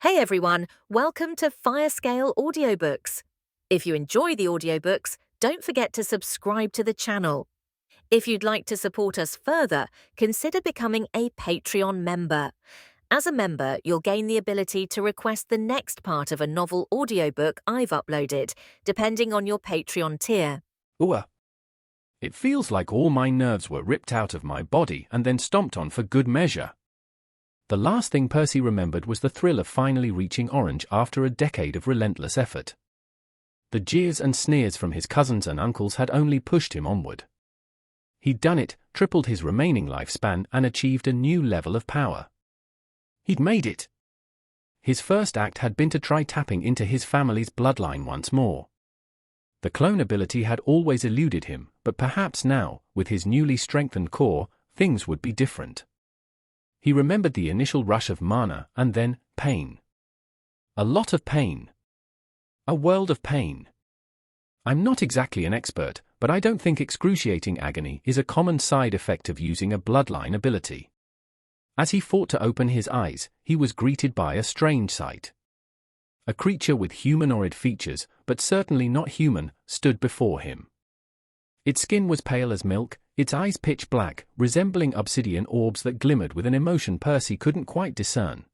Hey everyone, welcome to Firescale Audiobooks. If you enjoy the audiobooks, don't forget to subscribe to the channel. If you'd like to support us further, consider becoming a Patreon member. As a member, you'll gain the ability to request the next part of a novel audiobook I've uploaded, depending on your Patreon tier. Ooh. It feels like all my nerves were ripped out of my body and then stomped on for good measure. The last thing Percy remembered was the thrill of finally reaching Orange after a decade of relentless effort. The jeers and sneers from his cousins and uncles had only pushed him onward. He'd done it, tripled his remaining lifespan, and achieved a new level of power. He'd made it. His first act had been to try tapping into his family's bloodline once more. The clone ability had always eluded him, but perhaps now, with his newly strengthened core, things would be different. He remembered the initial rush of mana, and then, pain. A lot of pain. A world of pain. I'm not exactly an expert, but I don't think excruciating agony is a common side effect of using a bloodline ability. As he fought to open his eyes, he was greeted by a strange sight. A creature with humanoid features, but certainly not human, stood before him. Its skin was pale as milk, its eyes pitch black, resembling obsidian orbs that glimmered with an emotion Percy couldn't quite discern.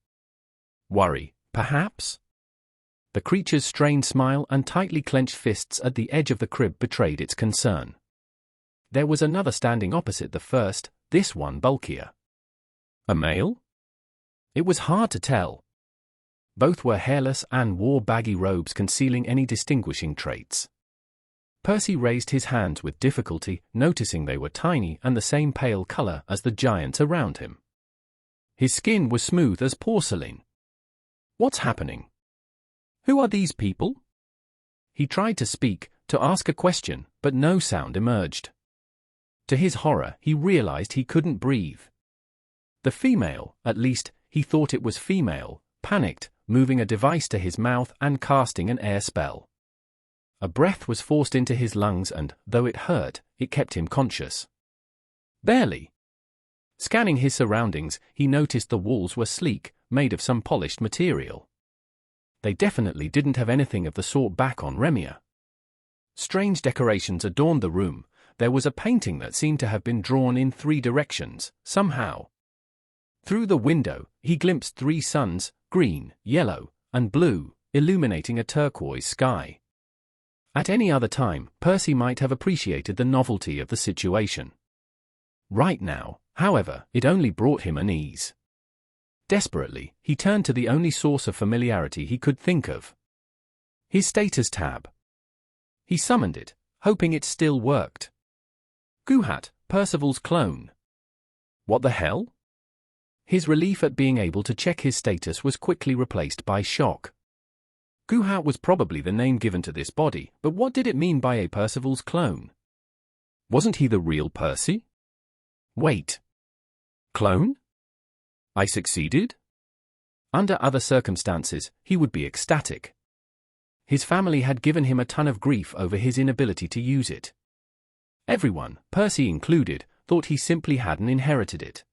Worry, perhaps? The creature's strained smile and tightly clenched fists at the edge of the crib betrayed its concern. There was another standing opposite the first, this one bulkier. A male? It was hard to tell. Both were hairless and wore baggy robes concealing any distinguishing traits. Percy raised his hands with difficulty, noticing they were tiny and the same pale color as the giants around him. His skin was smooth as porcelain. What's happening? Who are these people? He tried to speak, to ask a question, but no sound emerged. To his horror, he realized he couldn't breathe. The female, at least, he thought it was female, panicked, moving a device to his mouth and casting an air spell. A breath was forced into his lungs and, though it hurt, it kept him conscious. Barely. Scanning his surroundings, he noticed the walls were sleek, made of some polished material. They definitely didn't have anything of the sort back on Remia. Strange decorations adorned the room. There was a painting that seemed to have been drawn in 3 directions, somehow. Through the window, he glimpsed 3 suns, green, yellow, and blue, illuminating a turquoise sky. At any other time, Percy might have appreciated the novelty of the situation. Right now, however, it only brought him unease. Desperately, he turned to the only source of familiarity he could think of. His status tab. He summoned it, hoping it still worked. Guhat, Percival's clone. What the hell? His relief at being able to check his status was quickly replaced by shock. Guhat was probably the name given to this body, but what did it mean by a Percival's clone? Wasn't he the real Percy? Wait. Clone? I succeeded? Under other circumstances, he would be ecstatic. His family had given him a ton of grief over his inability to use it. Everyone, Percy included, thought he simply hadn't inherited it.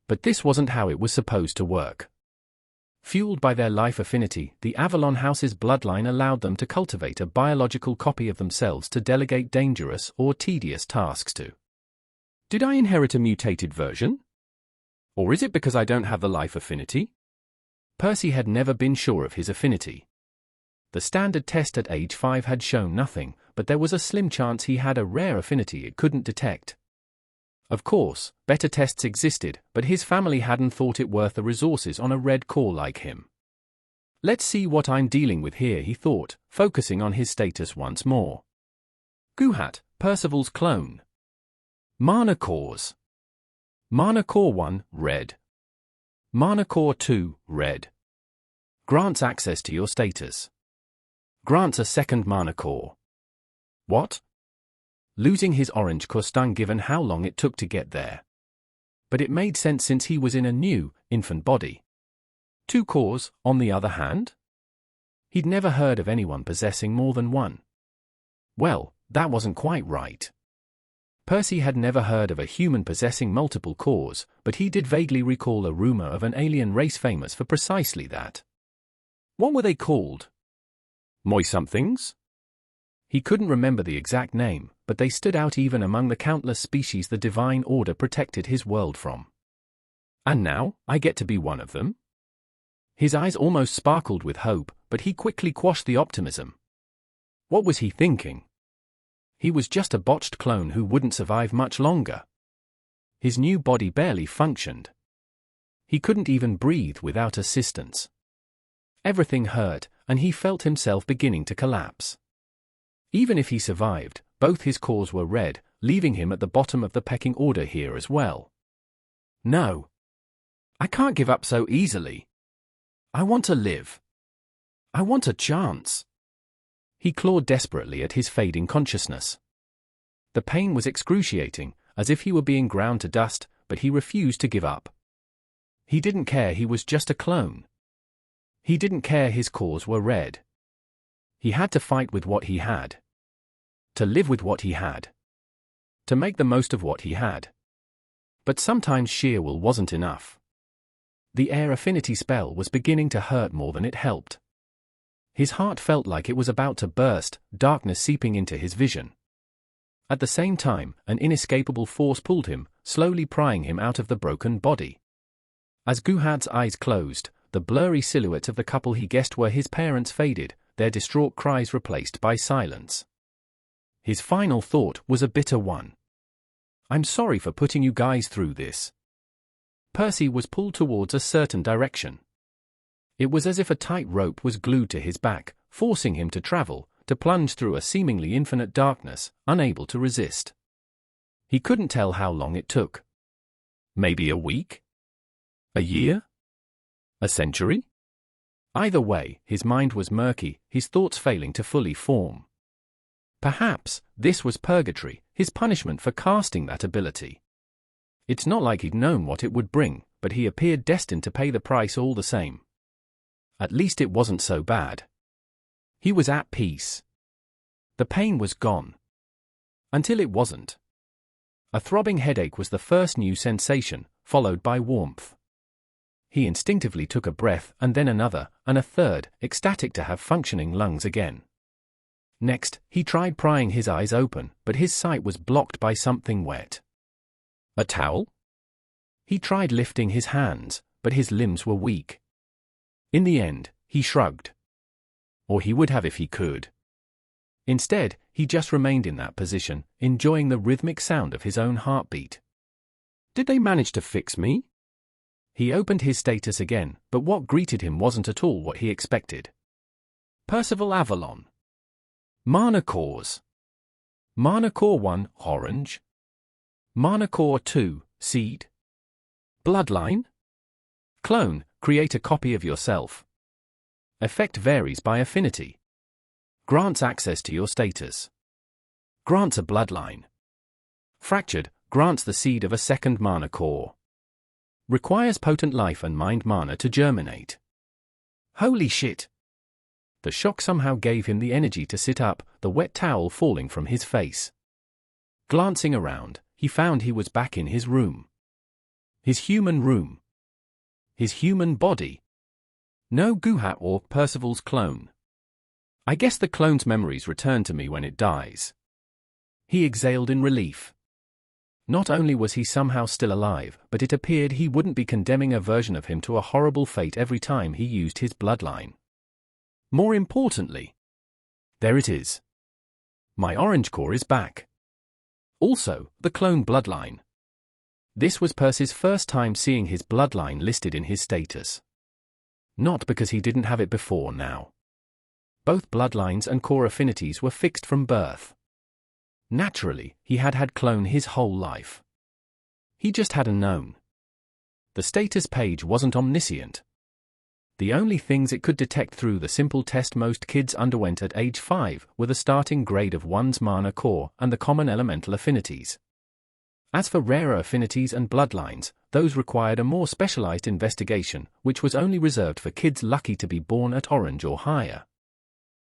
But this wasn't how it was supposed to work. Fueled by their life affinity, the Avalon House's bloodline allowed them to cultivate a biological copy of themselves to delegate dangerous or tedious tasks to. Did I inherit a mutated version? Or is it because I don't have the life affinity? Percy had never been sure of his affinity. The standard test at age 5 had shown nothing, but there was a slim chance he had a rare affinity it couldn't detect. Of course, better tests existed, but his family hadn't thought it worth the resources on a red core like him. Let's see what I'm dealing with here, he thought, focusing on his status once more. Guhat, Percival's clone. Mana cores. Mana core 1, red. Mana core 2, red. Grants access to your status. Grants a second mana core. What? Losing his orange core stung given how long it took to get there. But it made sense since he was in a new, infant body. 2 cores, on the other hand? He'd never heard of anyone possessing more than 1. Well, that wasn't quite right. Percy had never heard of a human possessing multiple cores, but he did vaguely recall a rumor of an alien race famous for precisely that. What were they called? Moi somethings? He couldn't remember the exact name, but they stood out even among the countless species the divine order protected his world from. And now, I get to be one of them? His eyes almost sparkled with hope, but he quickly quashed the optimism. What was he thinking? He was just a botched clone who wouldn't survive much longer. His new body barely functioned. He couldn't even breathe without assistance. Everything hurt, and he felt himself beginning to collapse. Even if he survived, both his cores were red, leaving him at the bottom of the pecking order here as well. No. I can't give up so easily. I want to live. I want a chance. He clawed desperately at his fading consciousness. The pain was excruciating, as if he were being ground to dust, but he refused to give up. He didn't care he was just a clone. He didn't care his cores were red. He had to fight with what he had. To live with what he had. To make the most of what he had. But sometimes sheer will wasn't enough. The air affinity spell was beginning to hurt more than it helped. His heart felt like it was about to burst, darkness seeping into his vision. At the same time, an inescapable force pulled him, slowly prying him out of the broken body. As Guhad's eyes closed, the blurry silhouettes of the couple he guessed were his parents faded, their distraught cries replaced by silence. His final thought was a bitter one. I'm sorry for putting you guys through this. Percy was pulled towards a certain direction. It was as if a tight rope was glued to his back, forcing him to travel, to plunge through a seemingly infinite darkness, unable to resist. He couldn't tell how long it took. Maybe a week? A year? A century? Either way, his mind was murky, his thoughts failing to fully form. Perhaps this was purgatory, his punishment for casting that ability. It's not like he'd known what it would bring, but he appeared destined to pay the price all the same. At least it wasn't so bad. He was at peace. The pain was gone. Until it wasn't. A throbbing headache was the first new sensation, followed by warmth. He instinctively took a breath and then another, and a third, ecstatic to have functioning lungs again. Next, he tried prying his eyes open, but his sight was blocked by something wet. A towel? He tried lifting his hands, but his limbs were weak. In the end, he shrugged. Or he would have if he could. Instead, he just remained in that position, enjoying the rhythmic sound of his own heartbeat. Did they manage to fix me? He opened his status again, but what greeted him wasn't at all what he expected. Percival Avalon. Mana cores. Mana core 1, orange. Mana core 2, seed. Bloodline. Clone, create a copy of yourself. Effect varies by affinity. Grants access to your status. Grants a bloodline. Fractured, grants the seed of a second mana core. Requires potent life and mind mana to germinate. Holy shit! The shock somehow gave him the energy to sit up, the wet towel falling from his face. Glancing around, he found he was back in his room. His human room. His human body. No Guhat or Percival's clone. I guess the clone's memories return to me when it dies. He exhaled in relief. Not only was he somehow still alive, but it appeared he wouldn't be condemning a version of him to a horrible fate every time he used his bloodline. More importantly, there it is. My orange core is back. Also, the clone bloodline. This was Percy's first time seeing his bloodline listed in his status. Not because he didn't have it before now. Both bloodlines and core affinities were fixed from birth. Naturally, he had had clone his whole life. He just hadn't known. The status page wasn't omniscient. The only things it could detect through the simple test most kids underwent at age 5 were the starting grade of one's mana core and the common elemental affinities. As for rarer affinities and bloodlines, those required a more specialized investigation, which was only reserved for kids lucky to be born at orange or higher.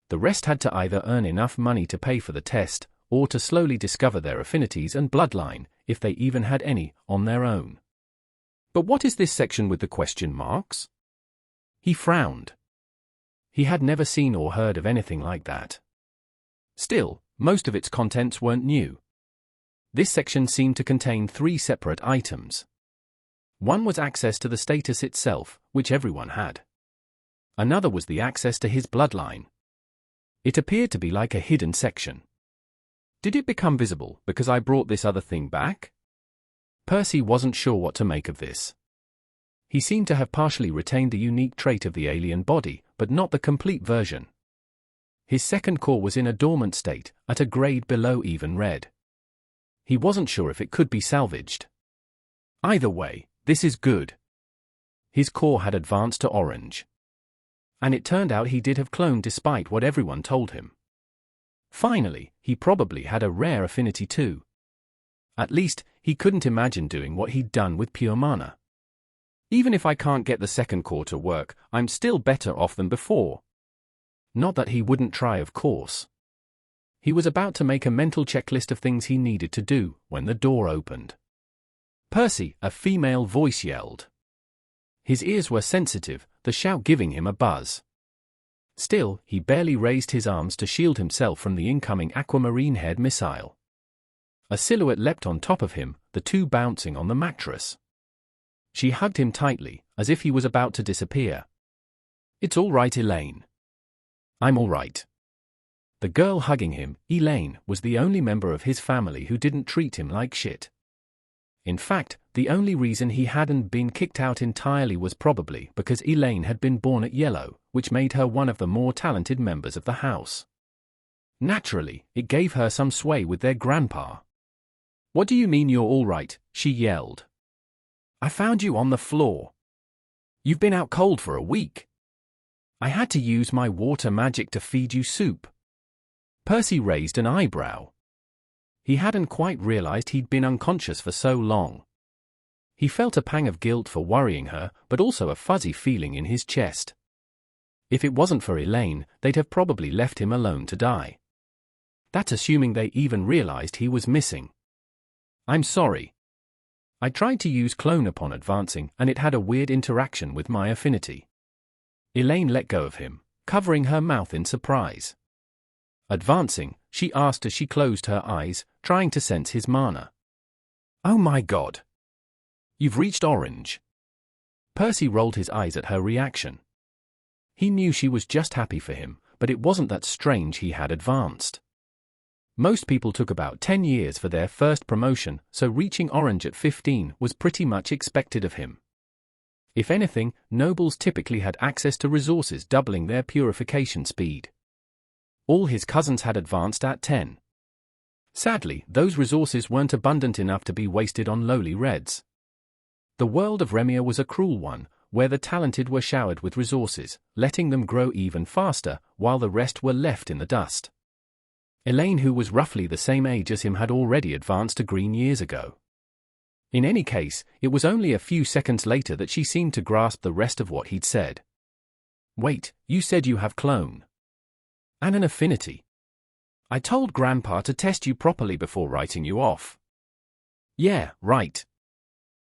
The rest had to either earn enough money to pay for the test, or to slowly discover their affinities and bloodline, if they even had any, on their own. But what is this section with the question marks? He frowned. He had never seen or heard of anything like that. Still, most of its contents weren't new. This section seemed to contain 3 separate items. One was access to the status itself, which everyone had. Another was the access to his bloodline. It appeared to be like a hidden section. Did it become visible because I brought this other thing back? Percy wasn't sure what to make of this. He seemed to have partially retained the unique trait of the alien body, but not the complete version. His second core was in a dormant state, at a grade below even red. He wasn't sure if it could be salvaged. Either way, this is good. His core had advanced to orange. And it turned out he did have cloned despite what everyone told him. Finally, he probably had a rare affinity too. At least, he couldn't imagine doing what he'd done with pure mana. Even if I can't get the second core to work, I'm still better off than before. Not that he wouldn't try, of course. He was about to make a mental checklist of things he needed to do when the door opened. "Percy," a female voice yelled. His ears were sensitive, the shout giving him a buzz. Still, he barely raised his arms to shield himself from the incoming aquamarine-haired missile. A silhouette leapt on top of him, the two bouncing on the mattress. She hugged him tightly, as if he was about to disappear. "It's all right, Elaine." "I'm all right." The girl hugging him, Elaine, was the only member of his family who didn't treat him like shit. In fact, the only reason he hadn't been kicked out entirely was probably because Elaine had been born at yellow, which made her one of the more talented members of the house. Naturally, it gave her some sway with their grandpa. "What do you mean you're all right?" she yelled. "I found you on the floor. You've been out cold for a week. I had to use my water magic to feed you soup." Percy raised an eyebrow. He hadn't quite realized he'd been unconscious for so long. He felt a pang of guilt for worrying her, but also a fuzzy feeling in his chest. If it wasn't for Elaine, they'd have probably left him alone to die. That's assuming they even realized he was missing. "I'm sorry. I tried to use clone upon advancing, and it had a weird interaction with my affinity." Elaine let go of him, covering her mouth in surprise. "Advancing?" she asked as she closed her eyes, trying to sense his mana. "Oh my God. You've reached orange." Percy rolled his eyes at her reaction. He knew she was just happy for him, but it wasn't that strange he had advanced. Most people took about 10 years for their first promotion, so reaching orange at 15 was pretty much expected of him. If anything, nobles typically had access to resources doubling their purification speed. All his cousins had advanced at 10. Sadly, those resources weren't abundant enough to be wasted on lowly reds. The world of Remia was a cruel one, where the talented were showered with resources, letting them grow even faster, while the rest were left in the dust. Elaine, who was roughly the same age as him, had already advanced to green years ago. In any case, it was only a few seconds later that she seemed to grasp the rest of what he'd said. "Wait, you said you have clone. And an affinity. I told Grandpa to test you properly before writing you off." "Yeah, right."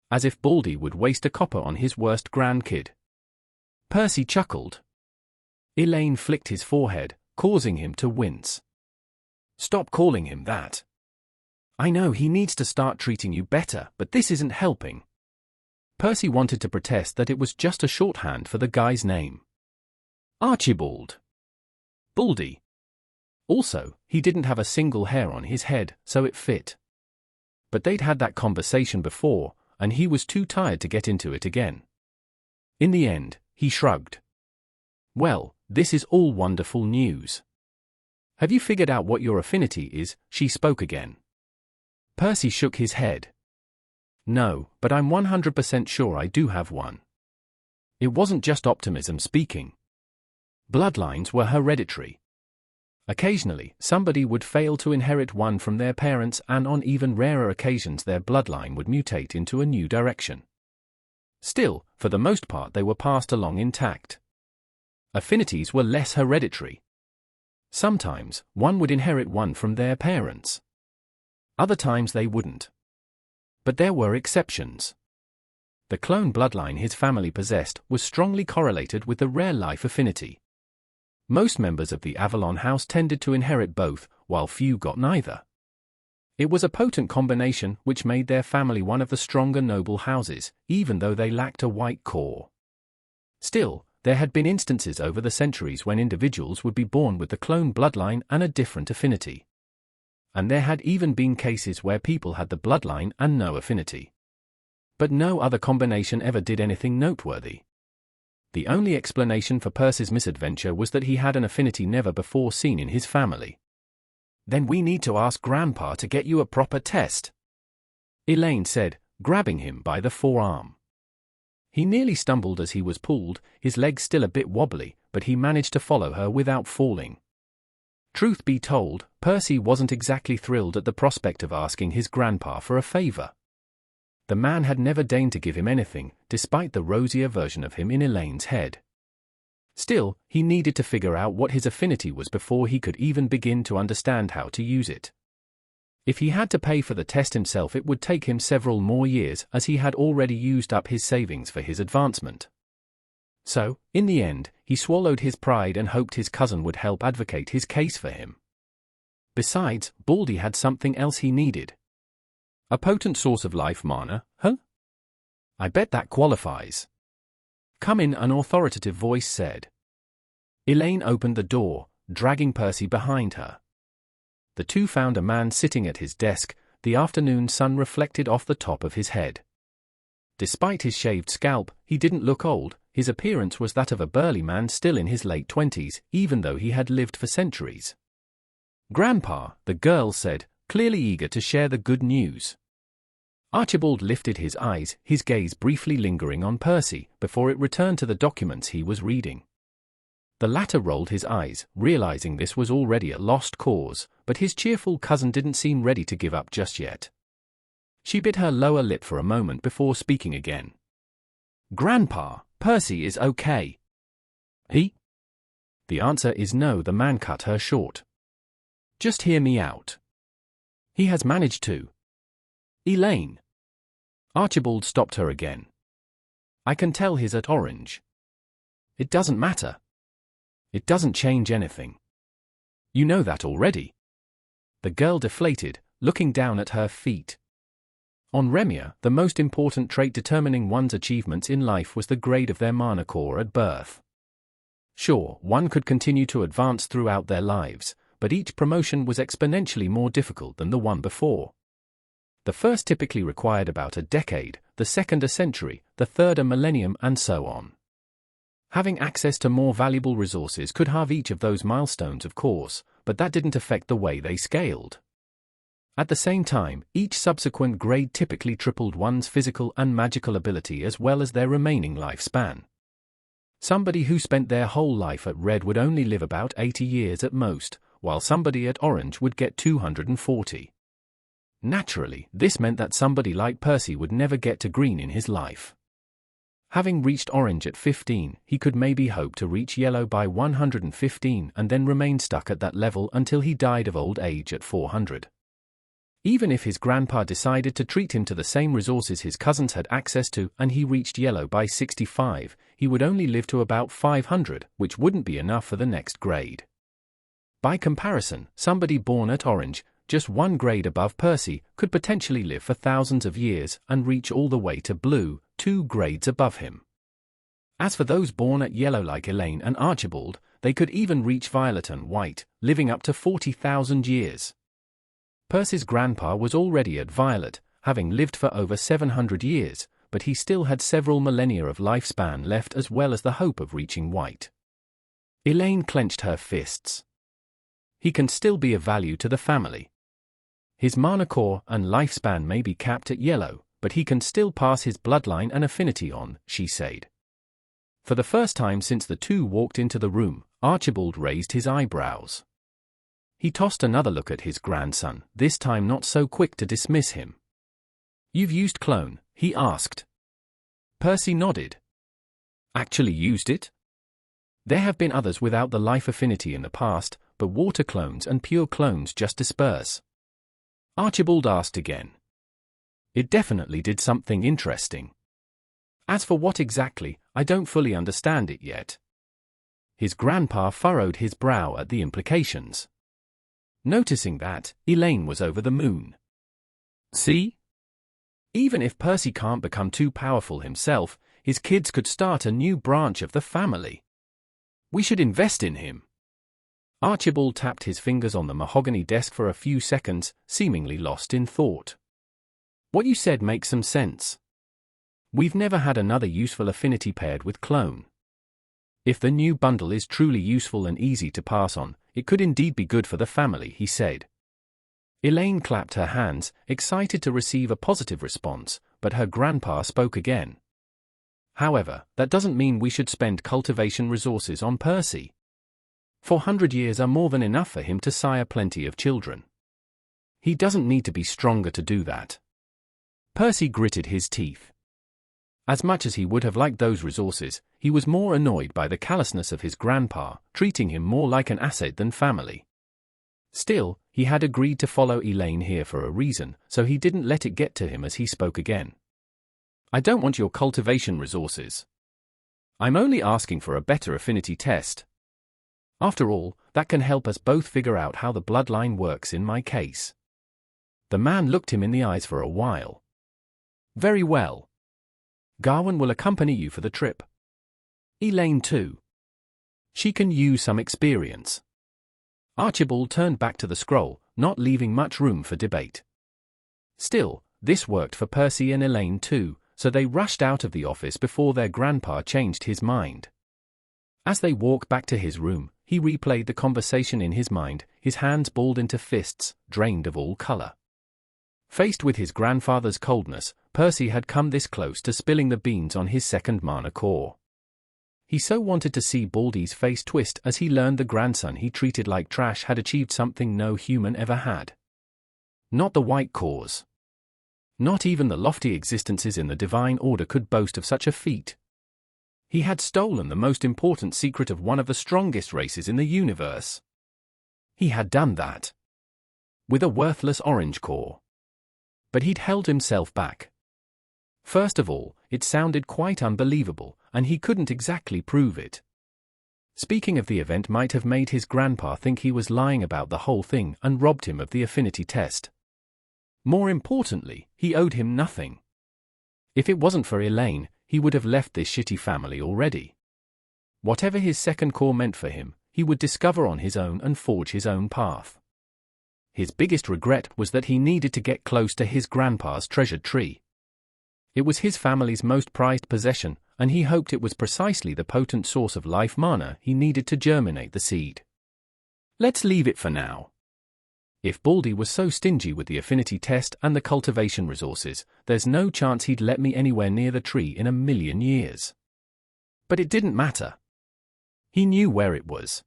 As if Baldy would waste a copper on his worst grandkid. Percy chuckled. Elaine flicked his forehead, causing him to wince. "Stop calling him that. I know he needs to start treating you better, but this isn't helping." Percy wanted to protest that it was just a shorthand for the guy's name. Archibald. Baldy. Also, he didn't have a single hair on his head, so it fit. But they'd had that conversation before, and he was too tired to get into it again. In the end, he shrugged. "Well, this is all wonderful news. Have you figured out what your affinity is?" she spoke again. Percy shook his head. "No, but I'm 100% sure I do have one." It wasn't just optimism speaking. Bloodlines were hereditary. Occasionally, somebody would fail to inherit one from their parents, and on even rarer occasions their bloodline would mutate into a new direction. Still, for the most part they were passed along intact. Affinities were less hereditary. Sometimes, one would inherit one from their parents. Other times they wouldn't. But there were exceptions. The clone bloodline his family possessed was strongly correlated with the rare life affinity. Most members of the Avalon house tended to inherit both, while few got neither. It was a potent combination which made their family one of the stronger noble houses, even though they lacked a white core. Still, there had been instances over the centuries when individuals would be born with the clone bloodline and a different affinity. And there had even been cases where people had the bloodline and no affinity. But no other combination ever did anything noteworthy. The only explanation for Percy's misadventure was that he had an affinity never before seen in his family. "Then we need to ask Grandpa to get you a proper test," Elaine said, grabbing him by the forearm. He nearly stumbled as he was pulled, his legs still a bit wobbly, but he managed to follow her without falling. Truth be told, Percy wasn't exactly thrilled at the prospect of asking his grandpa for a favor. The man had never deigned to give him anything, despite the rosier version of him in Elaine's head. Still, he needed to figure out what his affinity was before he could even begin to understand how to use it. If he had to pay for the test himself, it would take him several more years, as he had already used up his savings for his advancement. So, in the end, he swallowed his pride and hoped his cousin would help advocate his case for him. Besides, Baldy had something else he needed. A potent source of life mana, huh? I bet that qualifies. Come in, an authoritative voice said. Elaine opened the door, dragging Percy behind her. The two found a man sitting at his desk, the afternoon sun reflected off the top of his head. Despite his shaved scalp, he didn't look old. His appearance was that of a burly man still in his late 20s, even though he had lived for centuries. "Grandpa," the girl said, clearly eager to share the good news. Archibald lifted his eyes, his gaze briefly lingering on Percy, before it returned to the documents he was reading. The latter rolled his eyes, realizing this was already a lost cause, but his cheerful cousin didn't seem ready to give up just yet. She bit her lower lip for a moment before speaking again. "Grandpa, Percy is okay." "He?" "The answer is no," the man cut her short. "Just hear me out. He has managed to." "Elaine." Archibald stopped her again. "I can tell he's at Orange." "It doesn't matter. It doesn't change anything. You know that already." The girl deflated, looking down at her feet. On Remia, the most important trait determining one's achievements in life was the grade of their mana core at birth. Sure, one could continue to advance throughout their lives, but each promotion was exponentially more difficult than the one before. The first typically required about a decade, the second a century, the third a millennium, and so on. Having access to more valuable resources could halve each of those milestones, of course, but that didn't affect the way they scaled. At the same time, each subsequent grade typically tripled one's physical and magical ability as well as their remaining lifespan. Somebody who spent their whole life at Red would only live about 80 years at most, while somebody at Orange would get 240. Naturally, this meant that somebody like Percy would never get to Green in his life. Having reached Orange at 15, he could maybe hope to reach Yellow by 115 and then remain stuck at that level until he died of old age at 400. Even if his grandpa decided to treat him to the same resources his cousins had access to and he reached Yellow by 65, he would only live to about 500, which wouldn't be enough for the next grade. By comparison, somebody born at Orange, just one grade above Percy, could potentially live for thousands of years and reach all the way to Blue, 2 grades above him. As for those born at Yellow like Elaine and Archibald, they could even reach Violet and White, living up to 40,000 years. Percy's grandpa was already at Violet, having lived for over 700 years, but he still had several millennia of lifespan left as well as the hope of reaching White. Elaine clenched her fists. He can still be of value to the family. His mana core and lifespan may be capped at Yellow, but he can still pass his bloodline and affinity on, she said. For the first time since the two walked into the room, Archibald raised his eyebrows. He tossed another look at his grandson, this time not so quick to dismiss him. "You've used clone?" he asked. Percy nodded. "Actually used it?" "There have been others without the life affinity in the past, but water clones and pure clones just disperse." Archibald asked again. "It definitely did something interesting. As for what exactly, I don't fully understand it yet." His grandpa furrowed his brow at the implications. Noticing that, Elaine was over the moon. See? Even if Percy can't become too powerful himself, his kids could start a new branch of the family. We should invest in him. Archibald tapped his fingers on the mahogany desk for a few seconds, seemingly lost in thought. What you said makes some sense. We've never had another useful affinity paired with clone. If the new bundle is truly useful and easy to pass on, it could indeed be good for the family, he said. Elaine clapped her hands, excited to receive a positive response, but her grandpa spoke again. However, that doesn't mean we should spend cultivation resources on Percy. 400 years are more than enough for him to sire plenty of children. He doesn't need to be stronger to do that. Percy gritted his teeth. As much as he would have liked those resources, he was more annoyed by the callousness of his grandpa, treating him more like an asset than family. Still, he had agreed to follow Elaine here for a reason, so he didn't let it get to him as he spoke again. I don't want your cultivation resources. I'm only asking for a better affinity test. After all, that can help us both figure out how the bloodline works in my case. The man looked him in the eyes for a while. Very well. Gawain will accompany you for the trip. Elaine too. She can use some experience. Archibald turned back to the scroll, not leaving much room for debate. Still, this worked for Percy and Elaine too, so they rushed out of the office before their grandpa changed his mind. As they walked back to his room, he replayed the conversation in his mind, his hands balled into fists, drained of all color. Faced with his grandfather's coldness, Percy had come this close to spilling the beans on his second mana core. He so wanted to see Baldy's face twist as he learned the grandson he treated like trash had achieved something no human ever had. Not the white cores. Not even the lofty existences in the divine order could boast of such a feat. He had stolen the most important secret of one of the strongest races in the universe. He had done that. With a worthless orange core. But he'd held himself back. First of all, it sounded quite unbelievable, and he couldn't exactly prove it. Speaking of the event might have made his grandpa think he was lying about the whole thing and robbed him of the affinity test. More importantly, he owed him nothing. If it wasn't for Elaine, he would have left this shitty family already. Whatever his second core meant for him, he would discover on his own and forge his own path. His biggest regret was that he needed to get close to his grandpa's treasured tree. It was his family's most prized possession, and he hoped it was precisely the potent source of life mana he needed to germinate the seed. Let's leave it for now. If Baldy was so stingy with the affinity test and the cultivation resources, there's no chance he'd let me anywhere near the tree in a million years. But it didn't matter. He knew where it was.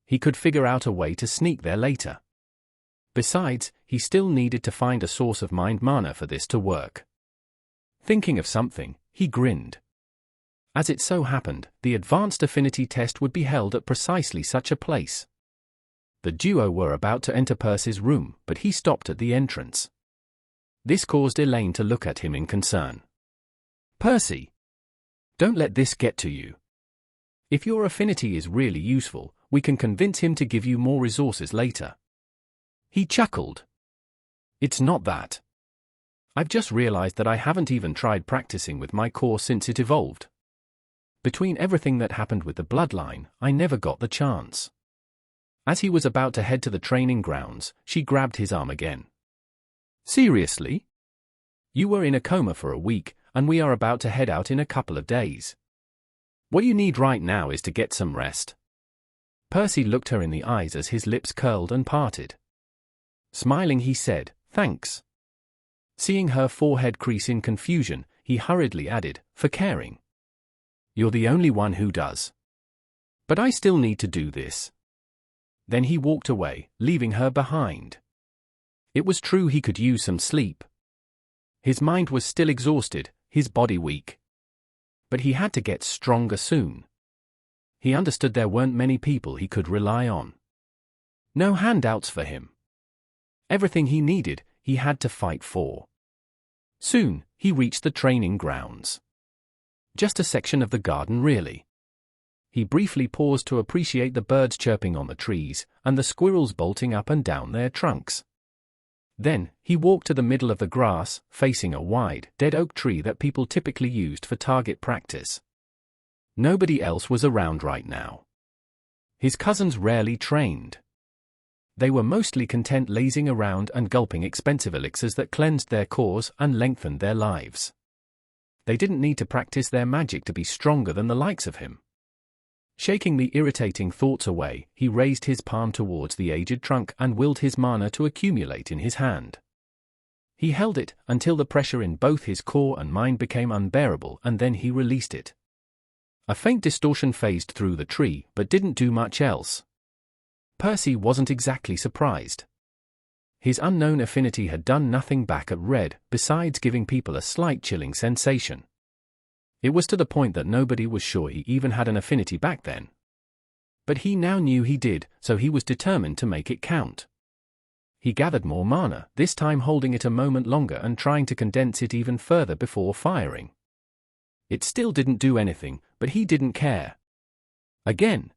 He could figure out a way to sneak there later. Besides, he still needed to find a source of mind mana for this to work. Thinking of something, he grinned. As it so happened, the advanced affinity test would be held at precisely such a place. The duo were about to enter Percy's room, but he stopped at the entrance. This caused Elaine to look at him in concern. Percy! Don't let this get to you. If your affinity is really useful, we can convince him to give you more resources later. He chuckled. It's not that. I've just realized that I haven't even tried practicing with my core since it evolved. Between everything that happened with the bloodline, I never got the chance. As he was about to head to the training grounds, she grabbed his arm again. Seriously? You were in a coma for a week, and we are about to head out in a couple of days. What you need right now is to get some rest. Percy looked her in the eyes as his lips curled and parted. Smiling, he said, "Thanks." Seeing her forehead crease in confusion, he hurriedly added, "For caring. You're the only one who does. But I still need to do this." Then he walked away, leaving her behind. It was true he could use some sleep. His mind was still exhausted, his body weak. But he had to get stronger soon. He understood there weren't many people he could rely on. No handouts for him. Everything he needed, he had to fight for. Soon, he reached the training grounds. Just a section of the garden, really. He briefly paused to appreciate the birds chirping on the trees and the squirrels bolting up and down their trunks. Then, he walked to the middle of the grass, facing a wide, dead oak tree that people typically used for target practice. Nobody else was around right now. His cousins rarely trained. They were mostly content lazing around and gulping expensive elixirs that cleansed their cores and lengthened their lives. They didn't need to practice their magic to be stronger than the likes of him. Shaking the irritating thoughts away, he raised his palm towards the aged trunk and willed his mana to accumulate in his hand. He held it until the pressure in both his core and mind became unbearable, and then he released it. A faint distortion phased through the tree, but didn't do much else. Percy wasn't exactly surprised. His unknown affinity had done nothing back at Red, besides giving people a slight chilling sensation. It was to the point that nobody was sure he even had an affinity back then. But he now knew he did, so he was determined to make it count. He gathered more mana, this time holding it a moment longer and trying to condense it even further before firing. It still didn't do anything, but he didn't care. Again.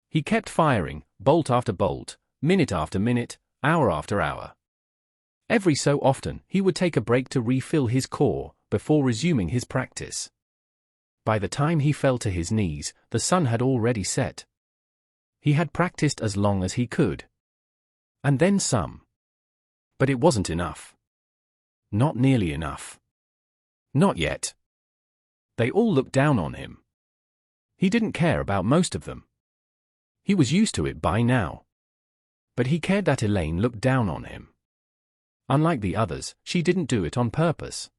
He kept firing, bolt after bolt, minute after minute, hour after hour. Every so often, he would take a break to refill his core, before resuming his practice. By the time he fell to his knees, the sun had already set. He had practiced as long as he could. And then some. But it wasn't enough. Not nearly enough. Not yet. They all looked down on him. He didn't care about most of them. He was used to it by now. But he cared that Elaine looked down on him. Unlike the others, she didn't do it on purpose.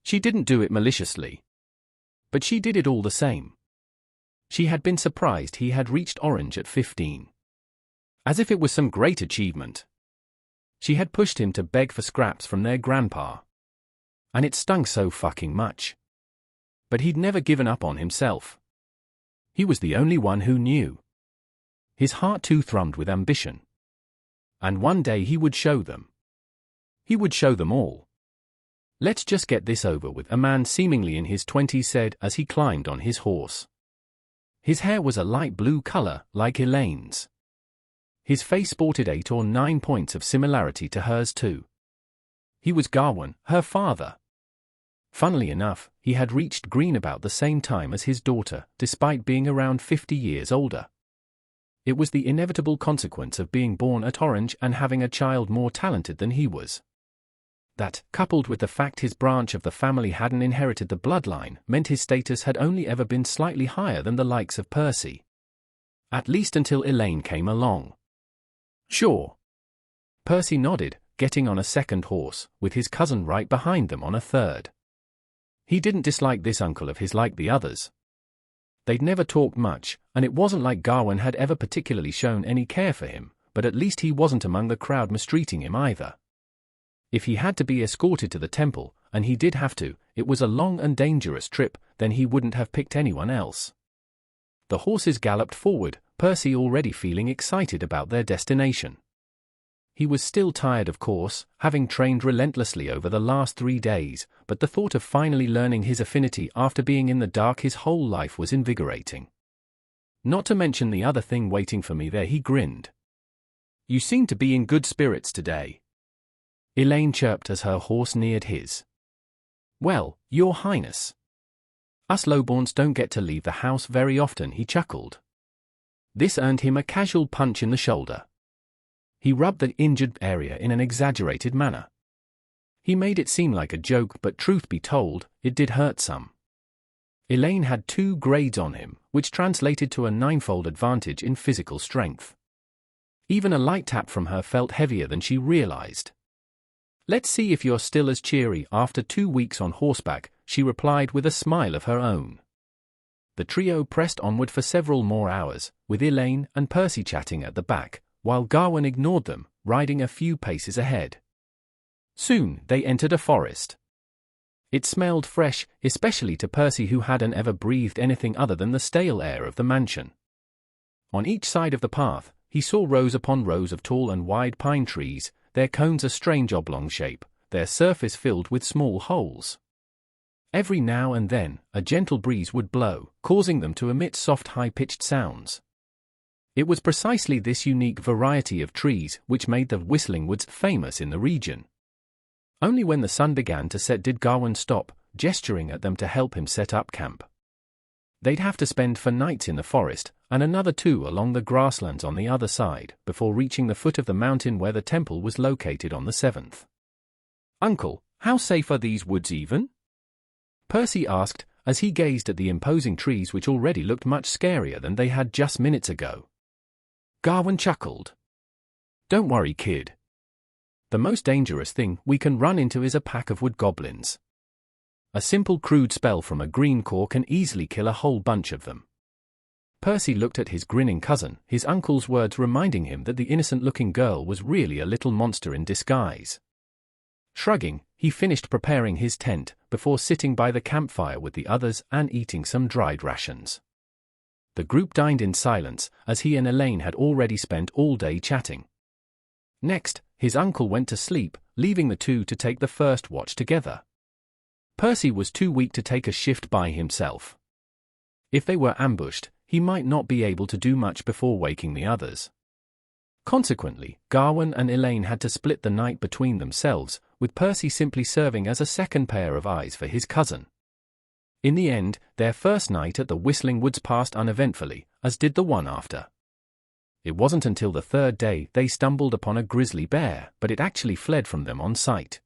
She didn't do it maliciously. But she did it all the same. She had been surprised he had reached Orange at 15. As if it was some great achievement. She had pushed him to beg for scraps from their grandpa. And it stung so fucking much. But he'd never given up on himself. He was the only one who knew. His heart too thrummed with ambition. And one day he would show them. He would show them all. "Let's just get this over with," a man seemingly in his 20s said as he climbed on his horse. His hair was a light blue color, like Elaine's. His face sported 8 or 9 points of similarity to hers too. He was Gawain, her father. Funnily enough, he had reached green about the same time as his daughter, despite being around 50 years older. It was the inevitable consequence of being born at Orange and having a child more talented than he was. That, coupled with the fact his branch of the family hadn't inherited the bloodline, meant his status had only ever been slightly higher than the likes of Percy. At least until Elaine came along. Sure. Percy nodded, getting on a second horse, with his cousin right behind them on a third. He didn't dislike this uncle of his like the others. They'd never talked much, and it wasn't like Gawain had ever particularly shown any care for him, but at least he wasn't among the crowd mistreating him either. If he had to be escorted to the temple, and he did have to, it was a long and dangerous trip, then he wouldn't have picked anyone else. The horses galloped forward, Percy already feeling excited about their destination. He was still tired, of course, having trained relentlessly over the last 3 days, but the thought of finally learning his affinity after being in the dark his whole life was invigorating. Not to mention the other thing waiting for me there, he grinned. "You seem to be in good spirits today," Elaine chirped as her horse neared his. "Well, Your Highness. Us lowborns don't get to leave the house very often," he chuckled. This earned him a casual punch in the shoulder. He rubbed the injured area in an exaggerated manner. He made it seem like a joke, but truth be told, it did hurt some. Elaine had 2 grades on him, which translated to a 9-fold advantage in physical strength. Even a light tap from her felt heavier than she realized. "Let's see if you're still as cheery after 2 weeks on horseback," she replied with a smile of her own. The trio pressed onward for several more hours, with Elaine and Percy chatting at the back, while Gawain ignored them, riding a few paces ahead. Soon, they entered a forest. It smelled fresh, especially to Percy, who hadn't ever breathed anything other than the stale air of the mansion. On each side of the path, he saw rows upon rows of tall and wide pine trees, their cones a strange oblong shape, their surface filled with small holes. Every now and then, a gentle breeze would blow, causing them to emit soft high-pitched sounds. It was precisely this unique variety of trees which made the whistling woods famous in the region. Only when the sun began to set did Gawain stop, gesturing at them to help him set up camp. They'd have to spend 4 nights in the forest, and another 2 along the grasslands on the other side, before reaching the foot of the mountain where the temple was located on the 7th. "Uncle, how safe are these woods even?" Percy asked, as he gazed at the imposing trees which already looked much scarier than they had just minutes ago. Gawain chuckled. "Don't worry, kid. The most dangerous thing we can run into is a pack of wood goblins. A simple crude spell from a green core can easily kill a whole bunch of them." Percy looked at his grinning cousin, his uncle's words reminding him that the innocent-looking girl was really a little monster in disguise. Shrugging, he finished preparing his tent, before sitting by the campfire with the others and eating some dried rations. The group dined in silence, as he and Elaine had already spent all day chatting. Next, his uncle went to sleep, leaving the 2 to take the first watch together. Percy was too weak to take a shift by himself. If they were ambushed, he might not be able to do much before waking the others. Consequently, Gawain and Elaine had to split the night between themselves, with Percy simply serving as a second pair of eyes for his cousin. In the end, their first night at the Whistling Woods passed uneventfully, as did the one after. It wasn't until the 3rd day they stumbled upon a grizzly bear, but it actually fled from them on sight.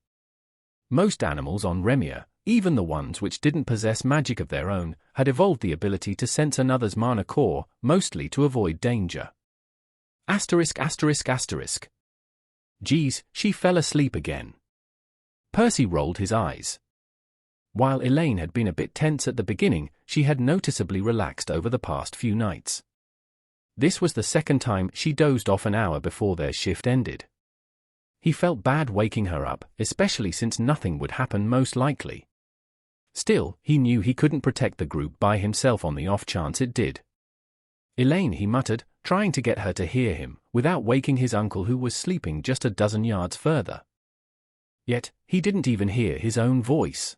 Most animals on Remia, even the ones which didn't possess magic of their own, had evolved the ability to sense another's mana core, mostly to avoid danger. ******. Geez, she fell asleep again. Percy rolled his eyes. While Elaine had been a bit tense at the beginning, she had noticeably relaxed over the past few nights. This was the 2nd time she dozed off an hour before their shift ended. He felt bad waking her up, especially since nothing would happen most likely. Still, he knew he couldn't protect the group by himself on the off chance it did. "Elaine," he muttered, trying to get her to hear him, without waking his uncle who was sleeping just a dozen yards further. Yet, he didn't even hear his own voice.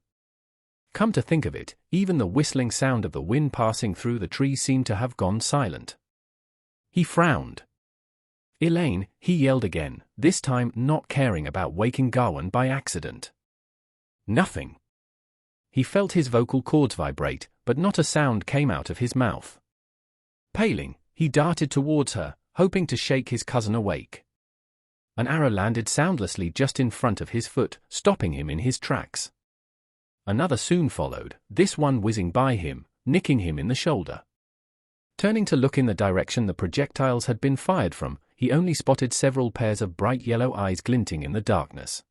Come to think of it, even the whistling sound of the wind passing through the trees seemed to have gone silent. He frowned. "Elaine," he yelled again, this time not caring about waking Gawain by accident. Nothing. He felt his vocal cords vibrate, but not a sound came out of his mouth. Paling, he darted towards her, hoping to shake his cousin awake. An arrow landed soundlessly just in front of his foot, stopping him in his tracks. Another soon followed, this one whizzing by him, nicking him in the shoulder. Turning to look in the direction the projectiles had been fired from, he only spotted several pairs of bright yellow eyes glinting in the darkness.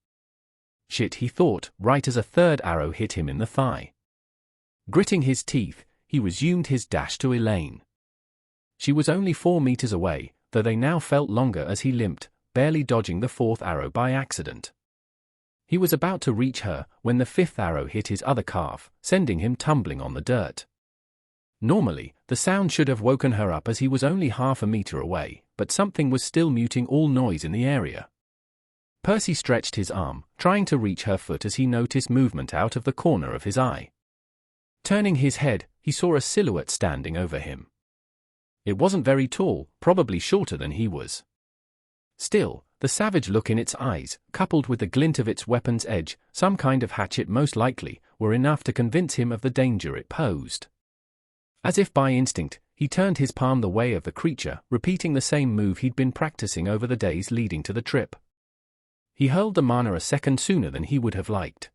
Shit, he thought, right as a 3rd arrow hit him in the thigh. Gritting his teeth, he resumed his dash to Elaine. She was only 4 meters away, though they now felt longer as he limped, barely dodging the 4th arrow by accident. He was about to reach her when the 5th arrow hit his other calf, sending him tumbling on the dirt. Normally, the sound should have woken her up as he was only half a meter away, but something was still muting all noise in the area. Percy stretched his arm, trying to reach her foot as he noticed movement out of the corner of his eye. Turning his head, he saw a silhouette standing over him. It wasn't very tall, probably shorter than he was. Still, the savage look in its eyes, coupled with the glint of its weapon's edge, some kind of hatchet most likely, were enough to convince him of the danger it posed. As if by instinct, he turned his palm the way of the creature, repeating the same move he'd been practicing over the days leading to the trip. He hurled the mana a second sooner than he would have liked.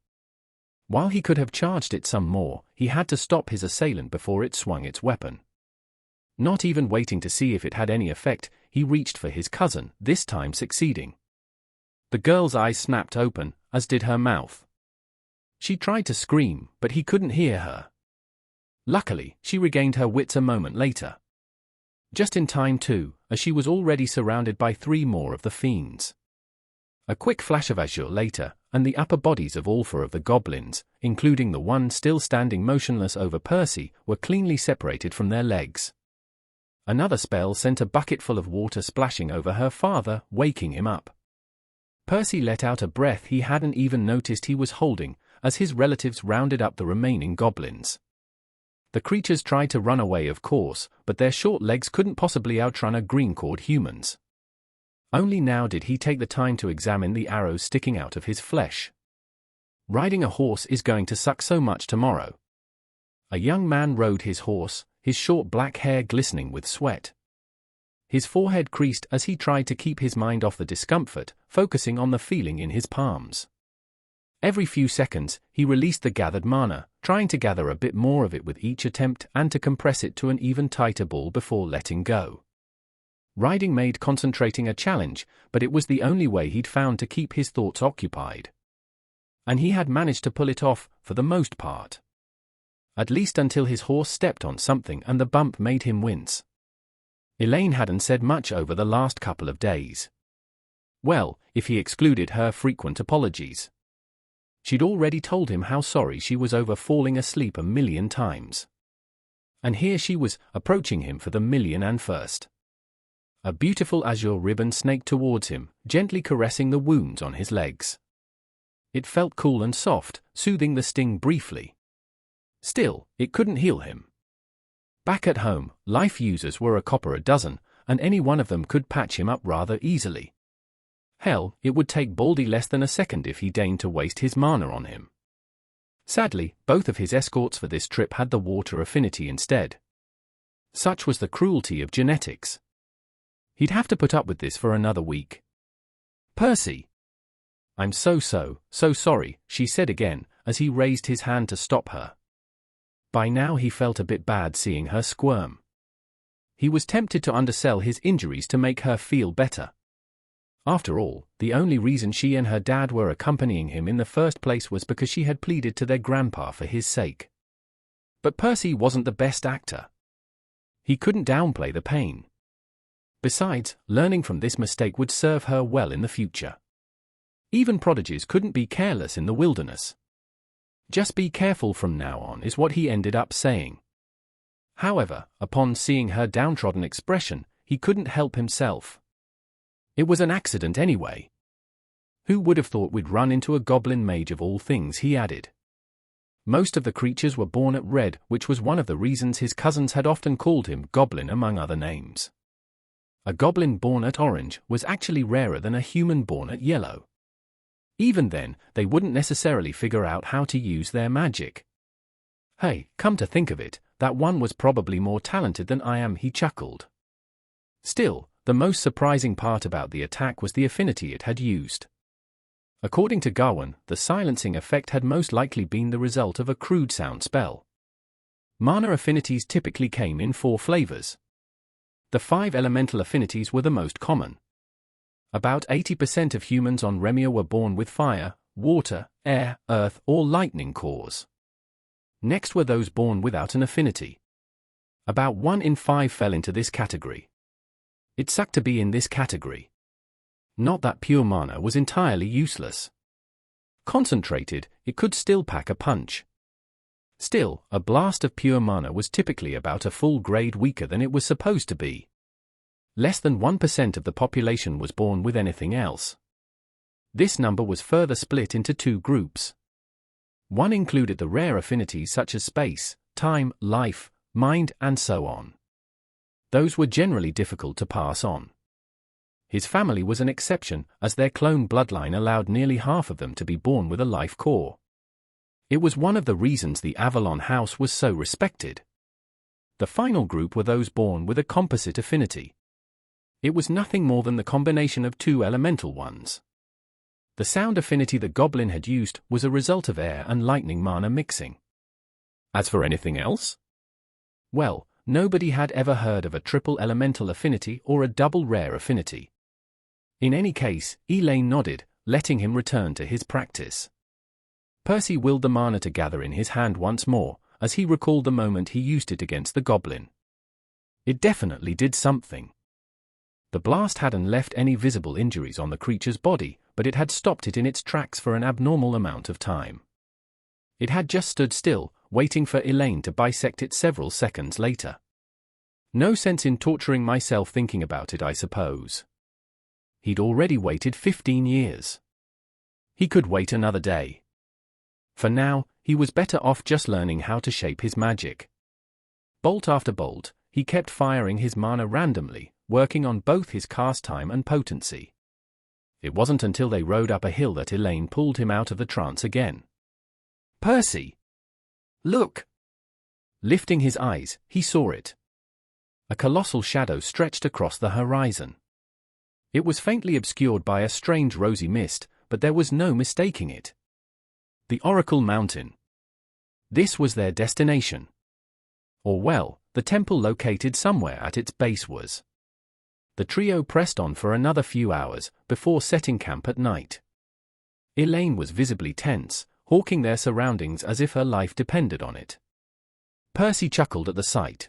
While he could have charged it some more, he had to stop his assailant before it swung its weapon. Not even waiting to see if it had any effect, he reached for his cousin, this time succeeding. The girl's eyes snapped open, as did her mouth. She tried to scream, but he couldn't hear her. Luckily, she regained her wits a moment later. Just in time too, as she was already surrounded by 3 more of the fiends. A quick flash of azure later, and the upper bodies of all 4 of the goblins, including the one still standing motionless over Percy, were cleanly separated from their legs. Another spell sent a bucket full of water splashing over her father, waking him up. Percy let out a breath he hadn't even noticed he was holding, as his relatives rounded up the remaining goblins. The creatures tried to run away, of course, but their short legs couldn't possibly outrun a green-clawed humans. Only now did he take the time to examine the arrows sticking out of his flesh. Riding a horse is going to suck so much tomorrow. A young man rode his horse, his short black hair glistening with sweat. His forehead creased as he tried to keep his mind off the discomfort, focusing on the feeling in his palms. Every few seconds, he released the gathered mana, trying to gather a bit more of it with each attempt and to compress it to an even tighter ball before letting go. Riding made concentrating a challenge, but it was the only way he'd found to keep his thoughts occupied. And he had managed to pull it off, for the most part. At least until his horse stepped on something and the bump made him wince. Elaine hadn't said much over the last couple of days. Well, if he excluded her frequent apologies. She'd already told him how sorry she was over falling asleep 1,000,000 times. And here she was, approaching him for the 1,000,001st. A beautiful azure ribbon snaked towards him, gently caressing the wounds on his legs. It felt cool and soft, soothing the sting briefly. Still, it couldn't heal him. Back at home, life users were a copper a dozen, and any one of them could patch him up rather easily. Hell, it would take Baldy less than a second if he deigned to waste his mana on him. Sadly, both of his escorts for this trip had the water affinity instead. Such was the cruelty of genetics. He'd have to put up with this for another week. Percy! I'm so sorry, she said again, as he raised his hand to stop her. By now he felt a bit bad seeing her squirm. He was tempted to undersell his injuries to make her feel better. After all, the only reason she and her dad were accompanying him in the first place was because she had pleaded to their grandpa for his sake. But Percy wasn't the best actor. He couldn't downplay the pain. Besides, learning from this mistake would serve her well in the future. Even prodigies couldn't be careless in the wilderness. Just be careful from now on is what he ended up saying. However, upon seeing her downtrodden expression, he couldn't help himself. It was an accident anyway. Who would have thought we'd run into a goblin mage of all things, he added. Most of the creatures were born at red, which was one of the reasons his cousins had often called him Goblin among other names. A goblin born at orange was actually rarer than a human born at yellow. Even then, they wouldn't necessarily figure out how to use their magic. Hey, come to think of it, that one was probably more talented than I am, he chuckled. Still, the most surprising part about the attack was the affinity it had used. According to Gawain, the silencing effect had most likely been the result of a crude sound spell. Mana affinities typically came in 4 flavors. The 5 elemental affinities were the most common. About 80% of humans on Remia were born with fire, water, air, earth, or lightning cores. Next were those born without an affinity. About 1 in 5 fell into this category. It sucked to be in this category. Not that pure mana was entirely useless. Concentrated, it could still pack a punch. Still, a blast of pure mana was typically about a full grade weaker than it was supposed to be. Less than 1% of the population was born with anything else. This number was further split into 2 groups. One included the rare affinities such as space, time, life, mind, and so on. Those were generally difficult to pass on. His family was an exception, as their clone bloodline allowed nearly half of them to be born with a life core. It was one of the reasons the Avalon house was so respected. The final group were those born with a composite affinity. It was nothing more than the combination of 2 elemental ones. The sound affinity the goblin had used was a result of air and lightning mana mixing. As for anything else? Well, nobody had ever heard of a triple elemental affinity or a double rare affinity. In any case, Elaine nodded, letting him return to his practice. Percy willed the mana to gather in his hand once more, as he recalled the moment he used it against the goblin. It definitely did something. The blast hadn't left any visible injuries on the creature's body, but it had stopped it in its tracks for an abnormal amount of time. It had just stood still, waiting for Elaine to bisect it several seconds later. No sense in torturing myself thinking about it, I suppose. He'd already waited 15 years. He could wait another day. For now, he was better off just learning how to shape his magic. Bolt after bolt, he kept firing his mana randomly, working on both his cast time and potency. It wasn't until they rode up a hill that Elaine pulled him out of the trance again. "Percy! Look!" Lifting his eyes, he saw it. A colossal shadow stretched across the horizon. It was faintly obscured by a strange rosy mist, but there was no mistaking it. The Oracle Mountain. This was their destination. Or well, the temple located somewhere at its base was. The trio pressed on for another few hours, before setting camp at night. Elaine was visibly tense, hawking their surroundings as if her life depended on it. Percy chuckled at the sight.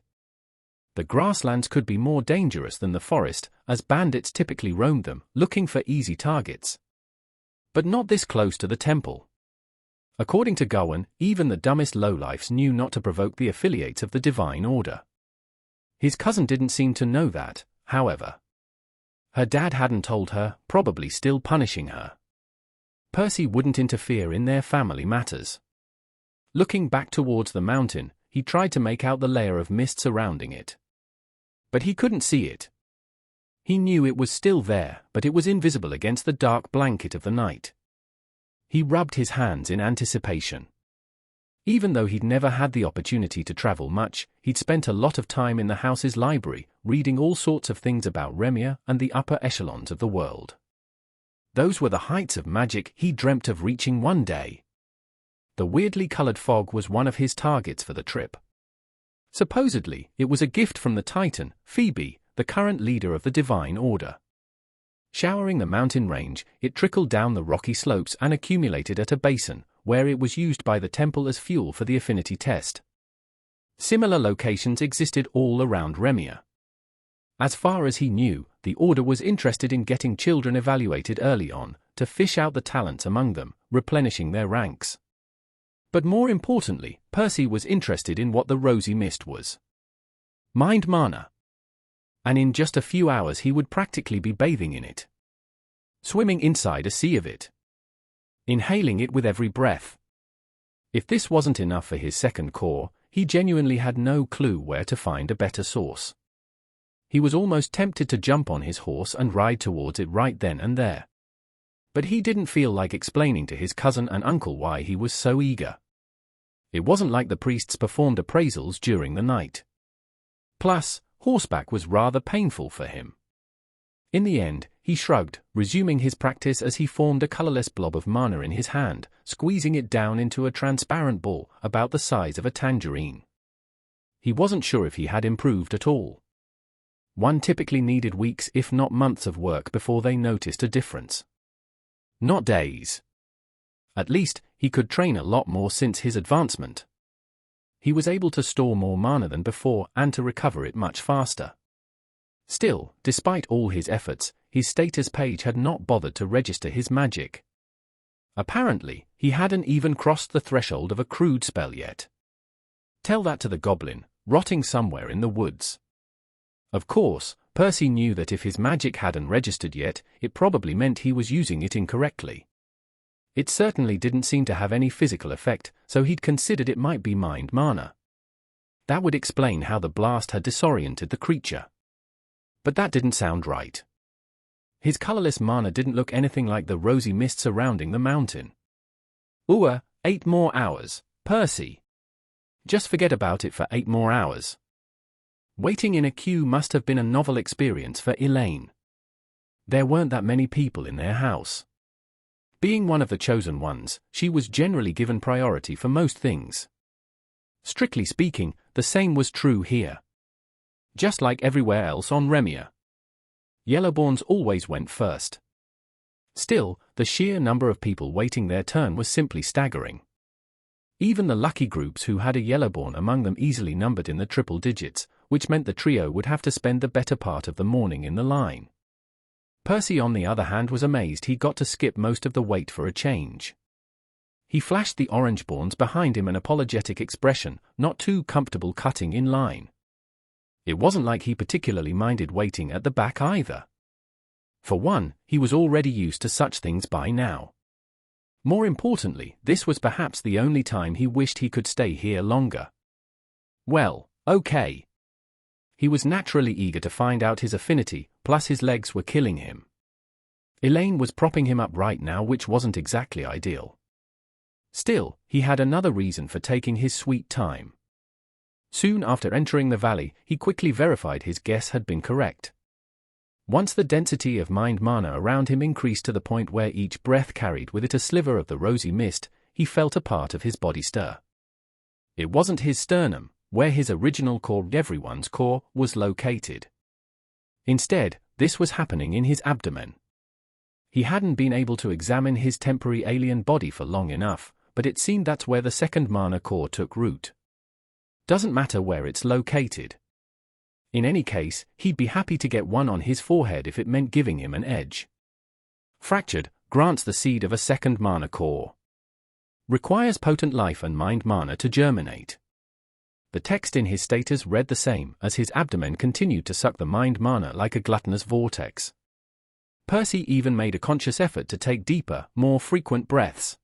The grasslands could be more dangerous than the forest, as bandits typically roamed them, looking for easy targets. But not this close to the temple. According to Gawain, even the dumbest lowlifes knew not to provoke the affiliates of the Divine Order. His cousin didn't seem to know that, however. Her dad hadn't told her, probably still punishing her. Percy wouldn't interfere in their family matters. Looking back towards the mountain, he tried to make out the layer of mist surrounding it. But he couldn't see it. He knew it was still there, but it was invisible against the dark blanket of the night. He rubbed his hands in anticipation. Even though he'd never had the opportunity to travel much, he'd spent a lot of time in the house's library, reading all sorts of things about Remia and the upper echelons of the world. Those were the heights of magic he dreamt of reaching one day. The weirdly colored fog was one of his targets for the trip. Supposedly, it was a gift from the Titan, Phoebe, the current leader of the Divine Order. Showering the mountain range, it trickled down the rocky slopes and accumulated at a basin, where it was used by the temple as fuel for the affinity test. Similar locations existed all around Remia. As far as he knew, the Order was interested in getting children evaluated early on, to fish out the talents among them, replenishing their ranks. But more importantly, Percy was interested in what the rosy mist was. Mind mana. And in just a few hours he would practically be bathing in it. Swimming inside a sea of it. Inhaling it with every breath. If this wasn't enough for his second core, he genuinely had no clue where to find a better source. He was almost tempted to jump on his horse and ride towards it right then and there. But he didn't feel like explaining to his cousin and uncle why he was so eager. It wasn't like the priests performed appraisals during the night. Plus, horseback was rather painful for him. In the end, he shrugged, resuming his practice as he formed a colorless blob of mana in his hand, squeezing it down into a transparent ball about the size of a tangerine. He wasn't sure if he had improved at all. One typically needed weeks if not months of work before they noticed a difference. Not days. At least, he could train a lot more since his advancement. He was able to store more mana than before and to recover it much faster. Still, despite all his efforts, his status page had not bothered to register his magic. Apparently, he hadn't even crossed the threshold of a crude spell yet. Tell that to the goblin, rotting somewhere in the woods. Of course, Percy knew that if his magic hadn't registered yet, it probably meant he was using it incorrectly. It certainly didn't seem to have any physical effect, so he'd considered it might be mind mana. That would explain how the blast had disoriented the creature. But that didn't sound right. His colorless mana didn't look anything like the rosy mist surrounding the mountain. 8 more hours, Percy. Just forget about it for 8 more hours. Waiting in a queue must have been a novel experience for Elaine. There weren't that many people in their house. Being one of the chosen ones, she was generally given priority for most things. Strictly speaking, the same was true here. Just like everywhere else on Remia. Yellowborns always went first. Still, the sheer number of people waiting their turn was simply staggering. Even the lucky groups who had a Yellowborn among them easily numbered in the triple digits, which meant the trio would have to spend the better part of the morning in the line. Percy, on the other hand, was amazed he got to skip most of the wait for a change. He flashed the Orangeborns behind him an apologetic expression, not too comfortable cutting in line. It wasn't like he particularly minded waiting at the back either. For one, he was already used to such things by now. More importantly, this was perhaps the only time he wished he could stay here longer. Well, okay. He was naturally eager to find out his affinity, plus his legs were killing him. Elaine was propping him up right now, which wasn't exactly ideal. Still, he had another reason for taking his sweet time. Soon after entering the valley, he quickly verified his guess had been correct. Once the density of mind mana around him increased to the point where each breath carried with it a sliver of the rosy mist, he felt a part of his body stir. It wasn't his sternum, where his original core, everyone's core, was located. Instead, this was happening in his abdomen. He hadn't been able to examine his temporary alien body for long enough, but it seemed that's where the second mana core took root. Doesn't matter where it's located. In any case, he'd be happy to get one on his forehead if it meant giving him an edge. Fractured, grants the seed of a second mana core. Requires potent life and mind mana to germinate. The text in his status read the same, as his abdomen continued to suck the mind mana like a gluttonous vortex. Percy even made a conscious effort to take deeper, more frequent breaths.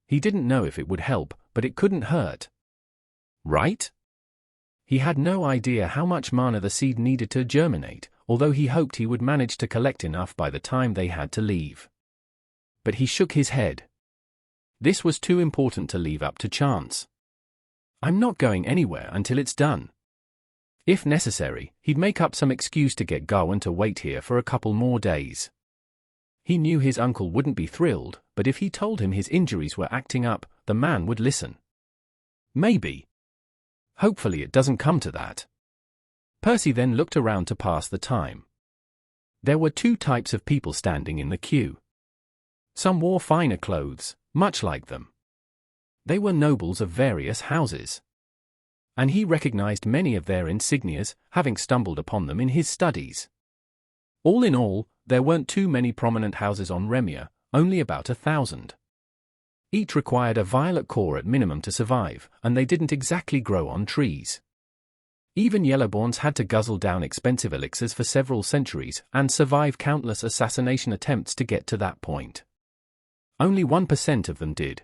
He didn't know if it would help, but it couldn't hurt. Right? He had no idea how much mana the seed needed to germinate, although he hoped he would manage to collect enough by the time they had to leave. But he shook his head. This was too important to leave up to chance. I'm not going anywhere until it's done. If necessary, he'd make up some excuse to get Gawain to wait here for a couple more days. He knew his uncle wouldn't be thrilled, but if he told him his injuries were acting up, the man would listen. Maybe. Hopefully it doesn't come to that. Percy then looked around to pass the time. There were two types of people standing in the queue. Some wore finer clothes, much like them. They were nobles of various houses. And he recognized many of their insignias, having stumbled upon them in his studies. All in all, there weren't too many prominent houses on Remia, only about 1,000. Each required a violet core at minimum to survive, and they didn't exactly grow on trees. Even Yellowborns had to guzzle down expensive elixirs for several centuries and survive countless assassination attempts to get to that point. Only 1% of them did.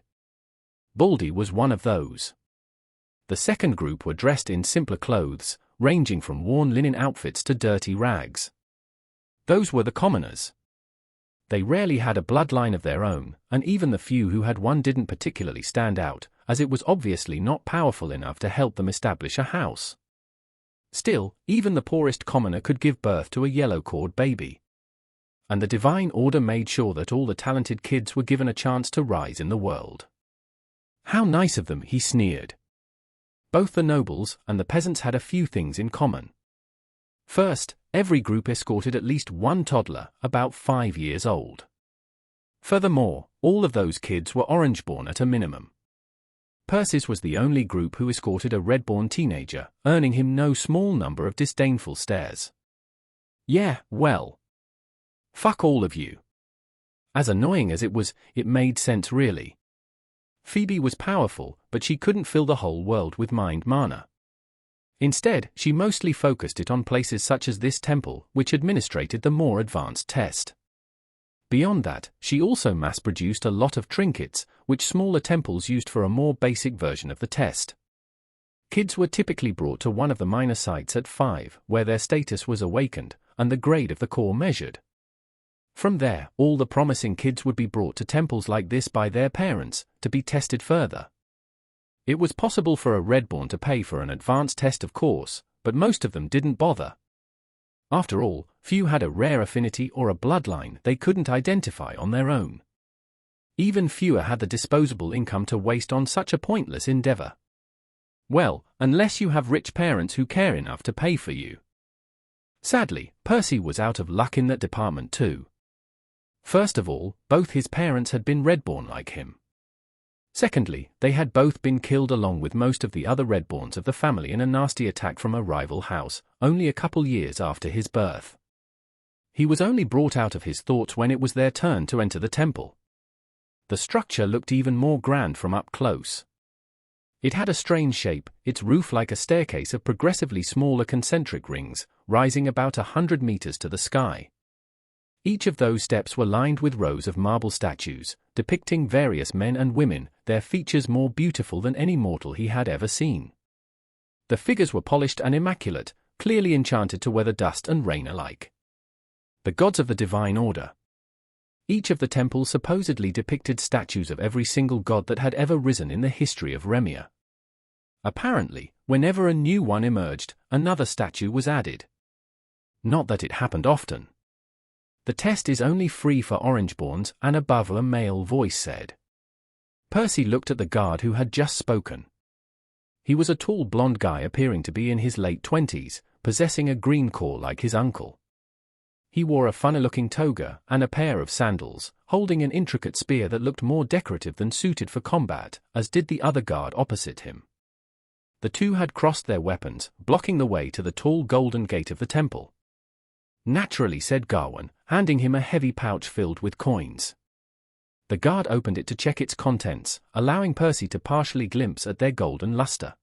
Baldy was one of those. The second group were dressed in simpler clothes, ranging from worn linen outfits to dirty rags. Those were the commoners. They rarely had a bloodline of their own, and even the few who had one didn't particularly stand out, as it was obviously not powerful enough to help them establish a house. Still, even the poorest commoner could give birth to a yellow-cored baby. And the Divine Order made sure that all the talented kids were given a chance to rise in the world. How nice of them, he sneered. Both the nobles and the peasants had a few things in common. First, every group escorted at least one toddler, about 5 years old. Furthermore, all of those kids were orangeborn at a minimum. Percy's was the only group who escorted a redborn teenager, earning him no small number of disdainful stares. Yeah, well. Fuck all of you. As annoying as it was, it made sense really. Phoebe was powerful, but she couldn't fill the whole world with mind mana. Instead, she mostly focused it on places such as this temple, which administrated the more advanced test. Beyond that, she also mass-produced a lot of trinkets, which smaller temples used for a more basic version of the test. Kids were typically brought to one of the minor sites at 5, where their status was awakened, and the grade of the core measured. From there, all the promising kids would be brought to temples like this by their parents, to be tested further. It was possible for a redborn to pay for an advanced test, of course, but most of them didn't bother. After all, few had a rare affinity or a bloodline they couldn't identify on their own. Even fewer had the disposable income to waste on such a pointless endeavor. Well, unless you have rich parents who care enough to pay for you. Sadly, Percy was out of luck in that department too. First of all, both his parents had been redborn like him. Secondly, they had both been killed along with most of the other redborns of the family in a nasty attack from a rival house, only a couple years after his birth. He was only brought out of his thoughts when it was their turn to enter the temple. The structure looked even more grand from up close. It had a strange shape, its roof like a staircase of progressively smaller concentric rings, rising about 100 meters to the sky. Each of those steps were lined with rows of marble statues, depicting various men and women, their features more beautiful than any mortal he had ever seen. The figures were polished and immaculate, clearly enchanted to weather dust and rain alike. The gods of the divine order. Each of the temples supposedly depicted statues of every single god that had ever risen in the history of Remia. Apparently, whenever a new one emerged, another statue was added. Not that it happened often. The test is only free for Orangeborns and above, a male voice said. Percy looked at the guard who had just spoken. He was a tall blonde guy appearing to be in his late 20s, possessing a green core like his uncle. He wore a funny-looking toga and a pair of sandals, holding an intricate spear that looked more decorative than suited for combat, as did the other guard opposite him. The two had crossed their weapons, blocking the way to the tall golden gate of the temple. Naturally, said Gawain, handing him a heavy pouch filled with coins. The guard opened it to check its contents, allowing Percy to partially glimpse at their golden luster.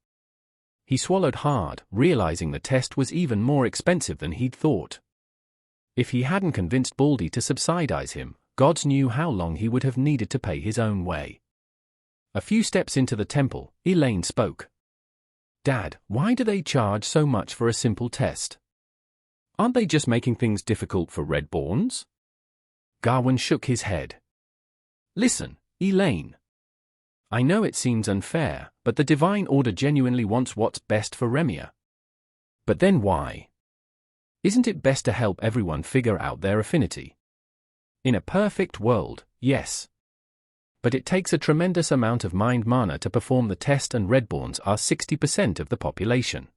He swallowed hard, realizing the test was even more expensive than he'd thought. If he hadn't convinced Baldy to subsidize him, gods knew how long he would have needed to pay his own way. A few steps into the temple, Elaine spoke. Dad, why do they charge so much for a simple test? Aren't they just making things difficult for Redborns? Gawain shook his head. Listen, Elaine. I know it seems unfair, but the Divine Order genuinely wants what's best for Remia. But then why? Isn't it best to help everyone figure out their affinity? In a perfect world, yes. But it takes a tremendous amount of mind mana to perform the test, and Redborns are 60% of the population.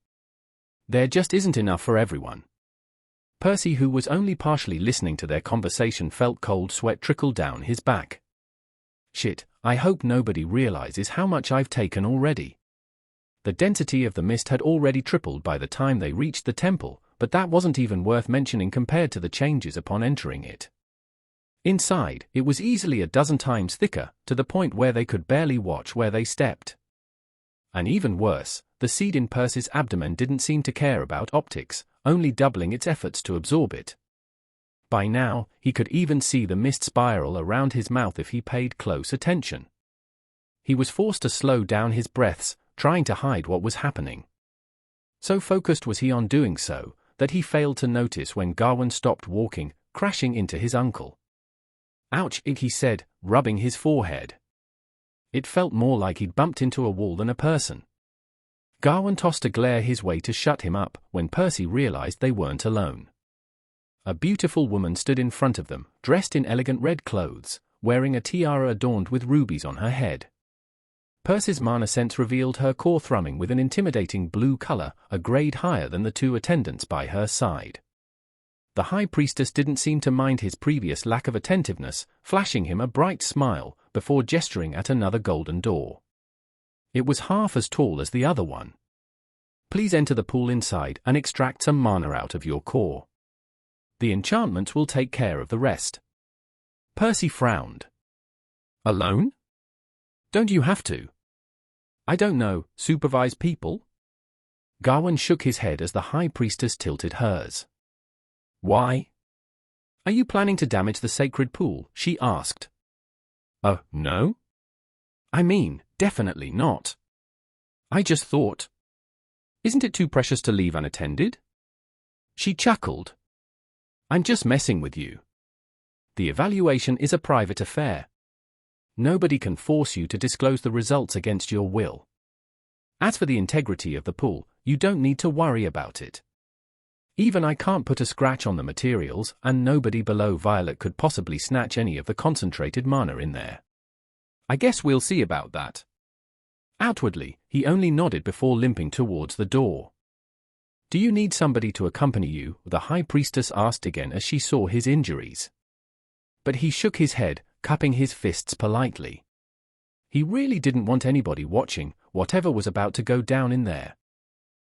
There just isn't enough for everyone. Percy, who was only partially listening to their conversation, felt cold sweat trickle down his back. Shit, I hope nobody realizes how much I've taken already. The density of the mist had already tripled by the time they reached the temple, but that wasn't even worth mentioning compared to the changes upon entering it. Inside, it was easily a dozen times thicker, to the point where they could barely watch where they stepped. And even worse, the seed in Percy's abdomen didn't seem to care about optics, only doubling its efforts to absorb it. By now, he could even see the mist spiral around his mouth if he paid close attention. He was forced to slow down his breaths, trying to hide what was happening. So focused was he on doing so, that he failed to notice when Gawain stopped walking, crashing into his uncle. Ouch, he said, rubbing his forehead. It felt more like he'd bumped into a wall than a person. Gawain tossed a glare his way to shut him up, when Percy realized they weren't alone. A beautiful woman stood in front of them, dressed in elegant red clothes, wearing a tiara adorned with rubies on her head. Percy's mana sense revealed her core thrumming with an intimidating blue color, a grade higher than the two attendants by her side. The High Priestess didn't seem to mind his previous lack of attentiveness, flashing him a bright smile, before gesturing at another golden door. It was half as tall as the other one. Please enter the pool inside and extract some mana out of your core. The enchantments will take care of the rest. Percy frowned. Alone? Don't you have to? I don't know, supervise people? Gawain shook his head as the High Priestess tilted hers. Why? Are you planning to damage the sacred pool? She asked. No? I mean, definitely not. I just thought. Isn't it too precious to leave unattended? She chuckled. I'm just messing with you. The evaluation is a private affair. Nobody can force you to disclose the results against your will. As for the integrity of the pool, you don't need to worry about it. Even I can't put a scratch on the materials, and nobody below Violet could possibly snatch any of the concentrated mana in there. I guess we'll see about that. Outwardly, he only nodded before limping towards the door. Do you need somebody to accompany you? The High Priestess asked again as she saw his injuries. But he shook his head, cupping his fists politely. He really didn't want anybody watching whatever was about to go down in there.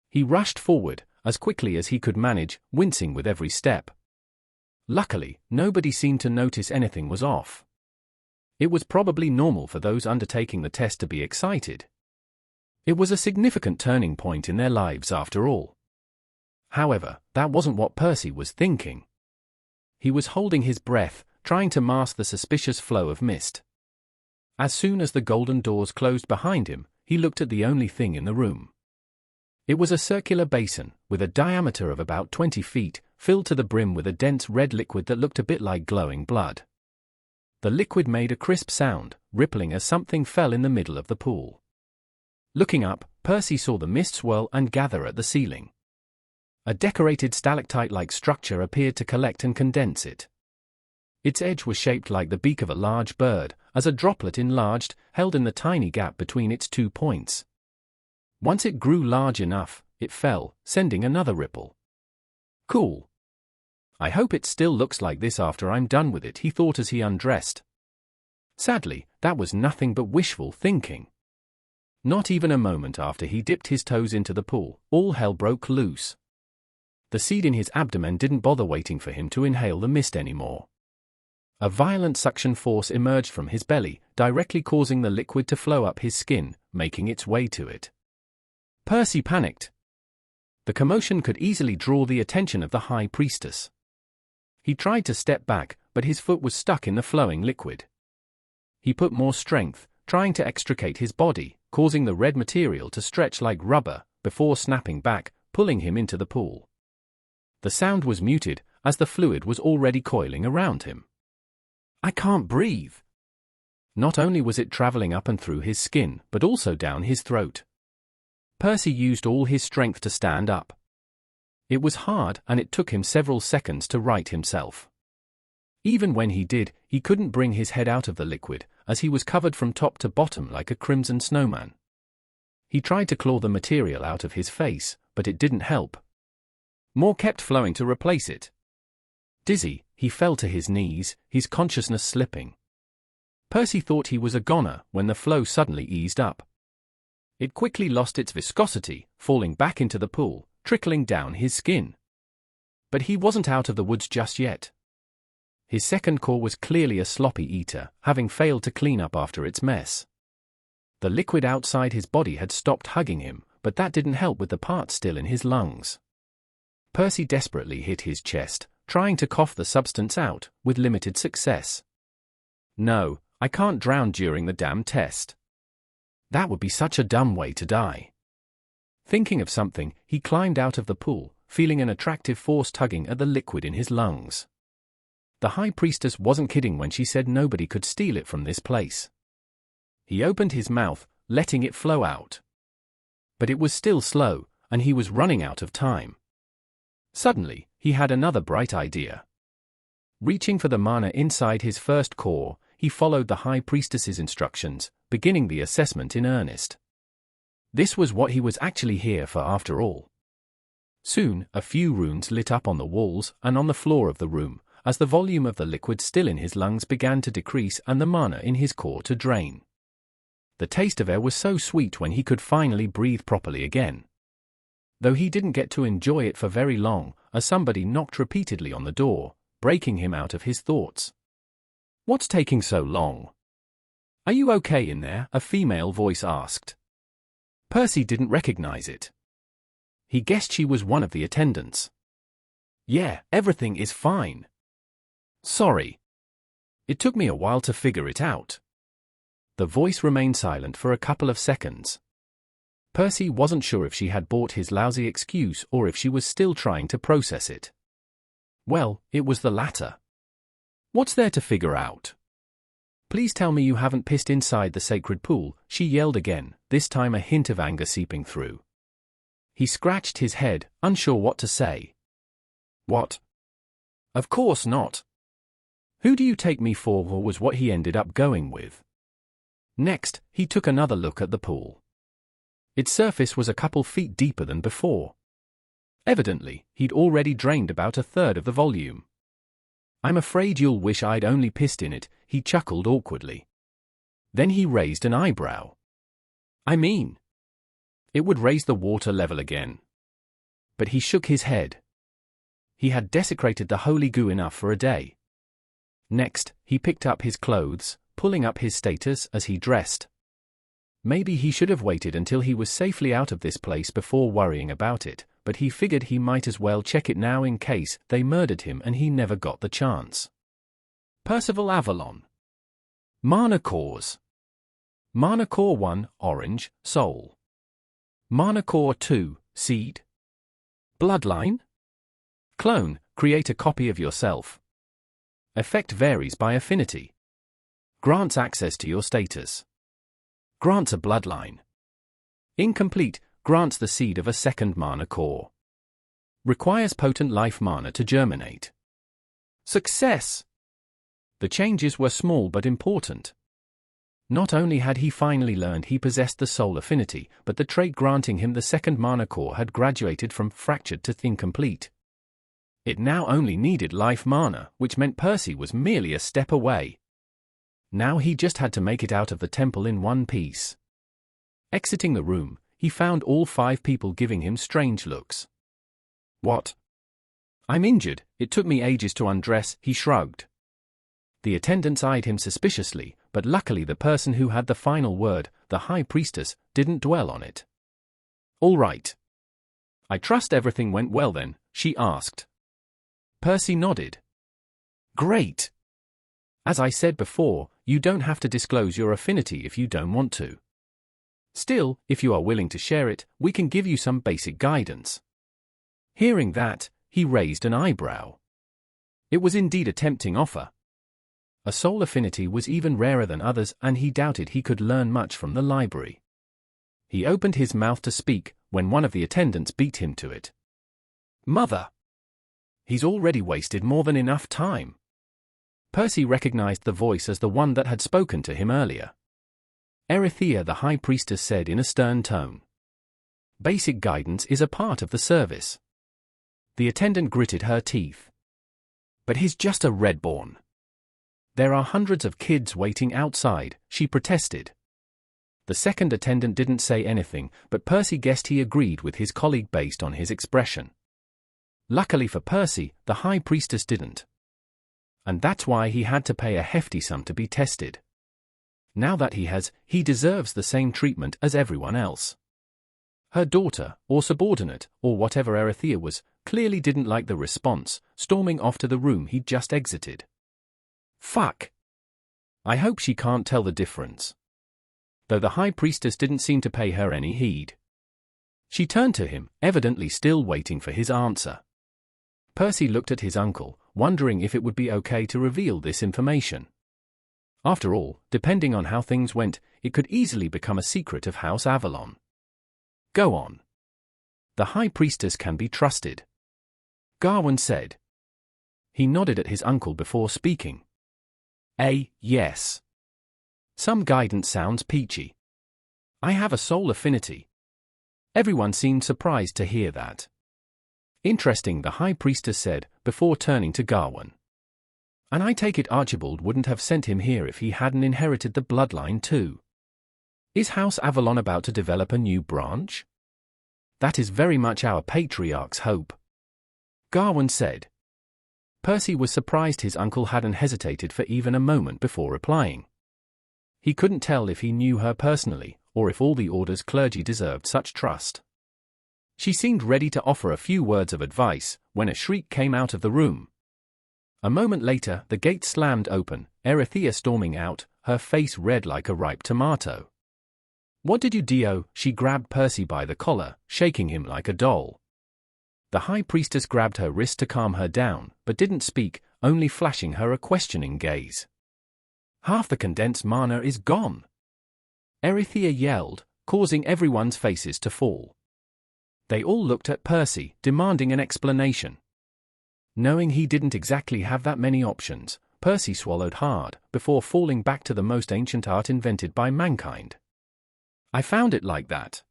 He rushed forward, as quickly as he could manage, wincing with every step. Luckily, nobody seemed to notice anything was off. It was probably normal for those undertaking the test to be excited. It was a significant turning point in their lives after all. However, that wasn't what Percy was thinking. He was holding his breath, trying to mask the suspicious flow of mist. As soon as the golden doors closed behind him, he looked at the only thing in the room. It was a circular basin, with a diameter of about 20 feet, filled to the brim with a dense red liquid that looked a bit like glowing blood. The liquid made a crisp sound, rippling as something fell in the middle of the pool. Looking up, Percy saw the mist swirl and gather at the ceiling. A decorated stalactite-like structure appeared to collect and condense it. Its edge was shaped like the beak of a large bird, as a droplet enlarged, held in the tiny gap between its 2 points. Once it grew large enough, it fell, sending another ripple. Cool. I hope it still looks like this after I'm done with it, he thought as he undressed. Sadly, that was nothing but wishful thinking. Not even a moment after he dipped his toes into the pool, all hell broke loose. The seed in his abdomen didn't bother waiting for him to inhale the mist anymore. A violent suction force emerged from his belly, directly causing the liquid to flow up his skin, making its way to it. Percy panicked. The commotion could easily draw the attention of the High Priestess. He tried to step back, but his foot was stuck in the flowing liquid. He put more strength, trying to extricate his body, causing the red material to stretch like rubber, before snapping back, pulling him into the pool. The sound was muted, as the fluid was already coiling around him. I can't breathe. Not only was it traveling up and through his skin, but also down his throat. Percy used all his strength to stand up. It was hard, and it took him several seconds to right himself. Even when he did, he couldn't bring his head out of the liquid, as he was covered from top to bottom like a crimson snowman. He tried to claw the material out of his face, but it didn't help. More kept flowing to replace it. Dizzy, he fell to his knees, his consciousness slipping. Percy thought he was a goner when the flow suddenly eased up. It quickly lost its viscosity, falling back into the pool, trickling down his skin. But he wasn't out of the woods just yet. His second core was clearly a sloppy eater, having failed to clean up after its mess. The liquid outside his body had stopped hugging him, but that didn't help with the part still in his lungs. Percy desperately hit his chest, trying to cough the substance out, with limited success. No, I can't drown during the damn test. That would be such a dumb way to die. Thinking of something, he climbed out of the pool, feeling an attractive force tugging at the liquid in his lungs. The High Priestess wasn't kidding when she said nobody could steal it from this place. He opened his mouth, letting it flow out. But it was still slow, and he was running out of time. Suddenly, he had another bright idea. Reaching for the mana inside his first core, he followed the High Priestess's instructions, beginning the assessment in earnest. This was what he was actually here for after all. Soon, a few runes lit up on the walls and on the floor of the room, as the volume of the liquid still in his lungs began to decrease and the mana in his core to drain. The taste of air was so sweet when he could finally breathe properly again. Though he didn't get to enjoy it for very long, as somebody knocked repeatedly on the door, breaking him out of his thoughts. "What's taking so long?" "Are you okay in there?" a female voice asked. Percy didn't recognize it. He guessed she was one of the attendants. "Yeah, everything is fine. Sorry. It took me a while to figure it out." The voice remained silent for a couple of seconds. Percy wasn't sure if she had bought his lousy excuse or if she was still trying to process it. Well, it was the latter. "What's there to figure out?" "Please tell me you haven't pissed inside the sacred pool," she yelled again, this time a hint of anger seeping through. He scratched his head, unsure what to say. "What? Of course not. Who do you take me for?" was what he ended up going with. Next, he took another look at the pool. Its surface was a couple feet deeper than before. Evidently, he'd already drained about a third of the volume. "I'm afraid you'll wish I'd only pissed in it," he chuckled awkwardly. Then he raised an eyebrow. "I mean, it would raise the water level again." But he shook his head. He had desecrated the holy goo enough for a day. Next, he picked up his clothes, pulling up his status as he dressed. Maybe he should have waited until he was safely out of this place before worrying about it, but he figured he might as well check it now in case they murdered him and he never got the chance. Percival Avalon. Mana Cores. Mana Core 1, Orange, Soul. Mana Core 2, Seed. Bloodline. Clone, create a copy of yourself. Effect varies by affinity. Grants access to your status. Grants a bloodline. Incomplete, grants the seed of a second mana core. Requires potent life mana to germinate. Success! The changes were small but important. Not only had he finally learned he possessed the soul affinity, but the trait granting him the second mana core had graduated from fractured to incomplete. It now only needed life mana, which meant Percy was merely a step away. Now he just had to make it out of the temple in one piece. Exiting the room, he found all 5 people giving him strange looks. What? I'm injured, it took me ages to undress, he shrugged. The attendants eyed him suspiciously, but luckily the person who had the final word, the High Priestess, didn't dwell on it. All right. I trust everything went well then, she asked. Percy nodded. Great. As I said before, you don't have to disclose your affinity if you don't want to. Still, if you are willing to share it, we can give you some basic guidance. Hearing that, he raised an eyebrow. It was indeed a tempting offer. A soul affinity was even rarer than others, and he doubted he could learn much from the library. He opened his mouth to speak, when one of the attendants beat him to it. Mother! He's already wasted more than enough time. Percy recognized the voice as the one that had spoken to him earlier. Erithia, the High Priestess, said in a stern tone. Basic guidance is a part of the service. The attendant gritted her teeth. But he's just a Redborn. There are hundreds of kids waiting outside, she protested. The second attendant didn't say anything, but Percy guessed he agreed with his colleague based on his expression. Luckily for Percy, the High Priestess didn't. And that's why he had to pay a hefty sum to be tested. Now that he deserves the same treatment as everyone else. Her daughter, or subordinate, or whatever Erithia was, clearly didn't like the response, storming off to the room he'd just exited. Fuck. I hope she can't tell the difference. Though the High Priestess didn't seem to pay her any heed. She turned to him, evidently still waiting for his answer. Percy looked at his uncle, wondering if it would be okay to reveal this information. After all, depending on how things went, it could easily become a secret of House Avalon. Go on. The High Priestess can be trusted. Gawain said. He nodded at his uncle before speaking. Yes. Some guidance sounds peachy. I have a soul affinity. Everyone seemed surprised to hear that. Interesting, the High Priestess said, before turning to Gawain. And I take it Archibald wouldn't have sent him here if he hadn't inherited the bloodline too. Is House Avalon about to develop a new branch? That is very much our patriarch's hope. Gawain said. Percy was surprised his uncle hadn't hesitated for even a moment before replying. He couldn't tell if he knew her personally, or if all the Order's clergy deserved such trust. She seemed ready to offer a few words of advice, when a shriek came out of the room. A moment later, the gate slammed open, Erithia storming out, her face red like a ripe tomato. What did you do? She grabbed Percy by the collar, shaking him like a doll. The High Priestess grabbed her wrist to calm her down, but didn't speak, only flashing her a questioning gaze. Half the condensed mana is gone. Erithia yelled, causing everyone's faces to fall. They all looked at Percy, demanding an explanation. Knowing he didn't exactly have that many options, Percy swallowed hard, before falling back to the most ancient art invented by mankind. I found it like that.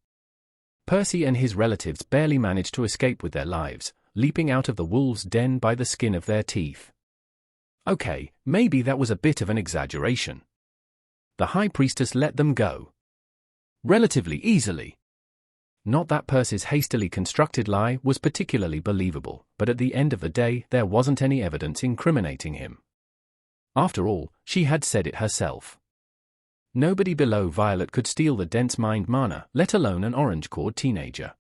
Percy and his relatives barely managed to escape with their lives, leaping out of the wolves' den by the skin of their teeth. Okay, maybe that was a bit of an exaggeration. The High Priestess let them go. Relatively easily. Not that Percy's hastily constructed lie was particularly believable, but at the end of the day there wasn't any evidence incriminating him. After all, she had said it herself. Nobody below Violet could steal the dense mind mana, let alone an orange-cored teenager.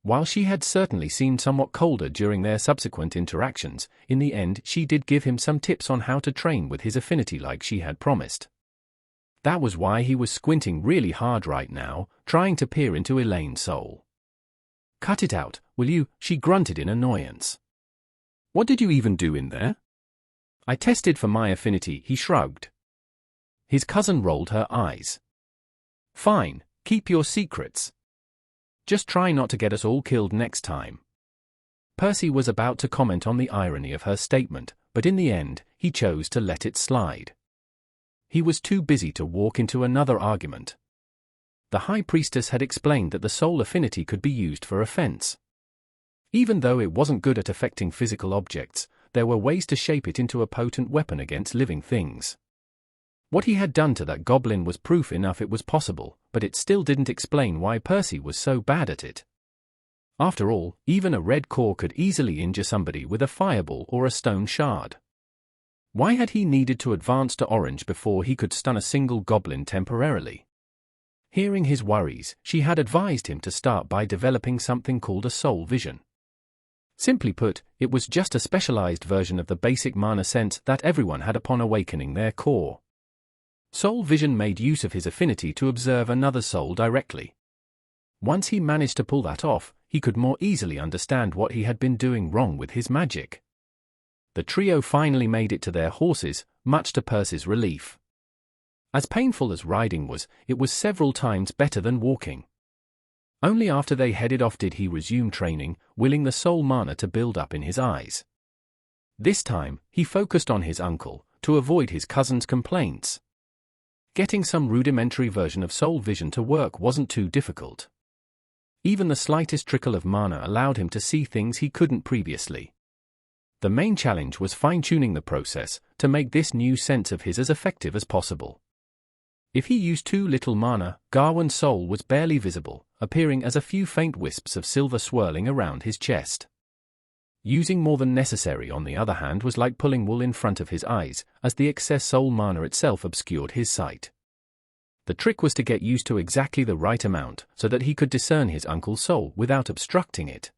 While she had certainly seemed somewhat colder during their subsequent interactions, in the end she did give him some tips on how to train with his affinity like she had promised. That was why he was squinting really hard right now, trying to peer into Elaine's soul. "Cut it out, will you?" she grunted in annoyance. "What did you even do in there?" "I tested for my affinity," he shrugged. His cousin rolled her eyes. "Fine, keep your secrets. Just try not to get us all killed next time." Percy was about to comment on the irony of her statement, but in the end, he chose to let it slide. He was too busy to walk into another argument. The High Priestess had explained that the soul affinity could be used for offense. Even though it wasn't good at affecting physical objects, there were ways to shape it into a potent weapon against living things. What he had done to that goblin was proof enough it was possible, but it still didn't explain why Percy was so bad at it. After all, even a red core could easily injure somebody with a fireball or a stone shard. Why had he needed to advance to orange before he could stun a single goblin temporarily? Hearing his worries, she had advised him to start by developing something called a soul vision. Simply put, it was just a specialized version of the basic mana sense that everyone had upon awakening their core. Soul vision made use of his affinity to observe another soul directly. Once he managed to pull that off, he could more easily understand what he had been doing wrong with his magic. The trio finally made it to their horses, much to Percy's relief. As painful as riding was, it was several times better than walking. Only after they headed off did he resume training, willing the soul mana to build up in his eyes. This time, he focused on his uncle, to avoid his cousin's complaints. Getting some rudimentary version of soul vision to work wasn't too difficult. Even the slightest trickle of mana allowed him to see things he couldn't previously. The main challenge was fine-tuning the process, to make this new sense of his as effective as possible. If he used too little mana, Gawain's soul was barely visible, appearing as a few faint wisps of silver swirling around his chest. Using more than necessary, on the other hand, was like pulling wool in front of his eyes, as the excess soul mana itself obscured his sight. The trick was to get used to exactly the right amount, so that he could discern his uncle's soul without obstructing it.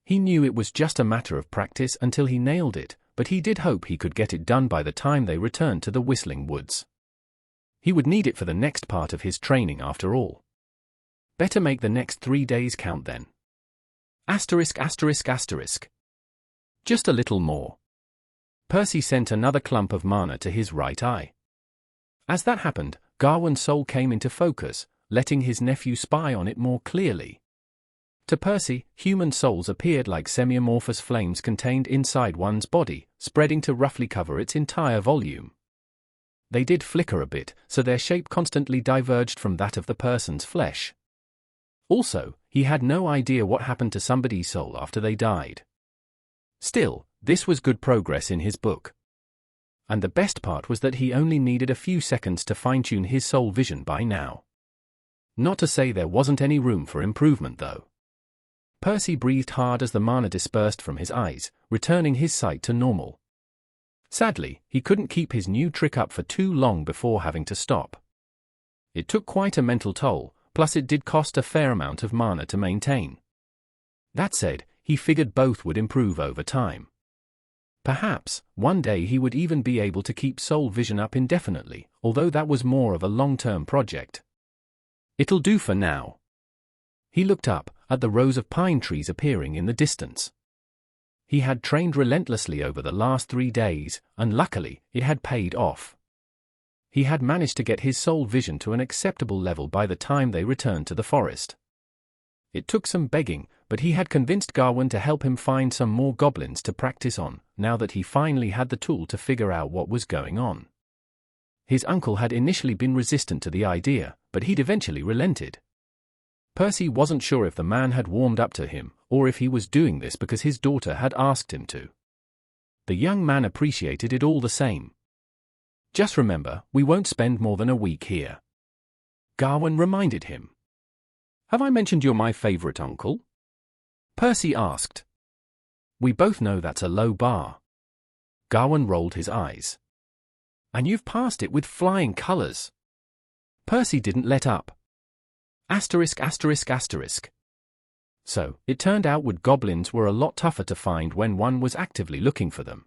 He knew it was just a matter of practice until he nailed it, but he did hope he could get it done by the time they returned to the Whistling Woods. He would need it for the next part of his training after all. Better make the next 3 days count then. Asterisk asterisk asterisk. Just a little more. Percy sent another clump of mana to his right eye. As that happened, Gawain's soul came into focus, letting his nephew spy on it more clearly. To Percy, human souls appeared like semi-amorphous flames contained inside one's body, spreading to roughly cover its entire volume. They did flicker a bit, so their shape constantly diverged from that of the person's flesh. Also, he had no idea what happened to somebody's soul after they died. Still, this was good progress in his book. And the best part was that he only needed a few seconds to fine-tune his soul vision by now. Not to say there wasn't any room for improvement though. Percy breathed hard as the mana dispersed from his eyes, returning his sight to normal. Sadly, he couldn't keep his new trick up for too long before having to stop. It took quite a mental toll, plus it did cost a fair amount of mana to maintain. That said, he figured both would improve over time. Perhaps, one day he would even be able to keep soul vision up indefinitely, although that was more of a long-term project. It'll do for now. He looked up, at the rows of pine trees appearing in the distance. He had trained relentlessly over the last 3 days, and luckily, it had paid off. He had managed to get his soul vision to an acceptable level by the time they returned to the forest. It took some begging, but he had convinced Gawain to help him find some more goblins to practice on, now that he finally had the tool to figure out what was going on. His uncle had initially been resistant to the idea, but he'd eventually relented. Percy wasn't sure if the man had warmed up to him, or if he was doing this because his daughter had asked him to. The young man appreciated it all the same. "Just remember, we won't spend more than a week here," Gawain reminded him. "Have I mentioned you're my favorite uncle?" Percy asked. "We both know that's a low bar." Gawain rolled his eyes. "And you've passed it with flying colors." Percy didn't let up. Asterisk asterisk asterisk. So, it turned out wood goblins were a lot tougher to find when one was actively looking for them.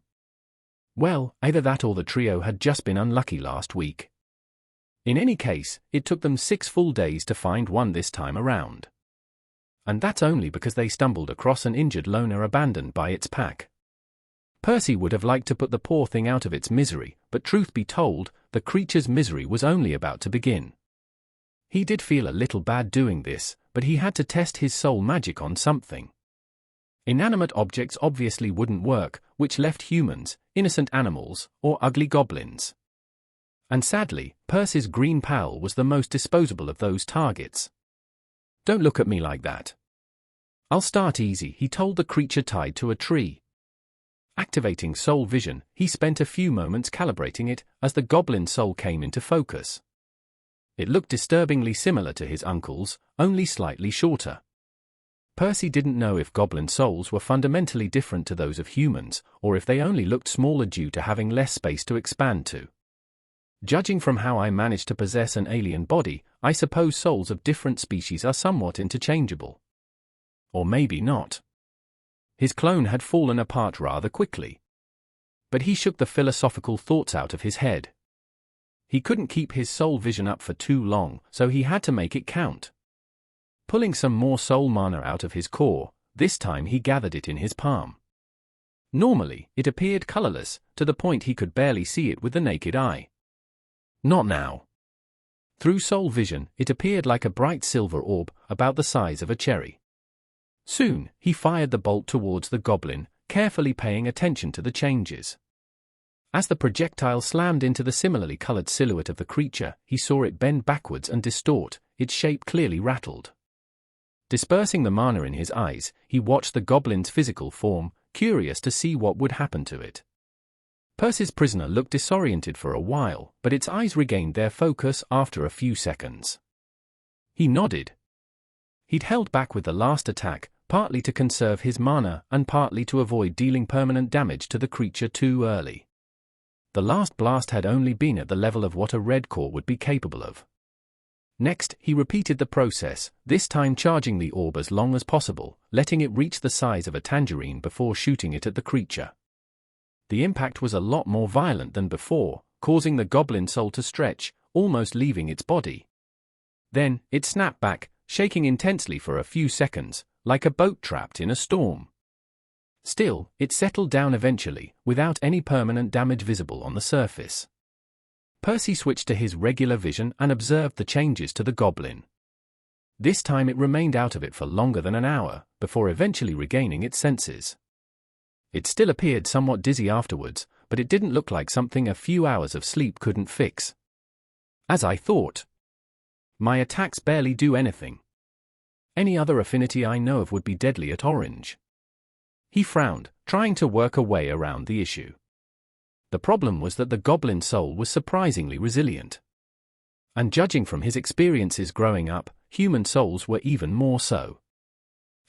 Well, either that or the trio had just been unlucky last week. In any case, it took them 6 full days to find one this time around. And that's only because they stumbled across an injured loner abandoned by its pack. Percy would have liked to put the poor thing out of its misery, but truth be told, the creature's misery was only about to begin. He did feel a little bad doing this, but he had to test his soul magic on something. Inanimate objects obviously wouldn't work, which left humans, innocent animals, or ugly goblins. And sadly, Percy's green pal was the most disposable of those targets. "Don't look at me like that. I'll start easy," he told the creature tied to a tree. Activating soul vision, he spent a few moments calibrating it as the goblin soul came into focus. It looked disturbingly similar to his uncle's, only slightly shorter. Percy didn't know if goblin souls were fundamentally different to those of humans, or if they only looked smaller due to having less space to expand to. Judging from how I managed to possess an alien body, I suppose souls of different species are somewhat interchangeable. Or maybe not. His clone had fallen apart rather quickly. But he shook the philosophical thoughts out of his head. He couldn't keep his soul vision up for too long, so he had to make it count. Pulling some more soul mana out of his core, this time he gathered it in his palm. Normally, it appeared colorless, to the point he could barely see it with the naked eye. Not now. Through soul vision, it appeared like a bright silver orb, about the size of a cherry. Soon, he fired the bolt towards the goblin, carefully paying attention to the changes. As the projectile slammed into the similarly colored silhouette of the creature, he saw it bend backwards and distort, its shape clearly rattled. Dispersing the mana in his eyes, he watched the goblin's physical form, curious to see what would happen to it. Percy's prisoner looked disoriented for a while, but its eyes regained their focus after a few seconds. He nodded. He'd held back with the last attack, partly to conserve his mana and partly to avoid dealing permanent damage to the creature too early. The last blast had only been at the level of what a red core would be capable of. Next, he repeated the process, this time charging the orb as long as possible, letting it reach the size of a tangerine before shooting it at the creature. The impact was a lot more violent than before, causing the goblin soul to stretch, almost leaving its body. Then, it snapped back, shaking intensely for a few seconds, like a boat trapped in a storm. Still, it settled down eventually, without any permanent damage visible on the surface. Percy switched to his regular vision and observed the changes to the goblin. This time it remained out of it for longer than an hour, before eventually regaining its senses. It still appeared somewhat dizzy afterwards, but it didn't look like something a few hours of sleep couldn't fix. As I thought. My attacks barely do anything. Any other affinity I know of would be deadly at orange. He frowned, trying to work a way around the issue. The problem was that the goblin soul was surprisingly resilient. And judging from his experiences growing up, human souls were even more so.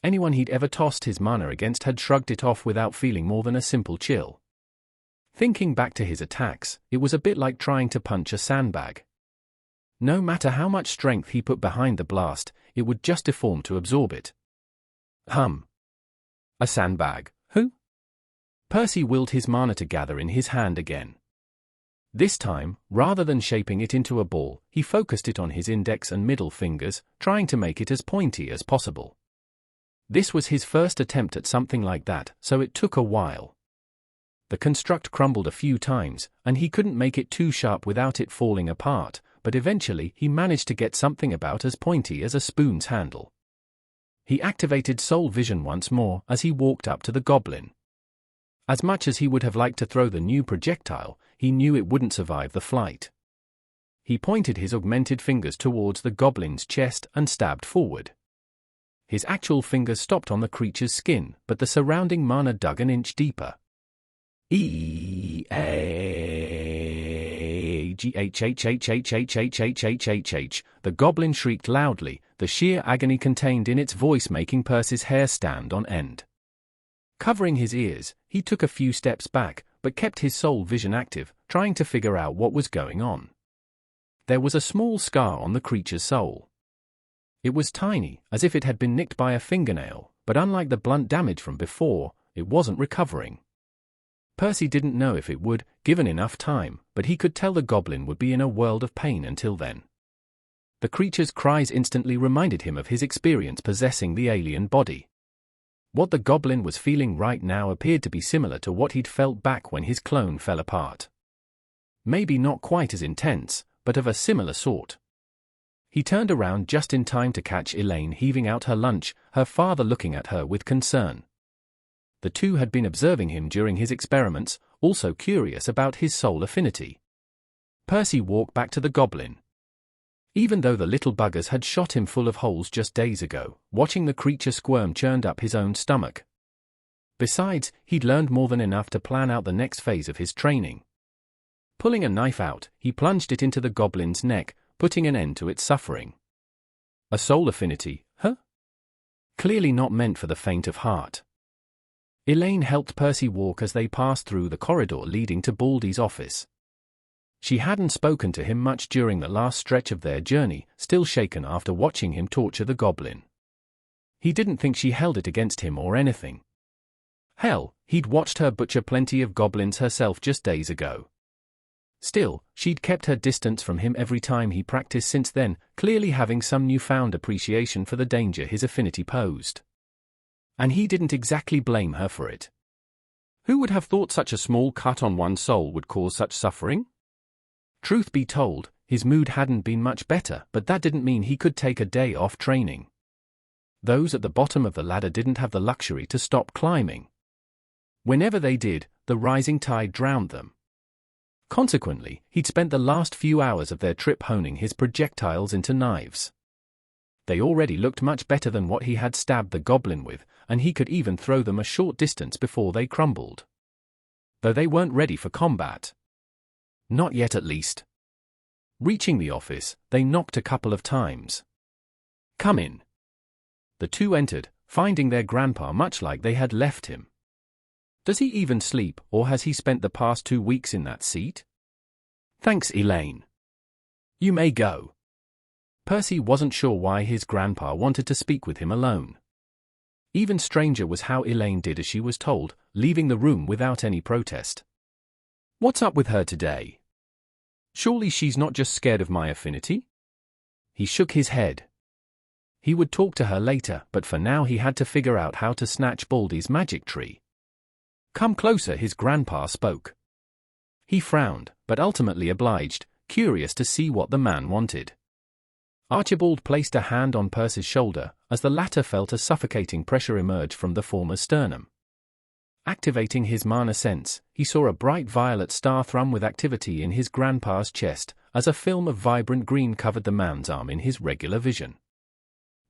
Anyone he'd ever tossed his mana against had shrugged it off without feeling more than a simple chill. Thinking back to his attacks, it was a bit like trying to punch a sandbag. No matter how much strength he put behind the blast, it would just deform to absorb it. A sandbag, who? Percy willed his mana to gather in his hand again. This time, rather than shaping it into a ball, he focused it on his index and middle fingers, trying to make it as pointy as possible. This was his first attempt at something like that, so it took a while. The construct crumbled a few times, and he couldn't make it too sharp without it falling apart, but eventually he managed to get something about as pointy as a spoon's handle. He activated soul vision once more as he walked up to the goblin. As much as he would have liked to throw the new projectile, he knew it wouldn't survive the flight. He pointed his augmented fingers towards the goblin's chest and stabbed forward. His actual fingers stopped on the creature's skin, but the surrounding mana dug an inch deeper. E-A-G-H-H-H-H-H-H-H-H-H-H-H. The goblin shrieked loudly, the sheer agony contained in its voice making Percy's hair stand on end. Covering his ears, he took a few steps back, but kept his soul vision active, trying to figure out what was going on. There was a small scar on the creature's soul. It was tiny, as if it had been nicked by a fingernail, but unlike the blunt damage from before, it wasn't recovering. Percy didn't know if it would, given enough time, but he could tell the goblin would be in a world of pain until then. The creature's cries instantly reminded him of his experience possessing the alien body. What the goblin was feeling right now appeared to be similar to what he'd felt back when his clone fell apart. Maybe not quite as intense, but of a similar sort. He turned around just in time to catch Elaine heaving out her lunch, her father looking at her with concern. The two had been observing him during his experiments, also curious about his soul affinity. Percy walked back to the goblin. Even though the little buggers had shot him full of holes just days ago, watching the creature squirm churned up his own stomach. Besides, he'd learned more than enough to plan out the next phase of his training. Pulling a knife out, he plunged it into the goblin's neck, putting an end to its suffering. A soul affinity, huh? Clearly not meant for the faint of heart. Elaine helped Percy walk as they passed through the corridor leading to Baldy's office. She hadn't spoken to him much during the last stretch of their journey, still shaken after watching him torture the goblin. He didn't think she held it against him or anything. Hell, he'd watched her butcher plenty of goblins herself just days ago. Still, she'd kept her distance from him every time he practiced since then, clearly having some newfound appreciation for the danger his affinity posed. And he didn't exactly blame her for it. Who would have thought such a small cut on one's soul would cause such suffering? Truth be told, his mood hadn't been much better, but that didn't mean he could take a day off training. Those at the bottom of the ladder didn't have the luxury to stop climbing. Whenever they did, the rising tide drowned them. Consequently, he'd spent the last few hours of their trip honing his projectiles into knives. They already looked much better than what he had stabbed the goblin with, and he could even throw them a short distance before they crumbled. Though they weren't ready for combat. Not yet at least. Reaching the office, they knocked a couple of times. "Come in." The two entered, finding their grandpa much like they had left him. Does he even sleep, or has he spent the past 2 weeks in that seat? Thanks, Elaine. You may go. Percy wasn't sure why his grandpa wanted to speak with him alone. Even stranger was how Elaine did as she was told, leaving the room without any protest. What's up with her today? Surely she's not just scared of my affinity? He shook his head. He would talk to her later, but for now he had to figure out how to snatch Baldy's magic tree. Come closer, his grandpa spoke. He frowned, but ultimately obliged, curious to see what the man wanted. Archibald placed a hand on Percy's shoulder, as the latter felt a suffocating pressure emerge from the former's sternum. Activating his mana sense, he saw a bright violet star thrum with activity in his grandpa's chest, as a film of vibrant green covered the man's arm in his regular vision.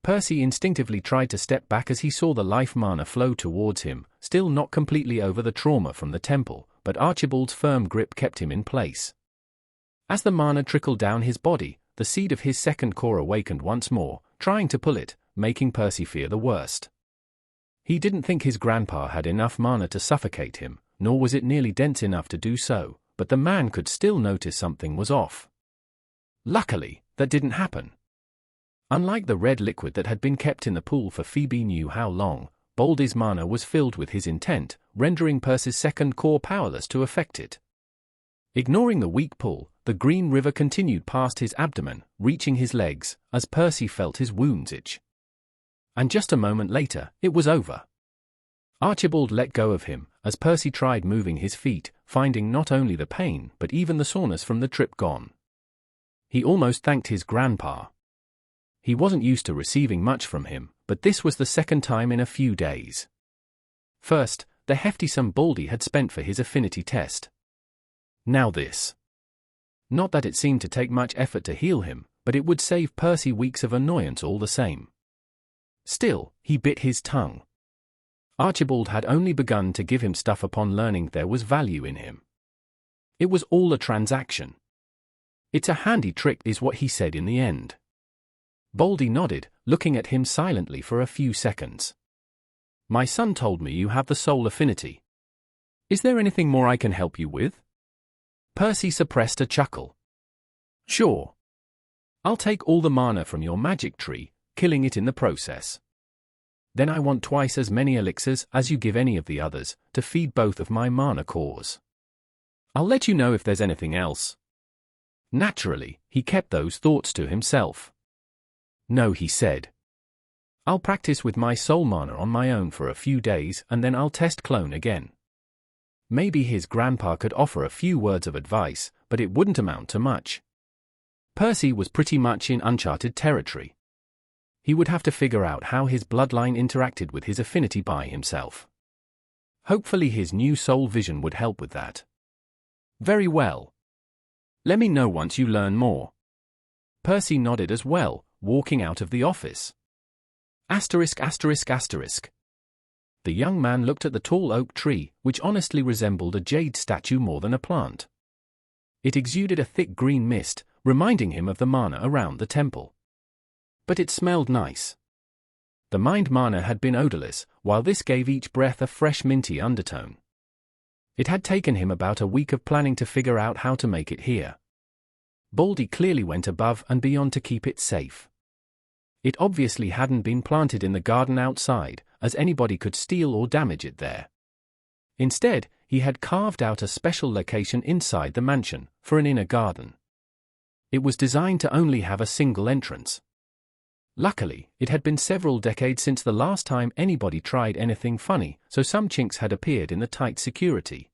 Percy instinctively tried to step back as he saw the life mana flow towards him, still not completely over the trauma from the temple, but Archibald's firm grip kept him in place. As the mana trickled down his body, the seed of his second core awakened once more, trying to pull it, making Percy fear the worst. He didn't think his grandpa had enough mana to suffocate him, nor was it nearly dense enough to do so, but the man could still notice something was off. Luckily, that didn't happen. Unlike the red liquid that had been kept in the pool for Phoebe knew how long, Baldy's mana was filled with his intent, rendering Percy's second core powerless to affect it. Ignoring the weak pull, the green river continued past his abdomen, reaching his legs, as Percy felt his wounds itch. And just a moment later, it was over. Archibald let go of him, as Percy tried moving his feet, finding not only the pain but even the soreness from the trip gone. He almost thanked his grandpa. He wasn't used to receiving much from him, but this was the second time in a few days. First, the hefty sum Baldy had spent for his affinity test. Now this. Not that it seemed to take much effort to heal him, but it would save Percy weeks of annoyance all the same. Still, he bit his tongue. Archibald had only begun to give him stuff upon learning there was value in him. It was all a transaction. It's a handy trick, is what he said in the end. Baldy nodded, looking at him silently for a few seconds. My son told me you have the soul affinity. Is there anything more I can help you with? Percy suppressed a chuckle. Sure. I'll take all the mana from your magic tree, killing it in the process. Then I want twice as many elixirs as you give any of the others, to feed both of my mana cores. I'll let you know if there's anything else. Naturally, he kept those thoughts to himself. No, he said. I'll practice with my soul mana on my own for a few days and then I'll test clone again. Maybe his grandpa could offer a few words of advice, but it wouldn't amount to much. Percy was pretty much in uncharted territory. He would have to figure out how his bloodline interacted with his affinity by himself. Hopefully his new soul vision would help with that. Very well. Let me know once you learn more. Percy nodded as well, walking out of the office. Asterisk. The young man looked at the tall oak tree, which honestly resembled a jade statue more than a plant. It exuded a thick green mist, reminding him of the mana around the temple. But it smelled nice. The mind mana had been odorless, while this gave each breath a fresh minty undertone. It had taken him about a week of planning to figure out how to make it here. Baldy clearly went above and beyond to keep it safe. It obviously hadn't been planted in the garden outside, as anybody could steal or damage it there. Instead, he had carved out a special location inside the mansion, for an inner garden. It was designed to only have a single entrance. Luckily, it had been several decades since the last time anybody tried anything funny, so some chinks had appeared in the tight security.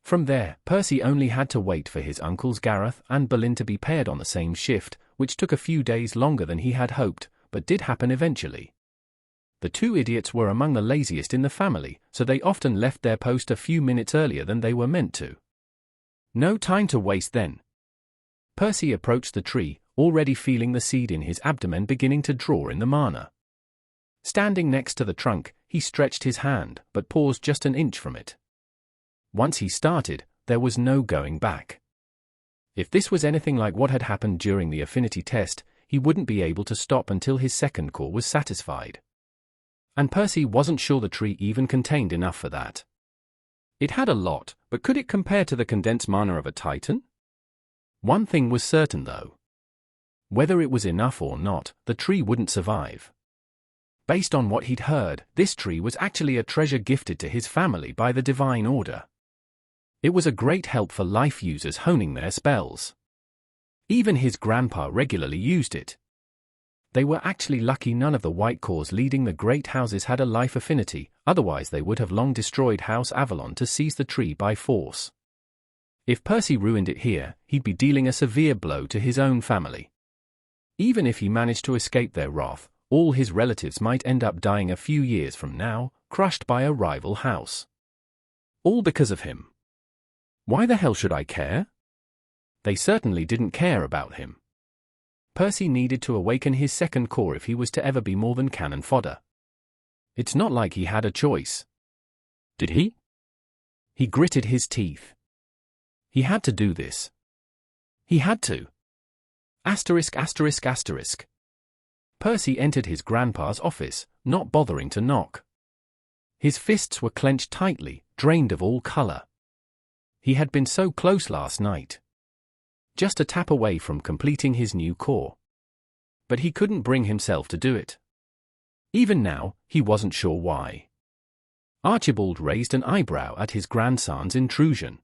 From there, Percy only had to wait for his uncles Gareth and Boleyn to be paired on the same shift, which took a few days longer than he had hoped, but did happen eventually. The two idiots were among the laziest in the family, so they often left their post a few minutes earlier than they were meant to. No time to waste then. Percy approached the tree, already feeling the seed in his abdomen beginning to draw in the mana. Standing next to the trunk, he stretched his hand, but paused just an inch from it. Once he started, there was no going back. If this was anything like what had happened during the affinity test, he wouldn't be able to stop until his second core was satisfied. And Percy wasn't sure the tree even contained enough for that. It had a lot, but could it compare to the condensed mana of a titan? One thing was certain though. Whether it was enough or not, the tree wouldn't survive. Based on what he'd heard, this tree was actually a treasure gifted to his family by the divine order. It was a great help for life users honing their spells. Even his grandpa regularly used it. They were actually lucky none of the white cores leading the great houses had a life affinity, otherwise they would have long destroyed House Avalon to seize the tree by force. If Percy ruined it here, he'd be dealing a severe blow to his own family. Even if he managed to escape their wrath, all his relatives might end up dying a few years from now, crushed by a rival house. All because of him. Why the hell should I care? They certainly didn't care about him. Percy needed to awaken his second core if he was to ever be more than cannon fodder. It's not like he had a choice. Did he? He gritted his teeth. He had to do this. He had to. Asterisk. Percy entered his grandpa's office, not bothering to knock. His fists were clenched tightly, drained of all color. He had been so close last night. Just a tap away from completing his new core. But he couldn't bring himself to do it. Even now, he wasn't sure why. Archibald raised an eyebrow at his grandson's intrusion.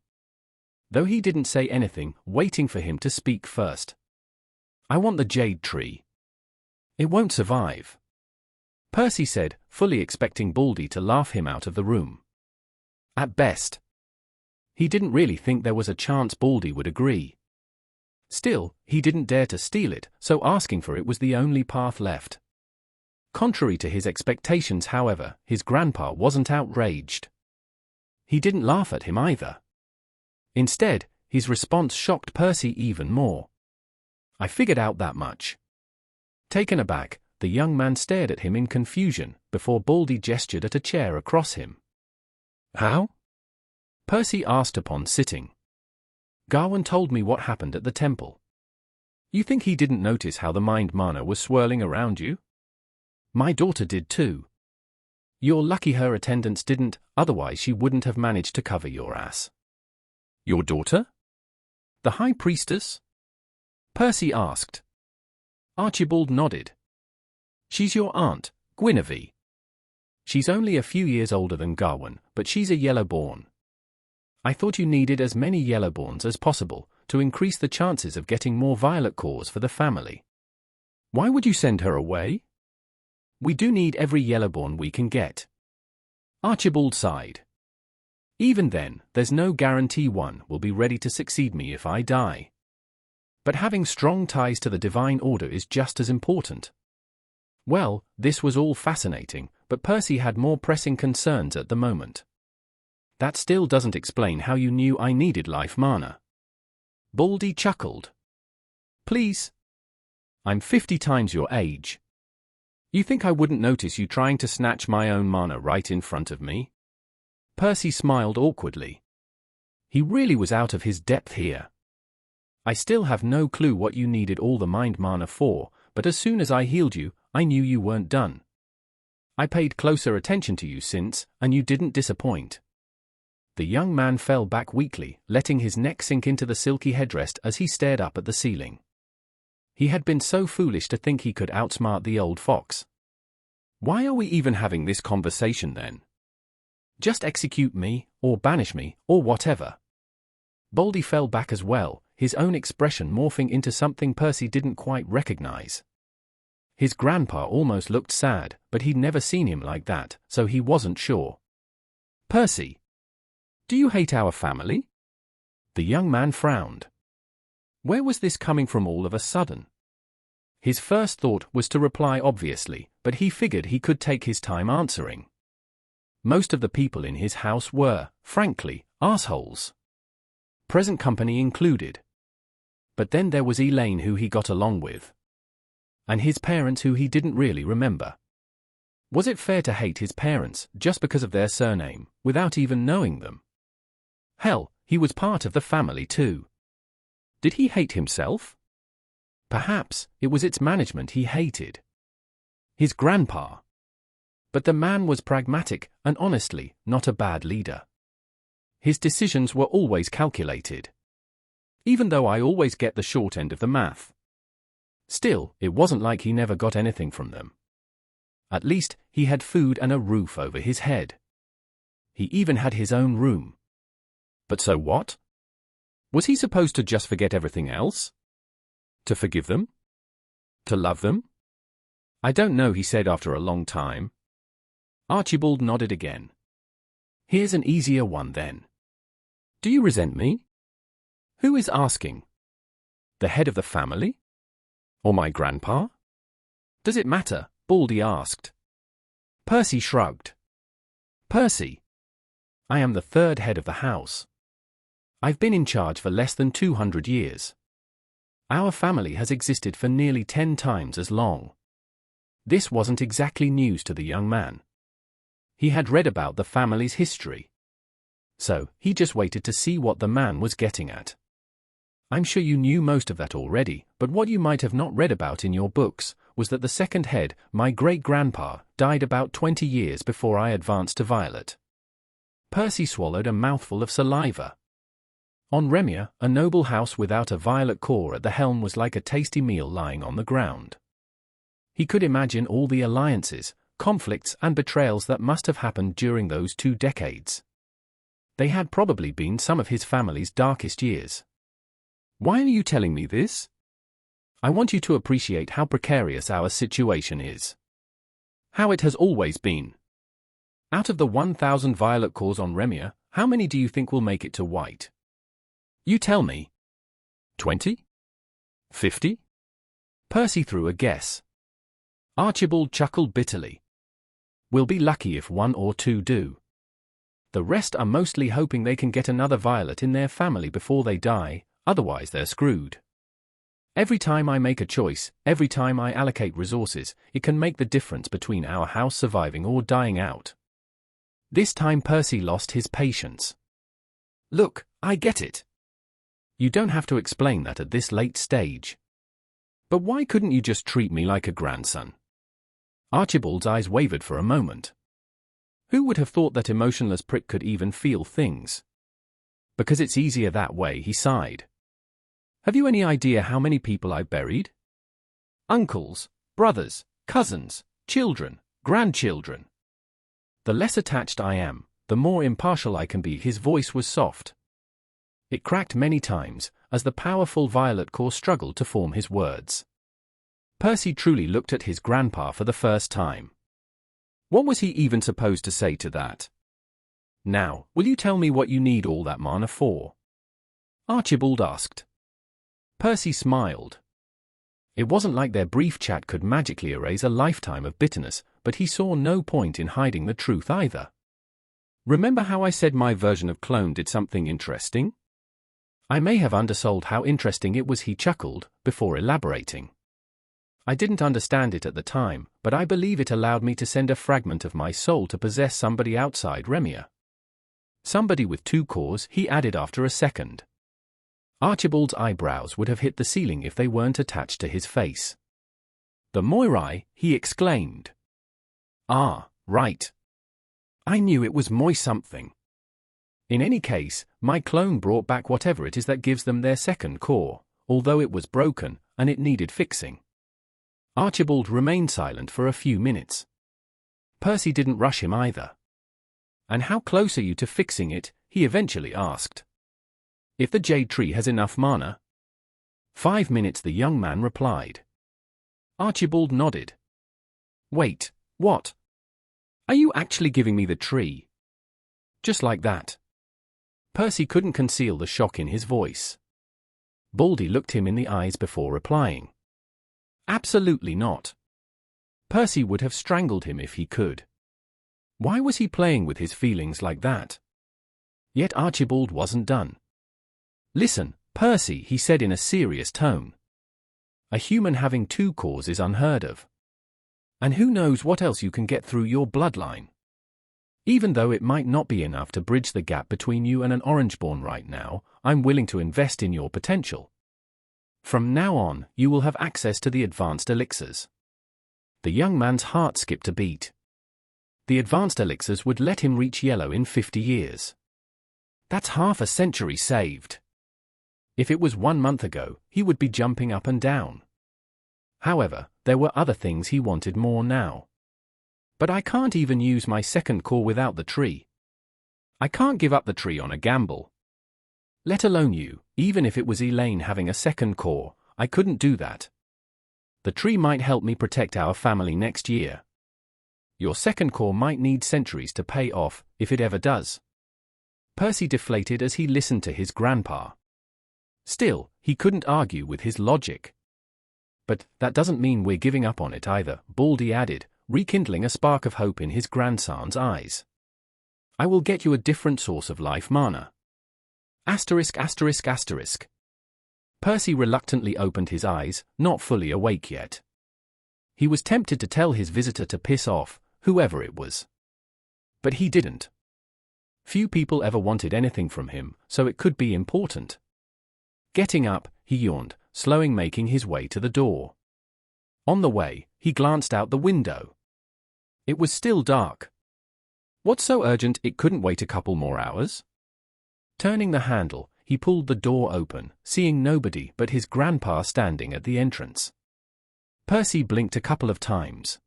Though he didn't say anything, waiting for him to speak first. I want the jade tree. It won't survive. Percy said, fully expecting Baldy to laugh him out of the room. At best. He didn't really think there was a chance Baldy would agree. Still, he didn't dare to steal it, so asking for it was the only path left. Contrary to his expectations, however, his grandpa wasn't outraged. He didn't laugh at him either. Instead, his response shocked Percy even more. I figured out that much. Taken aback, the young man stared at him in confusion, before Baldy gestured at a chair across him. How? Percy asked upon sitting. Gawain told me what happened at the temple. You think he didn't notice how the mind mana was swirling around you? My daughter did too. You're lucky her attendants didn't, otherwise she wouldn't have managed to cover your ass. Your daughter? The High Priestess? Percy asked. Archibald nodded. She's your aunt, Guinevere. She's only a few years older than Gawain, but she's a yellowborn. I thought you needed as many yellowborns as possible to increase the chances of getting more violet cores for the family. Why would you send her away? We do need every yellowborn we can get. Archibald sighed. Even then, there's no guarantee one will be ready to succeed me if I die. But having strong ties to the divine order is just as important. Well, this was all fascinating, but Percy had more pressing concerns at the moment. That still doesn't explain how you knew I needed life mana. Baldy chuckled. Please. I'm 50 times your age. You think I wouldn't notice you trying to snatch my own mana right in front of me? Percy smiled awkwardly. He really was out of his depth here. I still have no clue what you needed all the mind mana for, but as soon as I healed you, I knew you weren't done. I paid closer attention to you since, and you didn't disappoint. The young man fell back weakly, letting his neck sink into the silky headrest as he stared up at the ceiling. He had been so foolish to think he could outsmart the old fox. Why are we even having this conversation then? Just execute me, or banish me, or whatever. Baldy fell back as well, his own expression morphing into something Percy didn't quite recognize. His grandpa almost looked sad, but he'd never seen him like that, so he wasn't sure. Percy, do you hate our family? The young man frowned. Where was this coming from all of a sudden? His first thought was to reply obviously, but he figured he could take his time answering. Most of the people in his house were, frankly, assholes. Present company included. But then there was Elaine who he got along with. And his parents who he didn't really remember. Was it fair to hate his parents just because of their surname, without even knowing them? Hell, he was part of the family too. Did he hate himself? Perhaps it was its management he hated. His grandpa. But the man was pragmatic and honestly not a bad leader. His decisions were always calculated. Even though I always get the short end of the math. Still, it wasn't like he never got anything from them. At least, he had food and a roof over his head. He even had his own room. But so what? Was he supposed to just forget everything else? To forgive them? To love them? I don't know, he said after a long time. Archibald nodded again. Here's an easier one then. Do you resent me? Who is asking? The head of the family? Or my grandpa? Does it matter? Baldy asked. Percy shrugged. Percy. I am the third head of the house. I've been in charge for less than 200 years. Our family has existed for nearly 10 times as long. This wasn't exactly news to the young man. He had read about the family's history. So, he just waited to see what the man was getting at. I'm sure you knew most of that already, but what you might have not read about in your books was that the second head, my great-grandpa, died about 20 years before I advanced to Violet. Percy swallowed a mouthful of saliva. On Remia, a noble house without a violet core at the helm was like a tasty meal lying on the ground. He could imagine all the alliances, conflicts and betrayals that must have happened during those 2 decades. They had probably been some of his family's darkest years. Why are you telling me this? I want you to appreciate how precarious our situation is. How it has always been. Out of the 1,000 violet cores on Remia, how many do you think will make it to white? You tell me. 20? 50? Percy threw a guess. Archibald chuckled bitterly. We'll be lucky if 1 or 2 do. The rest are mostly hoping they can get another violet in their family before they die, otherwise they're screwed. Every time I make a choice, every time I allocate resources, it can make the difference between our house surviving or dying out. This time Percy lost his patience. Look, I get it. You don't have to explain that at this late stage. But why couldn't you just treat me like a grandson? Archibald's eyes wavered for a moment. Who would have thought that emotionless prick could even feel things? Because it's easier that way, he sighed. Have you any idea how many people I buried? Uncles, brothers, cousins, children, grandchildren. The less attached I am, the more impartial I can be. His voice was soft. It cracked many times, as the powerful violet core struggled to form his words. Percy truly looked at his grandpa for the first time. What was he even supposed to say to that? Now, will you tell me what you need all that mana for? Archibald asked. Percy smiled. It wasn't like their brief chat could magically erase a lifetime of bitterness, but he saw no point in hiding the truth either. Remember how I said my version of clone did something interesting? I may have undersold how interesting it was, he chuckled, before elaborating. I didn't understand it at the time, but I believe it allowed me to send a fragment of my soul to possess somebody outside Remia. Somebody with 2 cores, he added after a second. Archibald's eyebrows would have hit the ceiling if they weren't attached to his face. The Moirai, he exclaimed. Ah, right. I knew it was Moi something. In any case, my clone brought back whatever it is that gives them their 2nd core, although it was broken, and it needed fixing. Archibald remained silent for a few minutes. Percy didn't rush him either. And how close are you to fixing it? He eventually asked. If the jade tree has enough mana. 5 minutes, the young man replied. Archibald nodded. Wait, what? Are you actually giving me the tree? Just like that? Percy couldn't conceal the shock in his voice. Baldy looked him in the eyes before replying. Absolutely not. Percy would have strangled him if he could. Why was he playing with his feelings like that? Yet Archibald wasn't done. Listen, Percy, he said in a serious tone. A human having 2 cores is unheard of. And who knows what else you can get through your bloodline. Even though it might not be enough to bridge the gap between you and an Orangeborn right now, I'm willing to invest in your potential. From now on, you will have access to the advanced elixirs. The young man's heart skipped a beat. The advanced elixirs would let him reach yellow in 50 years. That's half a century saved. If it was 1 month ago, he would be jumping up and down. However, there were other things he wanted more now. But I can't even use my 2nd core without the tree. I can't give up the tree on a gamble. Let alone you, even if it was Elaine having a 2nd core, I couldn't do that. The tree might help me protect our family next year. Your 2nd core might need centuries to pay off, if it ever does. Percy deflated as he listened to his grandpa. Still, he couldn't argue with his logic. But that doesn't mean we're giving up on it either, Baldy added, rekindling a spark of hope in his grandson's eyes. I will get you a different source of life mana. Asterisk, asterisk, asterisk. Percy reluctantly opened his eyes, not fully awake yet. He was tempted to tell his visitor to piss off, whoever it was. But he didn't. Few people ever wanted anything from him, so it could be important. Getting up, he yawned, slowing, making his way to the door. On the way, he glanced out the window. It was still dark. What's so urgent it couldn't wait a couple more hours? Turning the handle, he pulled the door open, seeing nobody but his grandpa standing at the entrance. Percy blinked a couple of times.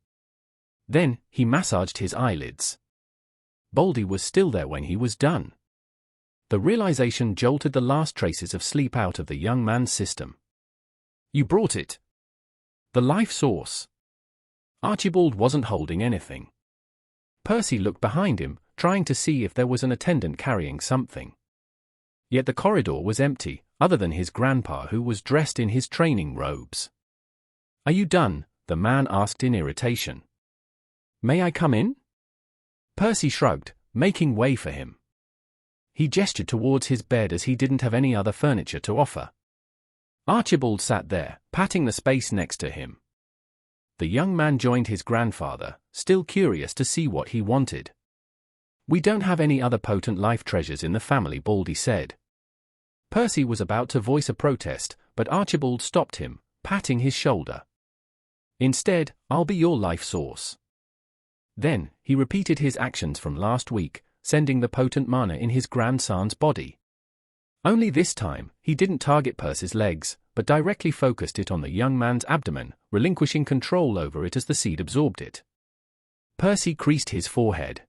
Then, he massaged his eyelids. Baldy was still there when he was done. The realization jolted the last traces of sleep out of the young man's system. You brought it. The life source. Archibald wasn't holding anything. Percy looked behind him, trying to see if there was an attendant carrying something. Yet the corridor was empty, other than his grandpa, who was dressed in his training robes. Are you done? The man asked in irritation. May I come in? Percy shrugged, making way for him. He gestured towards his bed as he didn't have any other furniture to offer. Archibald sat there, patting the space next to him. The young man joined his grandfather, still curious to see what he wanted. We don't have any other potent life treasures in the family, Baldy said. Percy was about to voice a protest, but Archibald stopped him, patting his shoulder. Instead, I'll be your life source. Then, he repeated his actions from last week, sending the potent mana in his grandson's body. Only this time, he didn't target Percy's legs, but directly focused it on the young man's abdomen, relinquishing control over it as the seed absorbed it. Percy creased his forehead.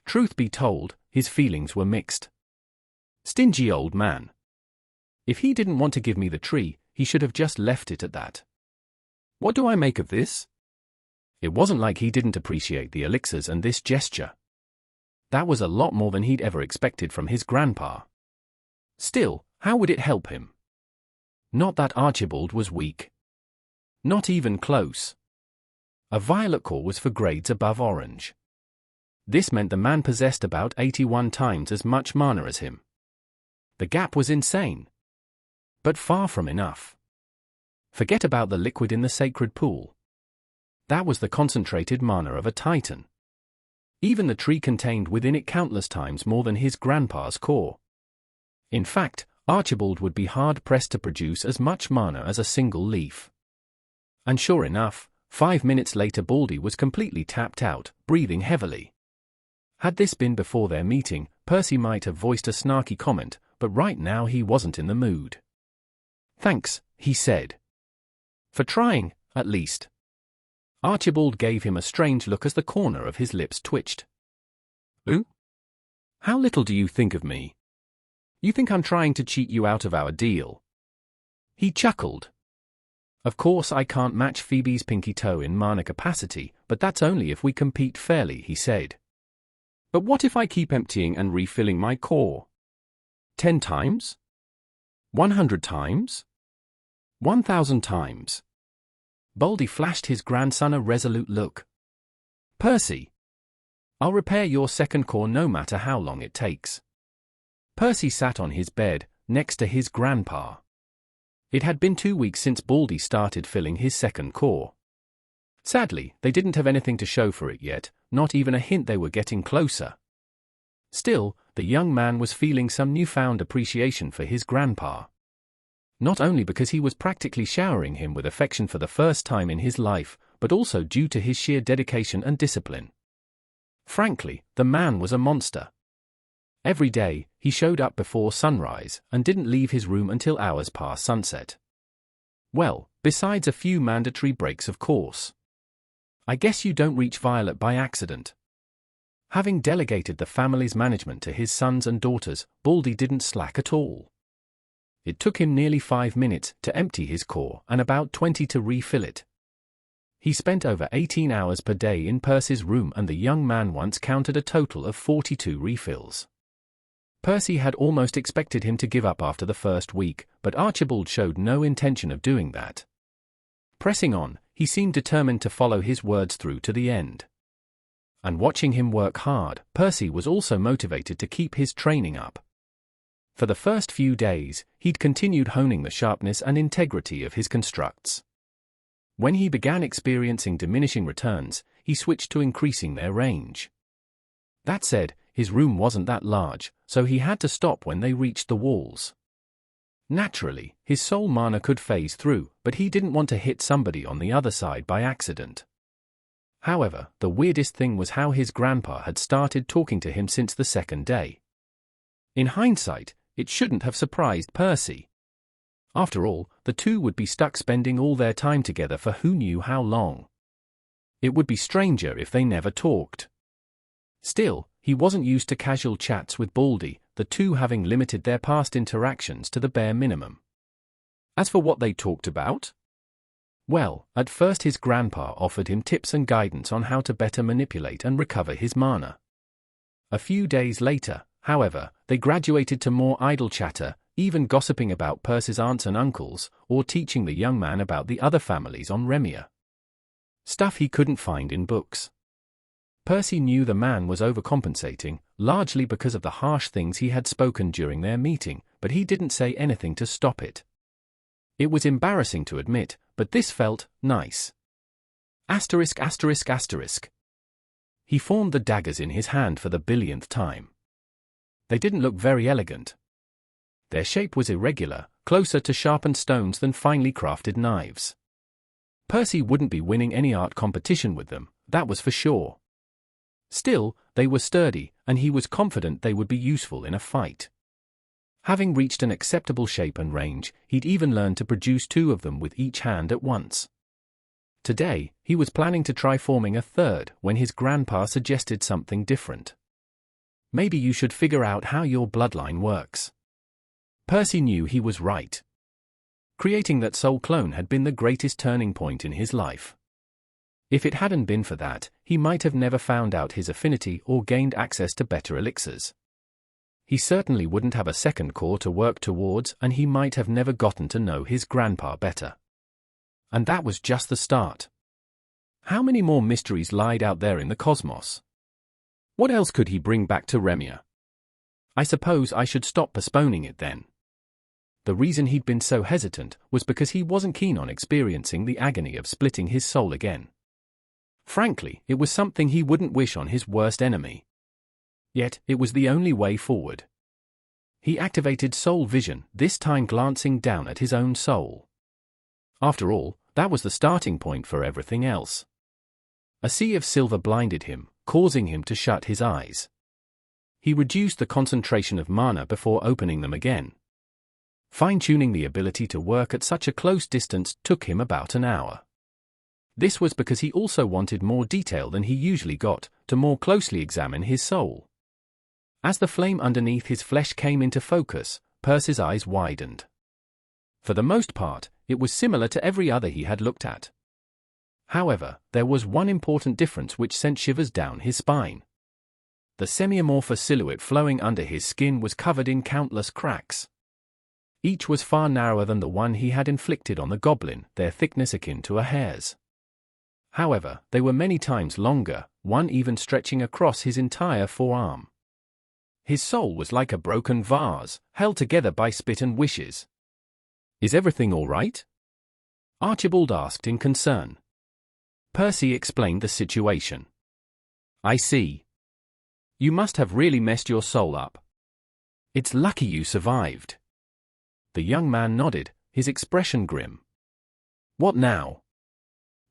Truth be told, his feelings were mixed. Stingy old man. If he didn't want to give me the tree, he should have just left it at that. What do I make of this? It wasn't like he didn't appreciate the elixirs and this gesture. That was a lot more than he'd ever expected from his grandpa. Still, how would it help him? Not that Archibald was weak. Not even close. A violet core was for grades above orange. This meant the man possessed about 81 times as much mana as him. The gap was insane. But far from enough. Forget about the liquid in the sacred pool. That was the concentrated mana of a titan. Even the tree contained within it countless times more than his grandpa's core. In fact, Archibald would be hard-pressed to produce as much mana as a single leaf. And sure enough, 5 minutes later Baldy was completely tapped out, breathing heavily. Had this been before their meeting, Percy might have voiced a snarky comment, but right now he wasn't in the mood. "Thanks," he said. "For trying, at least." Archibald gave him a strange look as the corner of his lips twitched. "Ooh? How little do you think of me? You think I'm trying to cheat you out of our deal?" He chuckled. "Of course I can't match Phoebe's pinky toe in mana capacity, but that's only if we compete fairly," he said. "But what if I keep emptying and refilling my core? 10 times? 100 times? 1,000 times?" Baldy flashed his grandson a resolute look. "Percy, I'll repair your second core no matter how long it takes." Percy sat on his bed, next to his grandpa. It had been 2 weeks since Baldy started filling his second core. Sadly, they didn't have anything to show for it yet, not even a hint they were getting closer. Still, the young man was feeling some newfound appreciation for his grandpa. Not only because he was practically showering him with affection for the first time in his life, but also due to his sheer dedication and discipline. Frankly, the man was a monster. Every day, he showed up before sunrise and didn't leave his room until hours past sunset. Well, besides a few mandatory breaks of course. I guess you don't reach Violet by accident. Having delegated the family's management to his sons and daughters, Baldy didn't slack at all. It took him nearly 5 minutes to empty his core and about 20 to refill it. He spent over 18 hours per day in Percy's room, and the young man once counted a total of 42 refills. Percy had almost expected him to give up after the first week, but Archibald showed no intention of doing that. Pressing on, he seemed determined to follow his words through to the end. And watching him work hard, Percy was also motivated to keep his training up. For the first few days, he'd continued honing the sharpness and integrity of his constructs. When he began experiencing diminishing returns, he switched to increasing their range. That said, his room wasn't that large, so he had to stop when they reached the walls. Naturally, his soul mana could phase through, but he didn't want to hit somebody on the other side by accident. However, the weirdest thing was how his grandpa had started talking to him since the second day. In hindsight, it shouldn't have surprised Percy. After all, the two would be stuck spending all their time together for who knew how long. It would be stranger if they never talked. Still, he wasn't used to casual chats with Baldy, the two having limited their past interactions to the bare minimum. As for what they talked about? Well, at first his grandpa offered him tips and guidance on how to better manipulate and recover his mana. A few days later, however, they graduated to more idle chatter, even gossiping about Percy's aunts and uncles, or teaching the young man about the other families on Remia. Stuff he couldn't find in books. Percy knew the man was overcompensating, largely because of the harsh things he had spoken during their meeting, but he didn't say anything to stop it. It was embarrassing to admit, but this felt nice. Asterisk asterisk asterisk. He formed the daggers in his hand for the billionth time. They didn't look very elegant. Their shape was irregular, closer to sharpened stones than finely crafted knives. Percy wouldn't be winning any art competition with them, that was for sure. Still, they were sturdy, and he was confident they would be useful in a fight. Having reached an acceptable shape and range, he'd even learned to produce 2 of them with each hand at once. Today, he was planning to try forming a third when his grandpa suggested something different. Maybe you should figure out how your bloodline works. Percy knew he was right. Creating that soul clone had been the greatest turning point in his life. If it hadn't been for that, he might have never found out his affinity or gained access to better elixirs. He certainly wouldn't have a second core to work towards, and he might have never gotten to know his grandpa better. And that was just the start. How many more mysteries lied out there in the cosmos? What else could he bring back to Remia? I suppose I should stop postponing it then. The reason he'd been so hesitant was because he wasn't keen on experiencing the agony of splitting his soul again. Frankly, it was something he wouldn't wish on his worst enemy. Yet, it was the only way forward. He activated soul vision, this time glancing down at his own soul. After all, that was the starting point for everything else. A sea of silver blinded him, causing him to shut his eyes. He reduced the concentration of mana before opening them again. Fine-tuning the ability to work at such a close distance took him about an hour. This was because he also wanted more detail than he usually got, to more closely examine his soul. As the flame underneath his flesh came into focus, Percy's eyes widened. For the most part, it was similar to every other he had looked at. However, there was one important difference which sent shivers down his spine. The semi-amorphous silhouette flowing under his skin was covered in countless cracks. Each was far narrower than the one he had inflicted on the goblin, their thickness akin to a hair's. However, they were many times longer, one even stretching across his entire forearm. His soul was like a broken vase, held together by spit and wishes. "Is everything all right?" Archibald asked in concern. Percy explained the situation. "I see. You must have really messed your soul up. It's lucky you survived." The young man nodded, his expression grim. "What now?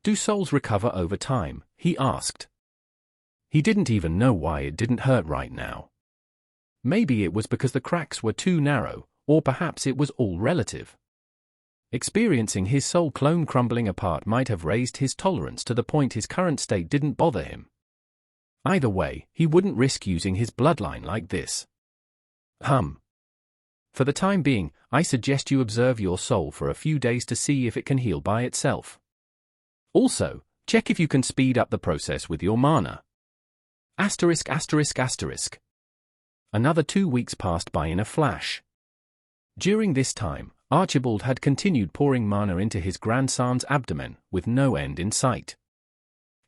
Do souls recover over time?" he asked. He didn't even know why it didn't hurt right now. Maybe it was because the cracks were too narrow, or perhaps it was all relative. Experiencing his soul clone crumbling apart might have raised his tolerance to the point his current state didn't bother him. Either way, he wouldn't risk using his bloodline like this. For the time being, I suggest you observe your soul for a few days to see if it can heal by itself. Also, check if you can speed up the process with your mana. *****. Another 2 weeks passed by in a flash. During this time, Archibald had continued pouring mana into his grandson's abdomen, with no end in sight.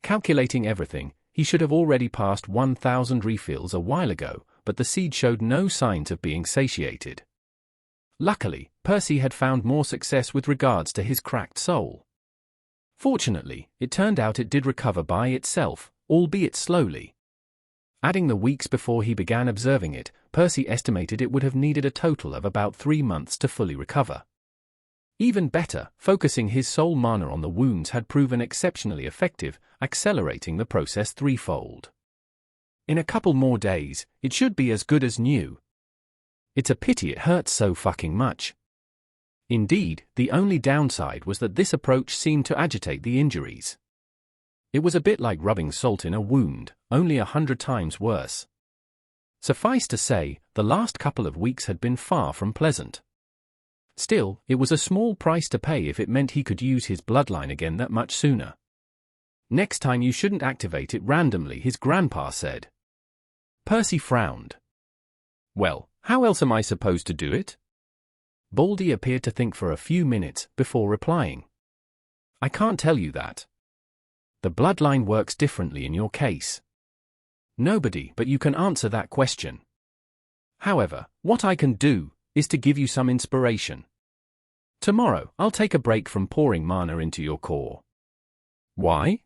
Calculating everything, he should have already passed 1,000 refills a while ago, but the seed showed no signs of being satiated. Luckily, Percy had found more success with regards to his cracked soul. Fortunately, it turned out it did recover by itself, albeit slowly. Adding the weeks before he began observing it, Percy estimated it would have needed a total of about 3 months to fully recover. Even better, focusing his soul mana on the wounds had proven exceptionally effective, accelerating the process threefold. In a couple more days, it should be as good as new. It's a pity it hurts so fucking much. Indeed, the only downside was that this approach seemed to agitate the injuries. It was a bit like rubbing salt in a wound, only 100 times worse. Suffice to say, the last couple of weeks had been far from pleasant. Still, it was a small price to pay if it meant he could use his bloodline again that much sooner. "Next time you shouldn't activate it randomly," his grandpa said. Percy frowned. "Well, how else am I supposed to do it?" Baldy appeared to think for a few minutes before replying. "I can't tell you that. The bloodline works differently in your case. Nobody but you can answer that question. However, what I can do is to give you some inspiration. Tomorrow, I'll take a break from pouring mana into your core." "Why?"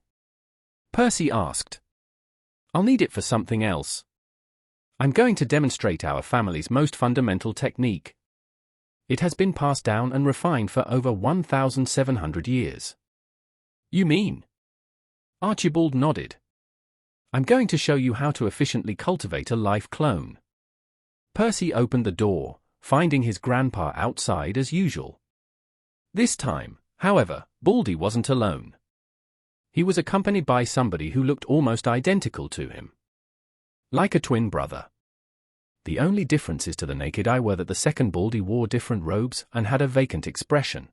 Percy asked. "I'll need it for something else. I'm going to demonstrate our family's most fundamental technique. It has been passed down and refined for over 1,700 years." "You mean?" Archibald nodded. "I'm going to show you how to efficiently cultivate a life clone." Percy opened the door, finding his grandpa outside as usual. This time, however, Baldy wasn't alone. He was accompanied by somebody who looked almost identical to him. Like a twin brother. The only differences to the naked eye were that the second Baldy wore different robes and had a vacant expression.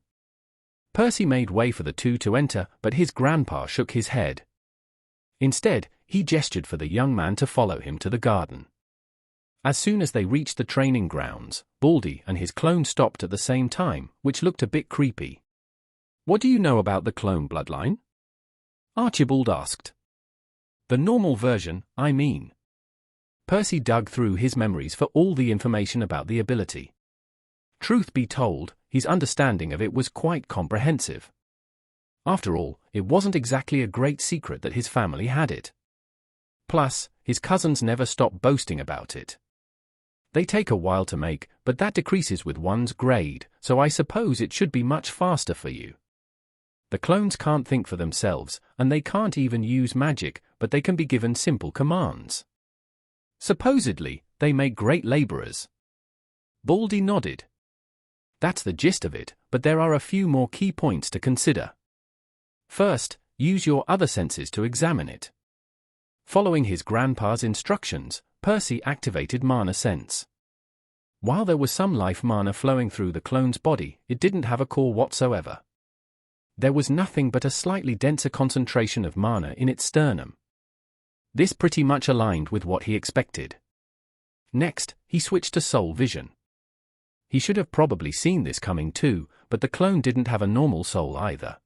Percy made way for the two to enter, but his grandpa shook his head. Instead, he gestured for the young man to follow him to the garden. As soon as they reached the training grounds, Baldy and his clone stopped at the same time, which looked a bit creepy. "What do you know about the clone bloodline?" Archibald asked. "The normal version, I mean." Percy dug through his memories for all the information about the ability. Truth be told, his understanding of it was quite comprehensive. After all, it wasn't exactly a great secret that his family had it. Plus, his cousins never stop boasting about it. They take a while to make, but that decreases with one's grade, so I suppose it should be much faster for you. The clones can't think for themselves, and they can't even use magic, but they can be given simple commands. Supposedly, they make great laborers. Baldy nodded. That's the gist of it, but there are a few more key points to consider. First, use your other senses to examine it. Following his grandpa's instructions, Percy activated mana sense. While there was some life mana flowing through the clone's body, it didn't have a core whatsoever. There was nothing but a slightly denser concentration of mana in its sternum. This pretty much aligned with what he expected. Next, he switched to soul vision. He should have probably seen this coming too, but the clone didn't have a normal soul either.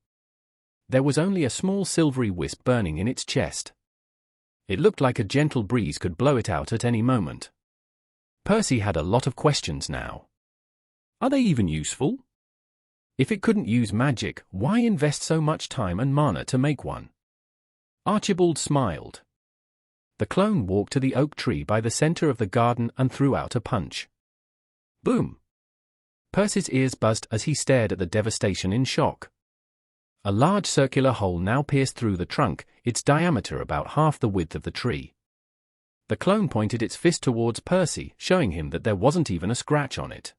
There was only a small silvery wisp burning in its chest. It looked like a gentle breeze could blow it out at any moment. Percy had a lot of questions now. Are they even useful? If it couldn't use magic, why invest so much time and mana to make one? Archibald smiled. The clone walked to the oak tree by the center of the garden and threw out a punch. Boom! Percy's ears buzzed as he stared at the devastation in shock. A large circular hole now pierced through the trunk, its diameter about half the width of the tree. The clone pointed its fist towards Percy, showing him that there wasn't even a scratch on it.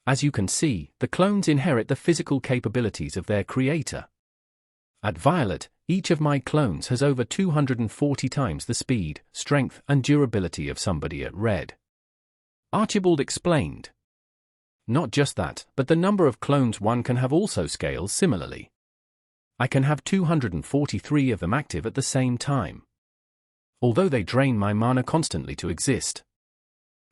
As you can see, the clones inherit the physical capabilities of their creator. At Violet, each of my clones has over 240 times the speed, strength, and durability of somebody at Red. Archibald explained. Not just that, but the number of clones one can have also scales similarly. I can have 243 of them active at the same time. Although they drain my mana constantly to exist.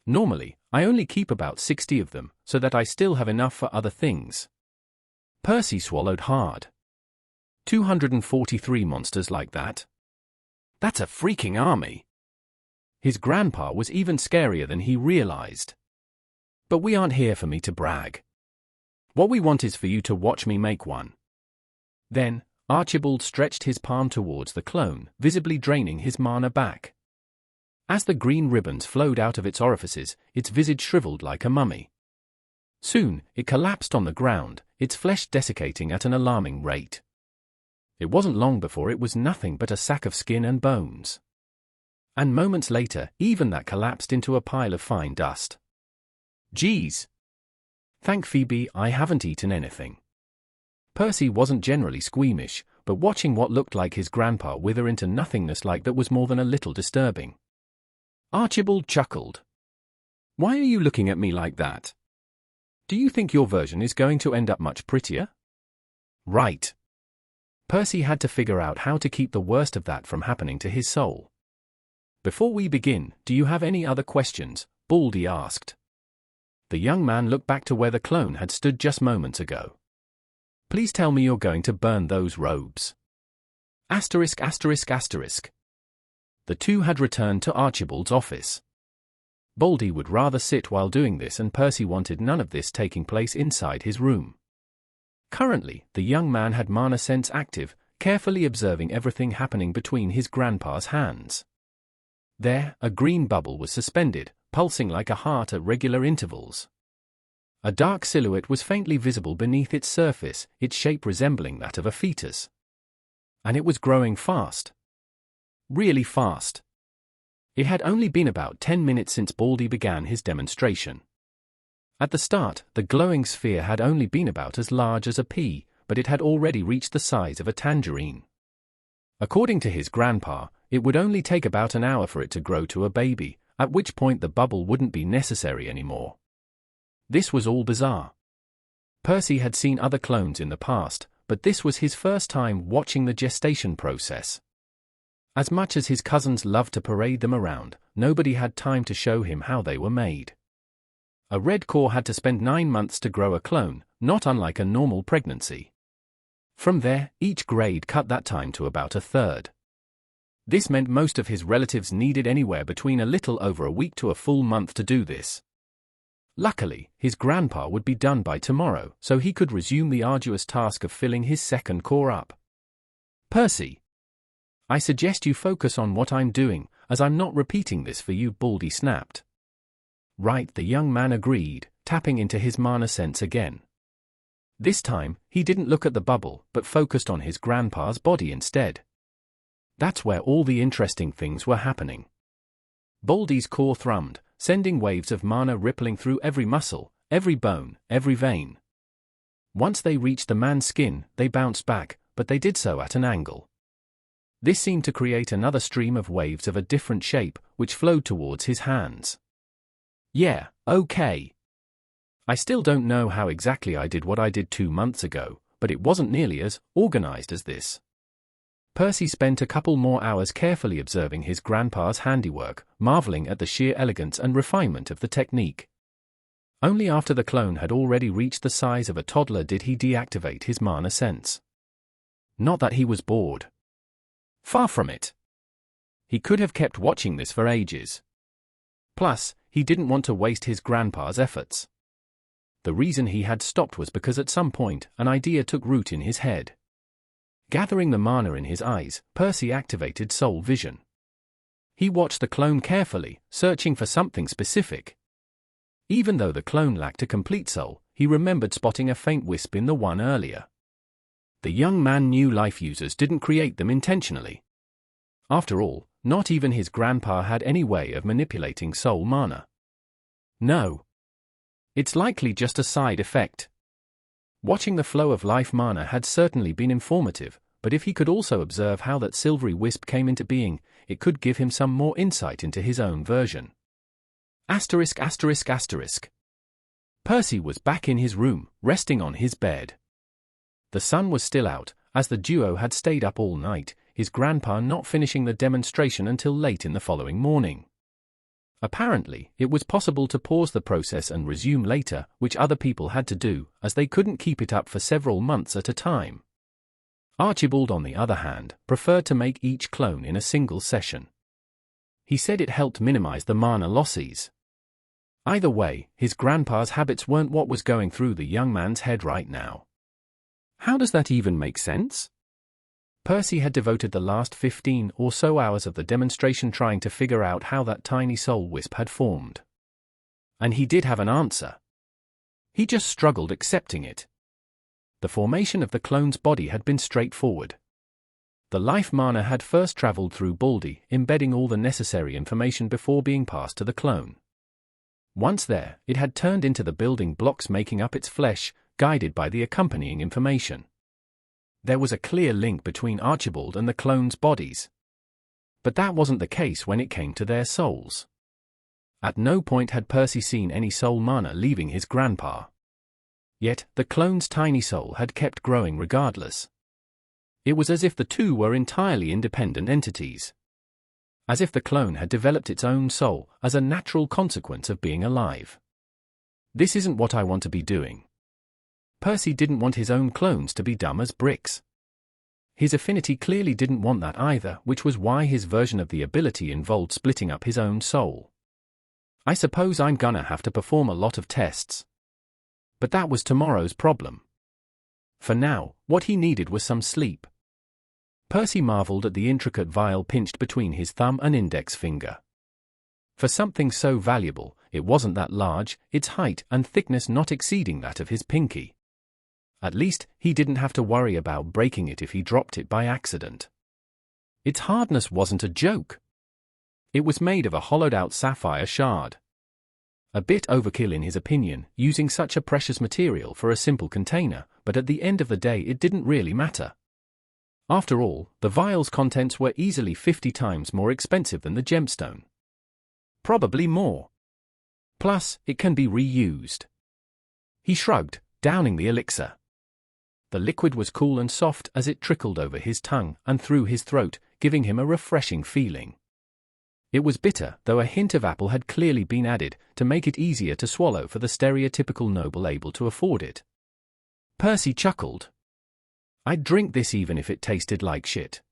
Normally, I only keep about 60 of them, so that I still have enough for other things. Percy swallowed hard. 243 monsters like that? That's a freaking army. His grandpa was even scarier than he realized. But we aren't here for me to brag. What we want is for you to watch me make one. Then, Archibald stretched his palm towards the clone, visibly draining his mana back. As the green ribbons flowed out of its orifices, its visage shriveled like a mummy. Soon, it collapsed on the ground, its flesh desiccating at an alarming rate. It wasn't long before it was nothing but a sack of skin and bones. And moments later, even that collapsed into a pile of fine dust. Geez. Thank Phoebe, I haven't eaten anything. Percy wasn't generally squeamish, but watching what looked like his grandpa wither into nothingness like that was more than a little disturbing. Archibald chuckled. Why are you looking at me like that? Do you think your version is going to end up much prettier? Right. Percy had to figure out how to keep the worst of that from happening to his soul. Before we begin, do you have any other questions? Baldy asked. The young man looked back to where the clone had stood just moments ago. Please tell me you're going to burn those robes. Asterisk, asterisk, asterisk. The two had returned to Archibald's office. Baldy would rather sit while doing this, and Percy wanted none of this taking place inside his room. Currently, the young man had mana sense active, carefully observing everything happening between his grandpa's hands. There, a green bubble was suspended, pulsing like a heart at regular intervals. A dark silhouette was faintly visible beneath its surface, its shape resembling that of a fetus. And it was growing fast. Really fast. It had only been about 10 minutes since Baldy began his demonstration. At the start, the glowing sphere had only been about as large as a pea, but it had already reached the size of a tangerine. According to his grandpa, it would only take about an hour for it to grow to a baby, at which point the bubble wouldn't be necessary anymore. This was all bizarre. Percy had seen other clones in the past, but this was his first time watching the gestation process. As much as his cousins loved to parade them around, nobody had time to show him how they were made. A red core had to spend 9 months to grow a clone, not unlike a normal pregnancy. From there, each grade cut that time to about a third. This meant most of his relatives needed anywhere between a little over a week to a full month to do this. Luckily, his grandpa would be done by tomorrow, so he could resume the arduous task of filling his second core up. Percy, I suggest you focus on what I'm doing, as I'm not repeating this for you, Baldy snapped. Right, the young man agreed, tapping into his mana sense again. This time, he didn't look at the bubble, but focused on his grandpa's body instead. That's where all the interesting things were happening. Baldy's core thrummed, sending waves of mana rippling through every muscle, every bone, every vein. Once they reached the man's skin, they bounced back, but they did so at an angle. This seemed to create another stream of waves of a different shape, which flowed towards his hands. Yeah, okay. I still don't know how exactly I did what I did 2 months ago, but it wasn't nearly as organized as this. Percy spent a couple more hours carefully observing his grandpa's handiwork, marveling at the sheer elegance and refinement of the technique. Only after the clone had already reached the size of a toddler did he deactivate his mana sense. Not that he was bored. Far from it. He could have kept watching this for ages. Plus, he didn't want to waste his grandpa's efforts. The reason he had stopped was because at some point, an idea took root in his head. Gathering the mana in his eyes, Percy activated soul vision. He watched the clone carefully, searching for something specific. Even though the clone lacked a complete soul, he remembered spotting a faint wisp in the one earlier. The young man knew life users didn't create them intentionally. After all, not even his grandpa had any way of manipulating soul mana. No. It's likely just a side effect. Watching the flow of life mana had certainly been informative, but if he could also observe how that silvery wisp came into being, it could give him some more insight into his own version. Asterisk. Percy was back in his room, resting on his bed. The sun was still out, as the duo had stayed up all night, his grandpa not finishing the demonstration until late in the following morning. Apparently, it was possible to pause the process and resume later, which other people had to do, as they couldn't keep it up for several months at a time. Archibald, on the other hand, preferred to make each clone in a single session. He said it helped minimize the mana losses. Either way, his grandpa's habits weren't what was going through the young man's head right now. How does that even make sense? Percy had devoted the last 15 or so hours of the demonstration trying to figure out how that tiny soul wisp had formed. And he did have an answer. He just struggled accepting it. The formation of the clone's body had been straightforward. The life mana had first traveled through Baldy, embedding all the necessary information before being passed to the clone. Once there, it had turned into the building blocks making up its flesh, guided by the accompanying information. There was a clear link between Archibald and the clones' bodies. But that wasn't the case when it came to their souls. At no point had Percy seen any soul mana leaving his grandpa. Yet, the clone's tiny soul had kept growing regardless. It was as if the two were entirely independent entities. As if the clone had developed its own soul as a natural consequence of being alive. This isn't what I want to be doing. Percy didn't want his own clones to be dumb as bricks. His affinity clearly didn't want that either, which was why his version of the ability involved splitting up his own soul. I suppose I'm gonna have to perform a lot of tests. But that was tomorrow's problem. For now, what he needed was some sleep. Percy marveled at the intricate vial pinched between his thumb and index finger. For something so valuable, it wasn't that large, its height and thickness not exceeding that of his pinky. At least, he didn't have to worry about breaking it if he dropped it by accident. Its hardness wasn't a joke. It was made of a hollowed-out sapphire shard. A bit overkill in his opinion, using such a precious material for a simple container, but at the end of the day it didn't really matter. After all, the vial's contents were easily 50 times more expensive than the gemstone. Probably more. Plus, it can be reused. He shrugged, downing the elixir. The liquid was cool and soft as it trickled over his tongue and through his throat, giving him a refreshing feeling. It was bitter, though a hint of apple had clearly been added to make it easier to swallow for the stereotypical noble able to afford it. Percy chuckled. I'd drink this even if it tasted like shit.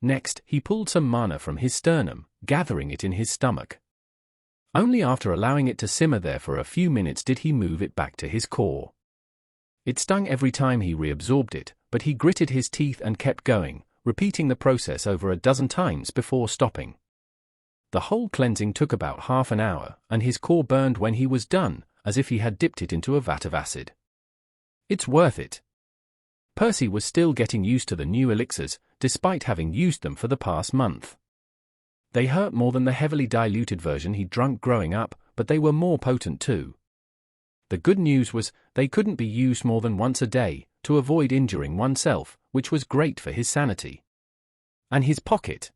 Next, he pulled some mana from his sternum, gathering it in his stomach. Only after allowing it to simmer there for a few minutes did he move it back to his core. It stung every time he reabsorbed it, but he gritted his teeth and kept going, repeating the process over a dozen times before stopping. The whole cleansing took about half an hour, and his core burned when he was done, as if he had dipped it into a vat of acid. It's worth it. Percy was still getting used to the new elixirs, despite having used them for the past month. They hurt more than the heavily diluted version he'd drunk growing up, but they were more potent too. The good news was, they couldn't be used more than once a day, to avoid injuring oneself, which was great for his sanity. And his pocket.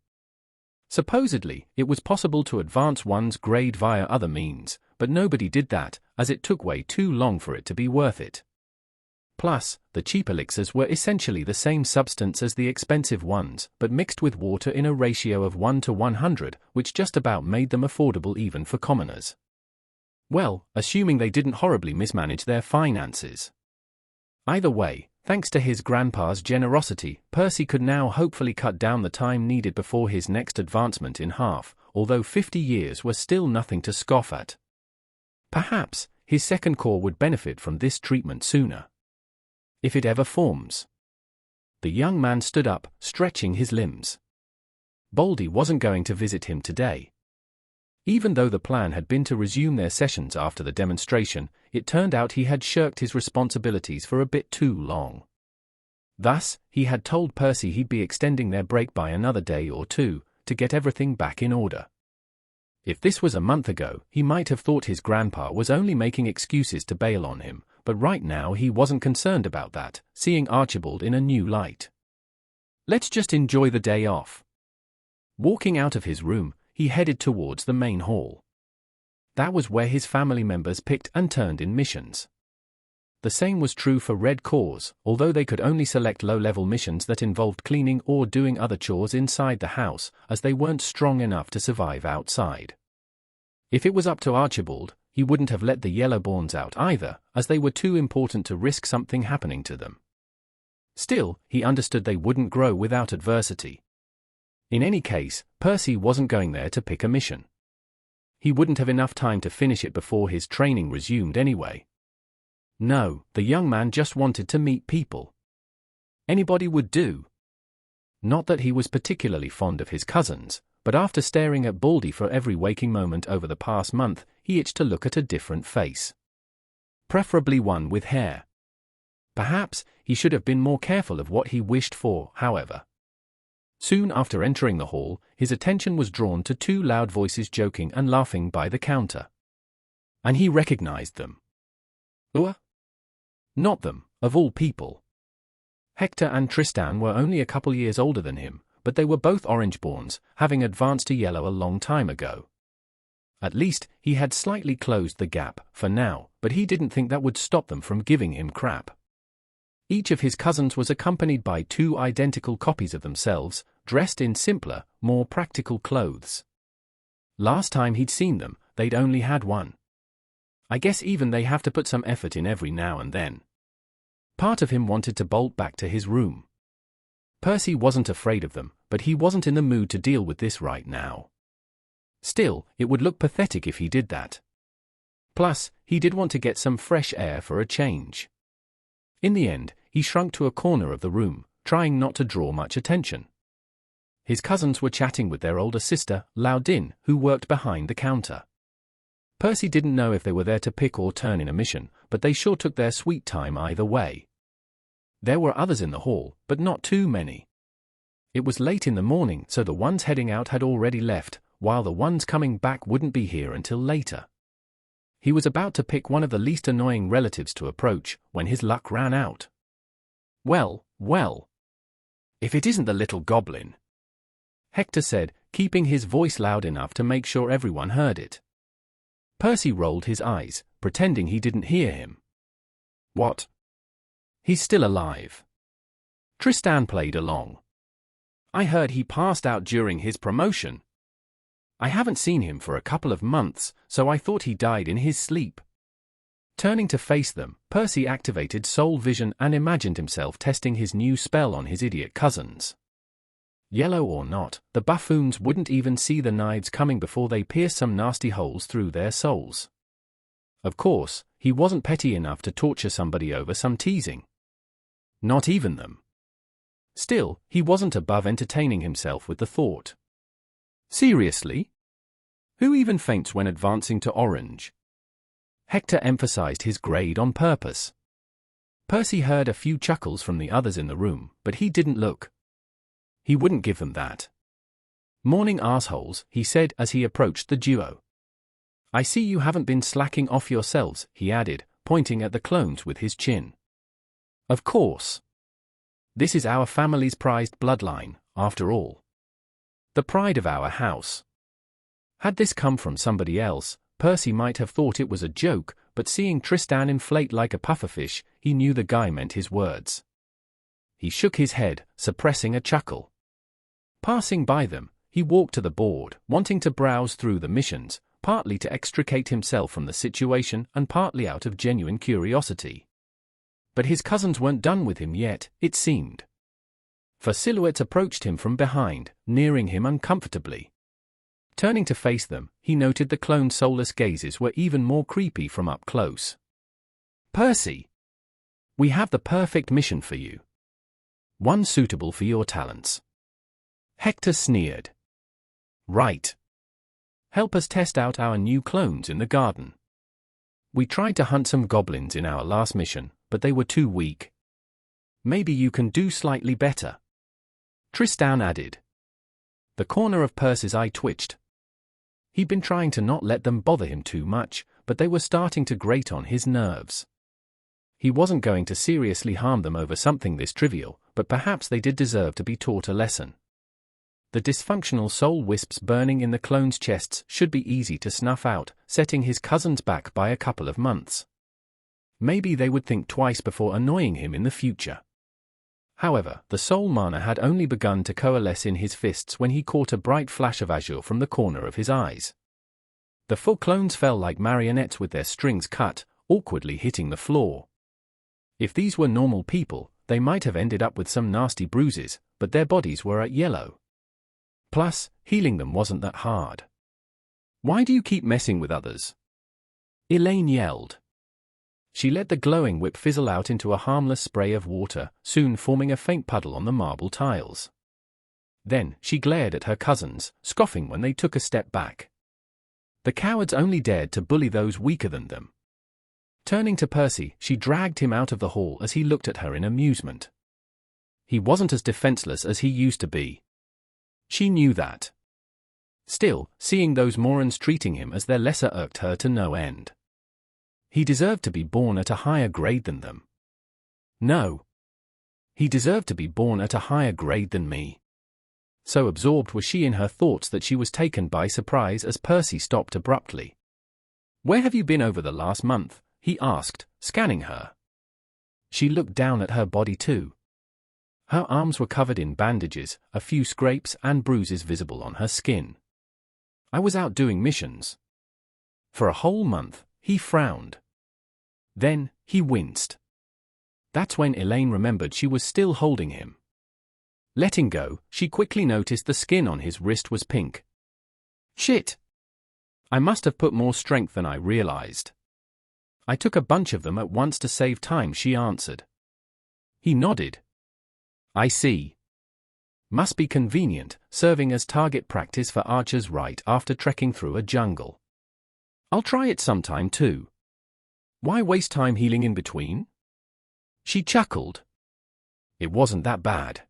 Supposedly, it was possible to advance one's grade via other means, but nobody did that, as it took way too long for it to be worth it. Plus, the cheap elixirs were essentially the same substance as the expensive ones, but mixed with water in a ratio of 1 to 100, which just about made them affordable even for commoners. Well, assuming they didn't horribly mismanage their finances. Either way, thanks to his grandpa's generosity, Percy could now hopefully cut down the time needed before his next advancement in half, although 50 years were still nothing to scoff at. Perhaps, his second core would benefit from this treatment sooner. If it ever forms. The young man stood up, stretching his limbs. Baldy wasn't going to visit him today. Even though the plan had been to resume their sessions after the demonstration, it turned out he had shirked his responsibilities for a bit too long. Thus, he had told Percy he'd be extending their break by another day or two, to get everything back in order. If this was a month ago, he might have thought his grandpa was only making excuses to bail on him, but right now he wasn't concerned about that, seeing Archibald in a new light. Let's just enjoy the day off. Walking out of his room, he headed towards the main hall. That was where his family members picked and turned in missions. The same was true for Red Cores, although they could only select low-level missions that involved cleaning or doing other chores inside the house, as they weren't strong enough to survive outside. If it was up to Archibald, he wouldn't have let the Yellowborns out either, as they were too important to risk something happening to them. Still, he understood they wouldn't grow without adversity. In any case, Percy wasn't going there to pick a mission. He wouldn't have enough time to finish it before his training resumed anyway. No, the young man just wanted to meet people. Anybody would do. Not that he was particularly fond of his cousins, but after staring at Baldy for every waking moment over the past month, he itched to look at a different face. Preferably one with hair. Perhaps he should have been more careful of what he wished for, however. Soon after entering the hall, his attention was drawn to two loud voices joking and laughing by the counter. And he recognized them. Not them, of all people. Hector and Tristan were only a couple years older than him, but they were both Orangeborns, having advanced to Yellow a long time ago. At least, he had slightly closed the gap, for now, but he didn't think that would stop them from giving him crap. Each of his cousins was accompanied by two identical copies of themselves, dressed in simpler, more practical clothes. Last time he'd seen them, they'd only had one. I guess even they have to put some effort in every now and then. Part of him wanted to bolt back to his room. Percy wasn't afraid of them, but he wasn't in the mood to deal with this right now. Still, it would look pathetic if he did that. Plus, he did want to get some fresh air for a change. In the end, he shrunk to a corner of the room, trying not to draw much attention. His cousins were chatting with their older sister, Laudin, who worked behind the counter. Percy didn't know if they were there to pick or turn in a mission, but they sure took their sweet time either way. There were others in the hall, but not too many. It was late in the morning, so the ones heading out had already left, while the ones coming back wouldn't be here until later. He was about to pick one of the least annoying relatives to approach when his luck ran out. Well, if it isn't the little goblin, Hector said, keeping his voice loud enough to make sure everyone heard it. Percy rolled his eyes, pretending he didn't hear him. What? He's still alive. Tristan played along. I heard he passed out during his promotion. I haven't seen him for a couple of months, so I thought he died in his sleep. Turning to face them, Percy activated soul vision and imagined himself testing his new spell on his idiot cousins. Yellow or not, the buffoons wouldn't even see the knives coming before they pierced some nasty holes through their souls. Of course, he wasn't petty enough to torture somebody over some teasing. Not even them. Still, he wasn't above entertaining himself with the thought. Seriously? Who even faints when advancing to orange? Hector emphasized his grade on purpose. Percy heard a few chuckles from the others in the room, but he didn't look. He wouldn't give them that. Morning assholes, he said as he approached the duo. I see you haven't been slacking off yourselves, he added, pointing at the clones with his chin. Of course. This is our family's prized bloodline, after all. The pride of our house. Had this come from somebody else, Percy might have thought it was a joke, but seeing Tristan inflate like a pufferfish, he knew the guy meant his words. He shook his head, suppressing a chuckle. Passing by them, he walked to the board, wanting to browse through the missions, partly to extricate himself from the situation and partly out of genuine curiosity. But his cousins weren't done with him yet, it seemed. For silhouettes approached him from behind, nearing him uncomfortably. Turning to face them, he noted the clone's soulless gazes were even more creepy from up close. Percy! We have the perfect mission for you. One suitable for your talents. Hector sneered. Right. Help us test out our new clones in the garden. We tried to hunt some goblins in our last mission, but they were too weak. Maybe you can do slightly better. Tristan added. The corner of Percy's eye twitched. He'd been trying to not let them bother him too much, but they were starting to grate on his nerves. He wasn't going to seriously harm them over something this trivial, but perhaps they did deserve to be taught a lesson. The dysfunctional soul wisps burning in the clones' chests should be easy to snuff out, setting his cousins back by a couple of months. Maybe they would think twice before annoying him in the future. However, the soul mana had only begun to coalesce in his fists when he caught a bright flash of azure from the corner of his eyes. The 4 clones fell like marionettes with their strings cut, awkwardly hitting the floor. If these were normal people, they might have ended up with some nasty bruises, but their bodies were at yellow. Plus, healing them wasn't that hard. Why do you keep messing with others? Elaine yelled. She let the glowing whip fizzle out into a harmless spray of water, soon forming a faint puddle on the marble tiles. Then, she glared at her cousins, scoffing when they took a step back. The cowards only dared to bully those weaker than them. Turning to Percy, she dragged him out of the hall as he looked at her in amusement. He wasn't as defenseless as he used to be. She knew that. Still, seeing those morons treating him as their lesser irked her to no end. He deserved to be born at a higher grade than them. No. He deserved to be born at a higher grade than me. So absorbed was she in her thoughts that she was taken by surprise as Percy stopped abruptly. Where have you been over the last month? He asked, scanning her. She looked down at her body too. Her arms were covered in bandages, a few scrapes and bruises visible on her skin. I was out doing missions. For a whole month, he frowned. Then, he winced. That's when Elaine remembered she was still holding him. Letting go, she quickly noticed the skin on his wrist was pink. Shit! I must have put more strength than I realized. I took a bunch of them at once to save time, she answered. He nodded. I see. Must be convenient, serving as target practice for archers right after trekking through a jungle. I'll try it sometime too. Why waste time healing in between? She chuckled. It wasn't that bad.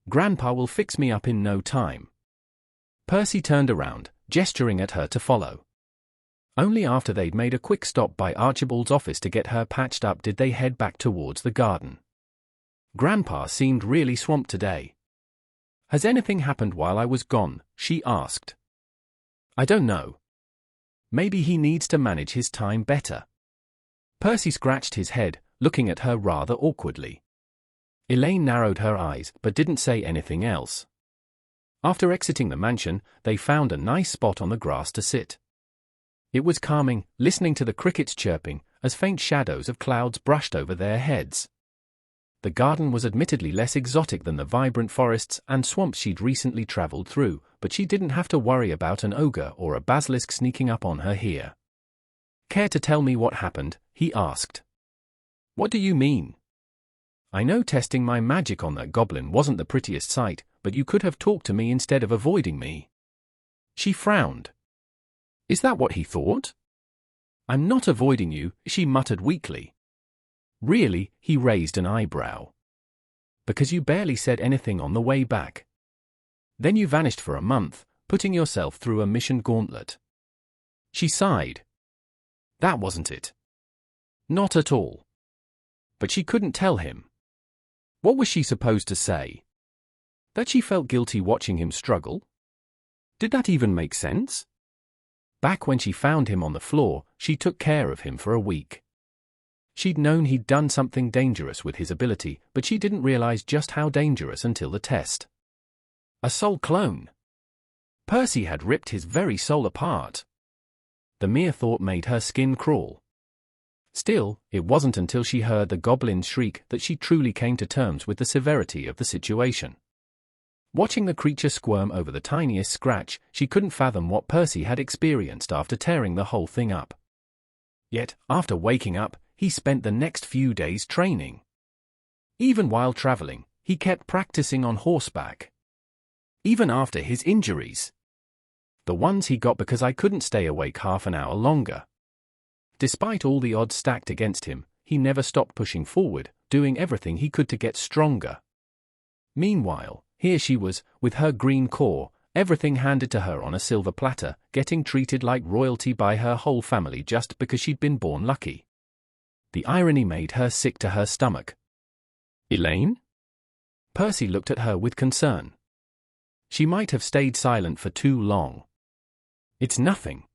Grandpa will fix me up in no time. Percy turned around, gesturing at her to follow. Only after they'd made a quick stop by Archibald's office to get her patched up did they head back towards the garden. Grandpa seemed really swamped today. "Has anything happened while I was gone?" she asked. "I don't know. Maybe he needs to manage his time better." Percy scratched his head, looking at her rather awkwardly. Elaine narrowed her eyes but didn't say anything else. After exiting the mansion, they found a nice spot on the grass to sit. It was calming, listening to the crickets chirping as faint shadows of clouds brushed over their heads. The garden was admittedly less exotic than the vibrant forests and swamps she'd recently traveled through, but she didn't have to worry about an ogre or a basilisk sneaking up on her here. "Care to tell me what happened?" he asked. "What do you mean?" "I know testing my magic on that goblin wasn't the prettiest sight, but you could have talked to me instead of avoiding me." She frowned. "Is that what he thought?" "I'm not avoiding you," she muttered weakly. "Really?" He raised an eyebrow. "Because you barely said anything on the way back. Then you vanished for a month, putting yourself through a mission gauntlet." She sighed. "That wasn't it." "Not at all." But she couldn't tell him. What was she supposed to say? That she felt guilty watching him struggle? Did that even make sense? Back when she found him on the floor, she took care of him for a week. She'd known he'd done something dangerous with his ability, but she didn't realize just how dangerous until the test. A soul clone. Percy had ripped his very soul apart. The mere thought made her skin crawl. Still, it wasn't until she heard the goblin's shriek that she truly came to terms with the severity of the situation. Watching the creature squirm over the tiniest scratch, she couldn't fathom what Percy had experienced after tearing the whole thing up. Yet, after waking up, he spent the next few days training. Even while traveling, he kept practicing on horseback. Even after his injuries. The ones he got because I couldn't stay awake half an hour longer. Despite all the odds stacked against him, he never stopped pushing forward, doing everything he could to get stronger. Meanwhile, here she was, with her green core, everything handed to her on a silver platter, getting treated like royalty by her whole family just because she'd been born lucky. The irony made her sick to her stomach. "Elaine?" Percy looked at her with concern. She might have stayed silent for too long. "It's nothing.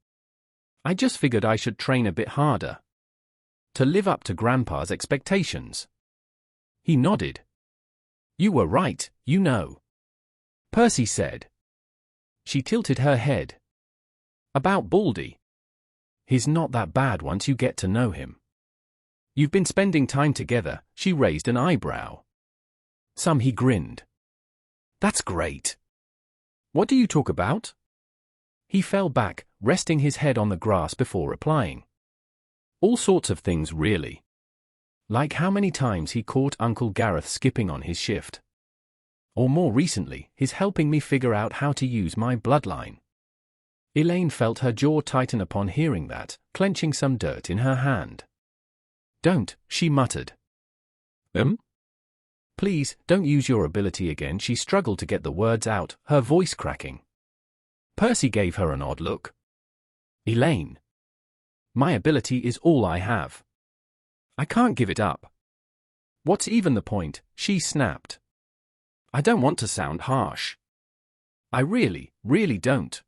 I just figured I should train a bit harder. To live up to Grandpa's expectations." He nodded. "You were right, you know," Percy said. She tilted her head. "About Baldy. He's not that bad once you get to know him." "You've been spending time together," she raised an eyebrow. "Some," he grinned. "That's great. What do you talk about?" He fell back, resting his head on the grass before replying. "All sorts of things, really. Like how many times he caught Uncle Gareth skipping on his shift. Or more recently, his helping me figure out how to use my bloodline." Elaine felt her jaw tighten upon hearing that, clenching some dirt in her hand. "Don't," she muttered. "Please, don't use your ability again." She struggled to get the words out, her voice cracking. Percy gave her an odd look. "Elaine, my ability is all I have. I can't give it up." "What's even the point?" she snapped. "I don't want to sound harsh. I really, really don't.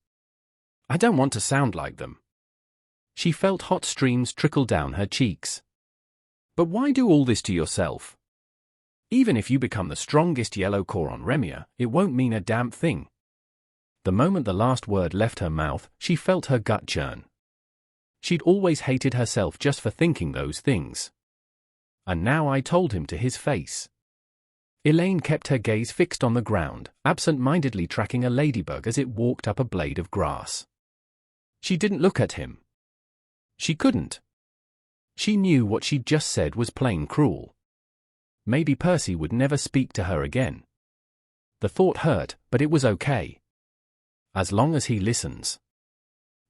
I don't want to sound like them." She felt hot streams trickle down her cheeks. "But why do all this to yourself? Even if you become the strongest yellow core on Remia, it won't mean a damn thing." The moment the last word left her mouth, she felt her gut churn. She'd always hated herself just for thinking those things. And now I told him to his face. Elaine kept her gaze fixed on the ground, absent-mindedly tracking a ladybug as it walked up a blade of grass. She didn't look at him. She couldn't. She knew what she'd just said was plain cruel. Maybe Percy would never speak to her again. The thought hurt, but it was okay. As long as he listens.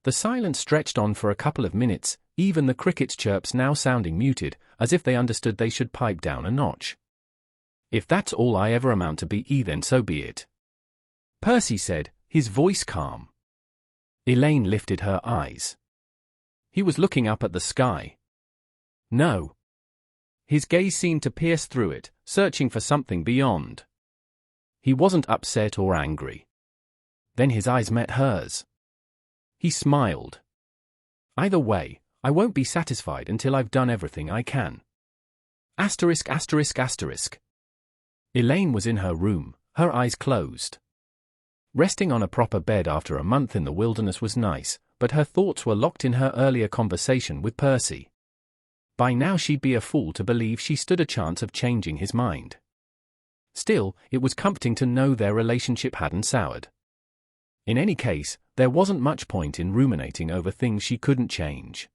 The silence stretched on for a couple of minutes, even the crickets' chirps now sounding muted, as if they understood they should pipe down a notch. "If that's all I ever amount to be, then so be it," Percy said, his voice calm. Elaine lifted her eyes. He was looking up at the sky. No. His gaze seemed to pierce through it, searching for something beyond. He wasn't upset or angry. Then his eyes met hers. He smiled. Either way, I won't be satisfied until I've done everything I can. Asterisk, asterisk, asterisk. Elaine was in her room, her eyes closed. Resting on a proper bed after a month in the wilderness was nice, but her thoughts were locked in her earlier conversation with Percy. By now she'd be a fool to believe she stood a chance of changing his mind. Still, it was comforting to know their relationship hadn't soured. In any case, there wasn't much point in ruminating over things she couldn't change.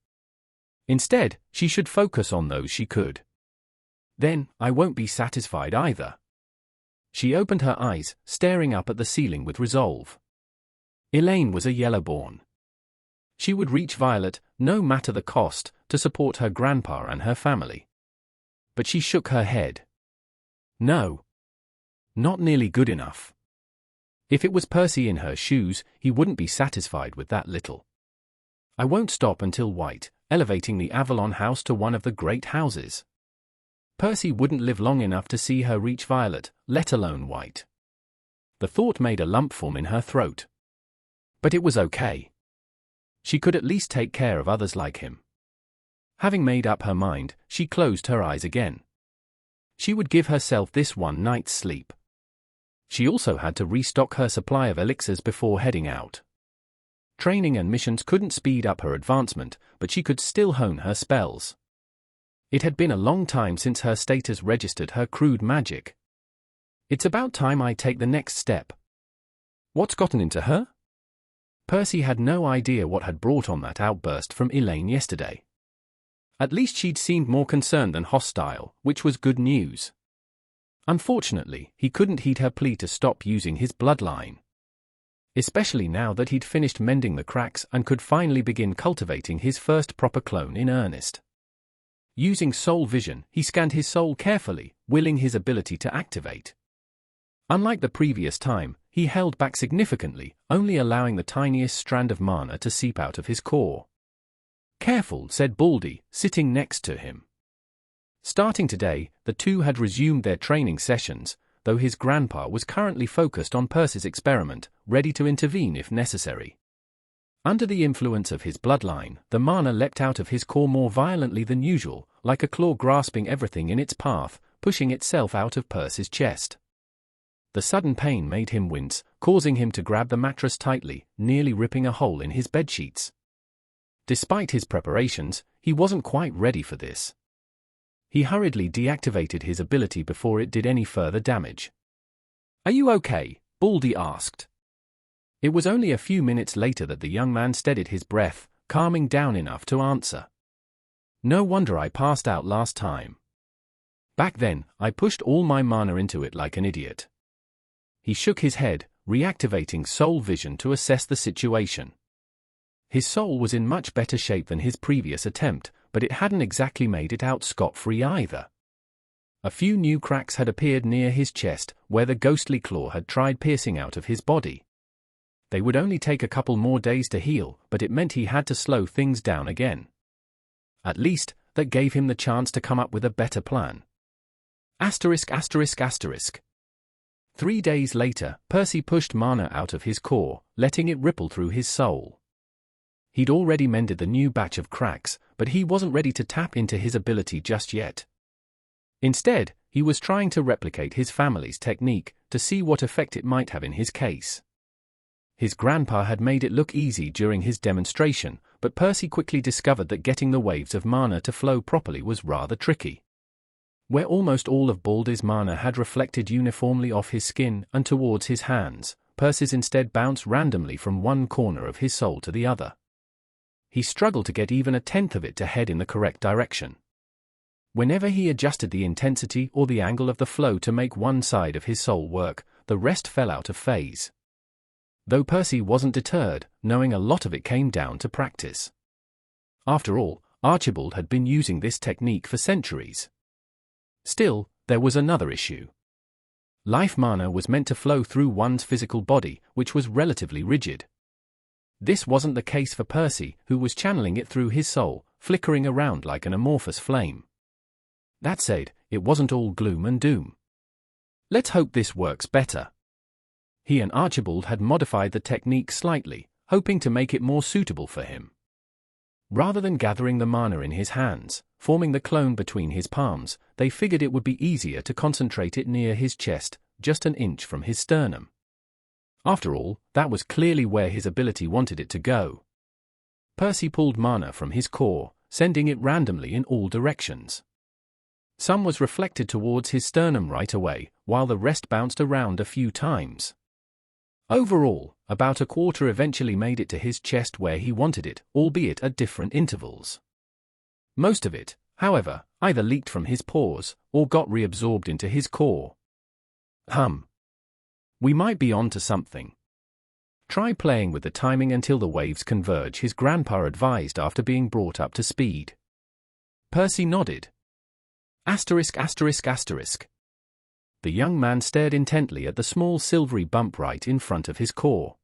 Instead, she should focus on those she could. Then, I won't be satisfied either. She opened her eyes, staring up at the ceiling with resolve. Elaine was a Yellowborn. She would reach Violet, no matter the cost, to support her grandpa and her family. But she shook her head. No. Not nearly good enough. If it was Percy in her shoes, he wouldn't be satisfied with that little. I won't stop until White, elevating the Avalon house to one of the great houses. Percy wouldn't live long enough to see her reach Violet, let alone White. The thought made a lump form in her throat. But it was okay. She could at least take care of others like him. Having made up her mind, she closed her eyes again. She would give herself this one night's sleep. She also had to restock her supply of elixirs before heading out. Training and missions couldn't speed up her advancement, but she could still hone her spells. It had been a long time since her status registered her crude magic. It's about time I take the next step. What's gotten into her? Percy had no idea what had brought on that outburst from Elaine yesterday. At least she'd seemed more concerned than hostile, which was good news. Unfortunately, he couldn't heed her plea to stop using his bloodline. Especially now that he'd finished mending the cracks and could finally begin cultivating his first proper clone in earnest. Using soul vision, he scanned his soul carefully, willing his ability to activate. Unlike the previous time, he held back significantly, only allowing the tiniest strand of mana to seep out of his core. Careful, said Baldy, sitting next to him. Starting today, the two had resumed their training sessions, though his grandpa was currently focused on Percy's experiment, ready to intervene if necessary. Under the influence of his bloodline, the mana leapt out of his core more violently than usual, like a claw grasping everything in its path, pushing itself out of Percy's chest. The sudden pain made him wince, causing him to grab the mattress tightly, nearly ripping a hole in his bedsheets. Despite his preparations, he wasn't quite ready for this. He hurriedly deactivated his ability before it did any further damage. "Are you okay?" Baldy asked. It was only a few minutes later that the young man steadied his breath, calming down enough to answer. "No wonder I passed out last time. Back then, I pushed all my mana into it like an idiot." He shook his head, reactivating soul vision to assess the situation. His soul was in much better shape than his previous attempt, but it hadn't exactly made it out scot-free either. A few new cracks had appeared near his chest, where the ghostly claw had tried piercing out of his body. They would only take a couple more days to heal, but it meant he had to slow things down again. At least, that gave him the chance to come up with a better plan. Asterisk, asterisk, asterisk. 3 days later, Percy pushed mana out of his core, letting it ripple through his soul. He'd already mended the new batch of cracks, but he wasn't ready to tap into his ability just yet. Instead, he was trying to replicate his family's technique, to see what effect it might have in his case. His grandpa had made it look easy during his demonstration, but Percy quickly discovered that getting the waves of mana to flow properly was rather tricky. Where almost all of Baldy's mana had reflected uniformly off his skin and towards his hands, Percy's instead bounced randomly from one corner of his soul to the other. He struggled to get even a tenth of it to head in the correct direction. Whenever he adjusted the intensity or the angle of the flow to make one side of his soul work, the rest fell out of phase. Though Percy wasn't deterred, knowing a lot of it came down to practice. After all, Archibald had been using this technique for centuries. Still, there was another issue. Life mana was meant to flow through one's physical body, which was relatively rigid. This wasn't the case for Percy, who was channeling it through his soul, flickering around like an amorphous flame. That said, it wasn't all gloom and doom. Let's hope this works better. He and Archibald had modified the technique slightly, hoping to make it more suitable for him. Rather than gathering the mana in his hands, forming the clone between his palms, they figured it would be easier to concentrate it near his chest, just an inch from his sternum. After all, that was clearly where his ability wanted it to go. Percy pulled mana from his core, sending it randomly in all directions. Some was reflected towards his sternum right away, while the rest bounced around a few times. Overall, about a quarter eventually made it to his chest where he wanted it, albeit at different intervals. Most of it, however, either leaked from his pores, or got reabsorbed into his core. We might be on to something. Try playing with the timing until the waves converge, his grandpa advised after being brought up to speed. Percy nodded. Asterisk. The young man stared intently at the small silvery bump right in front of his core.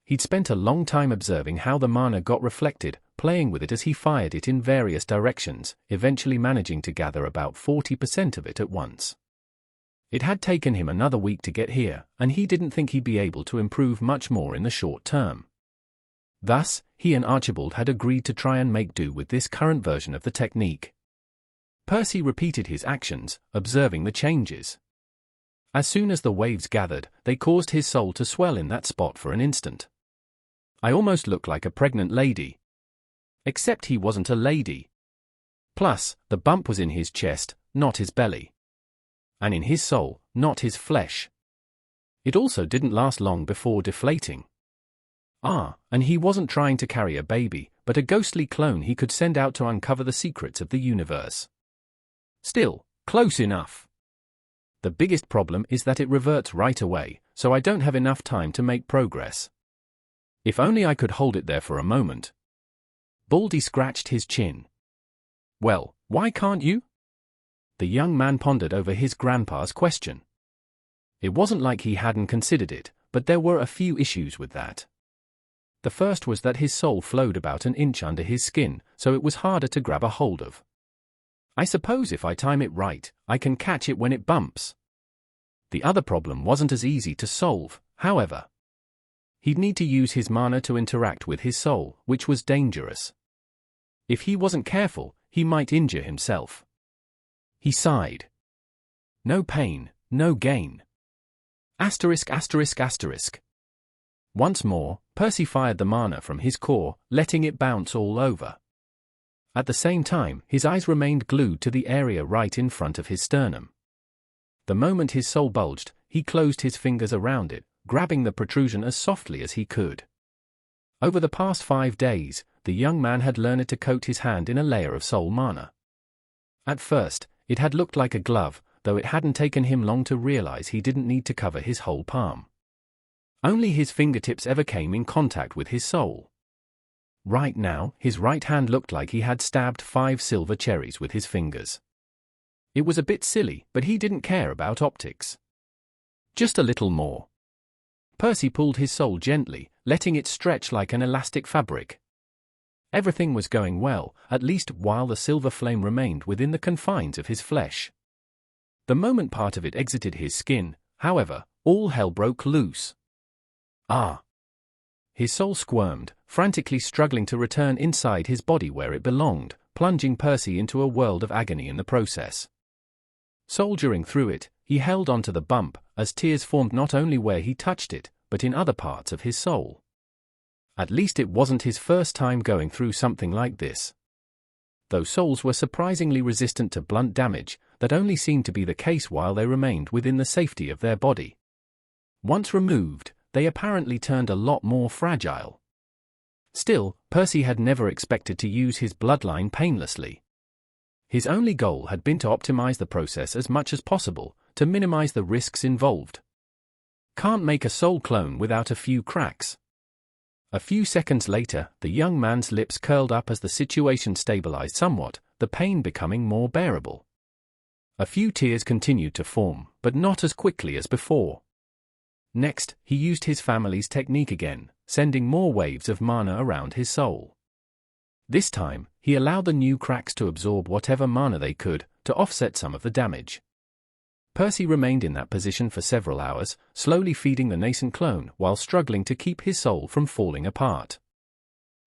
He'd spent a long time observing how the mana got reflected, playing with it as he fired it in various directions, eventually managing to gather about 40% of it at once. It had taken him another week to get here, and he didn't think he'd be able to improve much more in the short term. Thus, he and Archibald had agreed to try and make do with this current version of the technique. Percy repeated his actions, observing the changes. As soon as the waves gathered, they caused his soul to swell in that spot for an instant. I almost looked like a pregnant lady. Except he wasn't a lady. Plus, the bump was in his chest, not his belly. And in his soul, not his flesh. It also didn't last long before deflating. And he wasn't trying to carry a baby, but a ghostly clone he could send out to uncover the secrets of the universe. Still, close enough. The biggest problem is that it reverts right away, so I don't have enough time to make progress. If only I could hold it there for a moment. Baldy scratched his chin. Well, why can't you? The young man pondered over his grandpa's question. It wasn't like he hadn't considered it, but there were a few issues with that. The first was that his soul flowed about an inch under his skin, so it was harder to grab a hold of. I suppose if I time it right, I can catch it when it bumps. The other problem wasn't as easy to solve, however. He'd need to use his mana to interact with his soul, which was dangerous. If he wasn't careful, he might injure himself. He sighed. No pain, no gain. Asterisk. Once more, Percy fired the mana from his core, letting it bounce all over. At the same time, his eyes remained glued to the area right in front of his sternum. The moment his soul bulged, he closed his fingers around it, grabbing the protrusion as softly as he could. Over the past 5 days, the young man had learned to coat his hand in a layer of soul mana. At first, it had looked like a glove, though it hadn't taken him long to realize he didn't need to cover his whole palm. Only his fingertips ever came in contact with his soul. Right now, his right hand looked like he had stabbed 5 silver cherries with his fingers. It was a bit silly, but he didn't care about optics. Just a little more. Percy pulled his soul gently, letting it stretch like an elastic fabric. Everything was going well, at least while the silver flame remained within the confines of his flesh. The moment part of it exited his skin, however, all hell broke loose. His soul squirmed, frantically struggling to return inside his body where it belonged, plunging Percy into a world of agony in the process. Soldiering through it, he held onto the bump, as tears formed not only where he touched it, but in other parts of his soul. At least it wasn't his first time going through something like this. Though souls were surprisingly resistant to blunt damage, that only seemed to be the case while they remained within the safety of their body. Once removed, they apparently turned a lot more fragile. Still, Percy had never expected to use his bloodline painlessly. His only goal had been to optimize the process as much as possible, to minimize the risks involved. Can't make a soul clone without a few cracks. A few seconds later, the young man's lips curled up as the situation stabilized somewhat, the pain becoming more bearable. A few tears continued to form, but not as quickly as before. Next, he used his family's technique again, sending more waves of mana around his soul. This time, he allowed the new cracks to absorb whatever mana they could, to offset some of the damage. Percy remained in that position for several hours, slowly feeding the nascent clone while struggling to keep his soul from falling apart.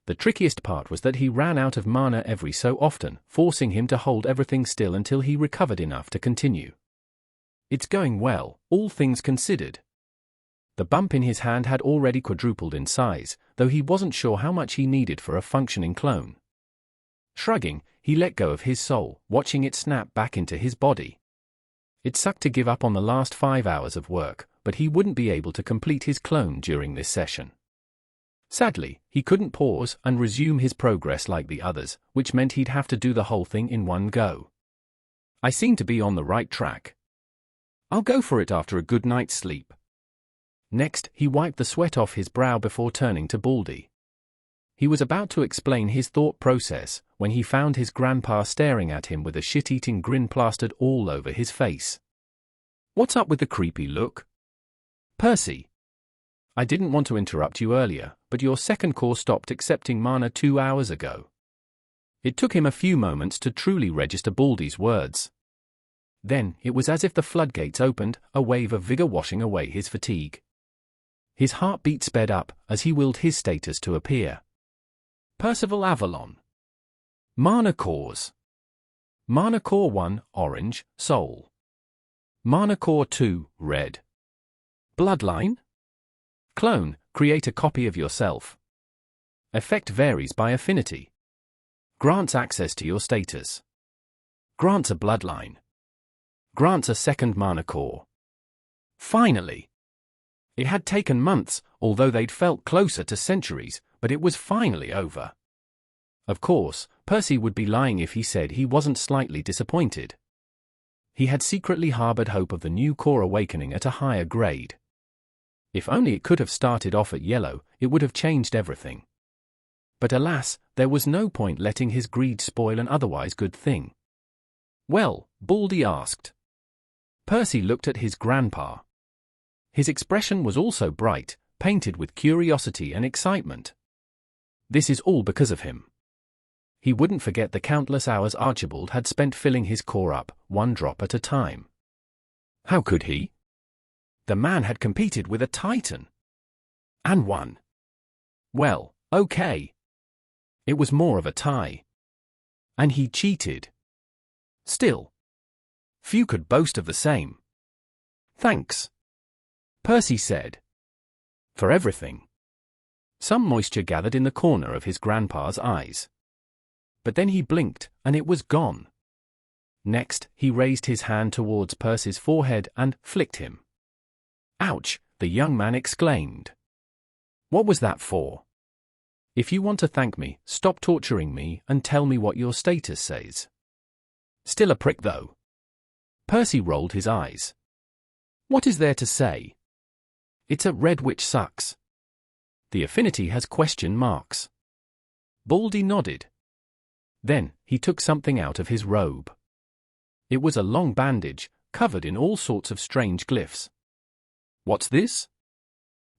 The trickiest part was that he ran out of mana every so often, forcing him to hold everything still until he recovered enough to continue. It's going well, all things considered. The bump in his hand had already quadrupled in size, though he wasn't sure how much he needed for a functioning clone. Shrugging, he let go of his soul, watching it snap back into his body. It sucked to give up on the last 5 hours of work, but he wouldn't be able to complete his clone during this session. Sadly, he couldn't pause and resume his progress like the others, which meant he'd have to do the whole thing in one go. I seem to be on the right track. I'll go for it after a good night's sleep. Next, he wiped the sweat off his brow before turning to Baldy. He was about to explain his thought process when he found his grandpa staring at him with a shit-eating grin plastered all over his face. What's up with the creepy look? Percy. I didn't want to interrupt you earlier, but your second core stopped accepting mana 2 hours ago. It took him a few moments to truly register Baldy's words. Then, it was as if the floodgates opened, a wave of vigor washing away his fatigue. His heartbeat sped up as he willed his status to appear. Percival Avalon. Mana Cores. Mana Core 1, orange, soul. Mana Core 2, red. Bloodline? Clone, create a copy of yourself. Effect varies by affinity. Grants access to your status. Grants a bloodline. Grants a second mana core. Finally! It had taken months, although they'd felt closer to centuries, but it was finally over. Of course, Percy would be lying if he said he wasn't slightly disappointed. He had secretly harbored hope of the new core awakening at a higher grade. If only it could have started off at yellow, it would have changed everything. But alas, there was no point letting his greed spoil an otherwise good thing. Well, Baldy asked. Percy looked at his grandpa. His expression was also bright, painted with curiosity and excitement. This is all because of him. He wouldn't forget the countless hours Archibald had spent filling his core up, one drop at a time. How could he? The man had competed with a titan. And won. Well, okay. It was more of a tie. And he cheated. Still. Few could boast of the same. Thanks. Percy said. For everything. Some moisture gathered in the corner of his grandpa's eyes. But then he blinked, and it was gone. Next, he raised his hand towards Percy's forehead and flicked him. Ouch, the young man exclaimed. What was that for? If you want to thank me, stop torturing me and tell me what your status says. Still a prick though. Percy rolled his eyes. What is there to say? It's a red which sucks. The affinity has question marks. Baldy nodded. Then, he took something out of his robe. It was a long bandage, covered in all sorts of strange glyphs. What's this?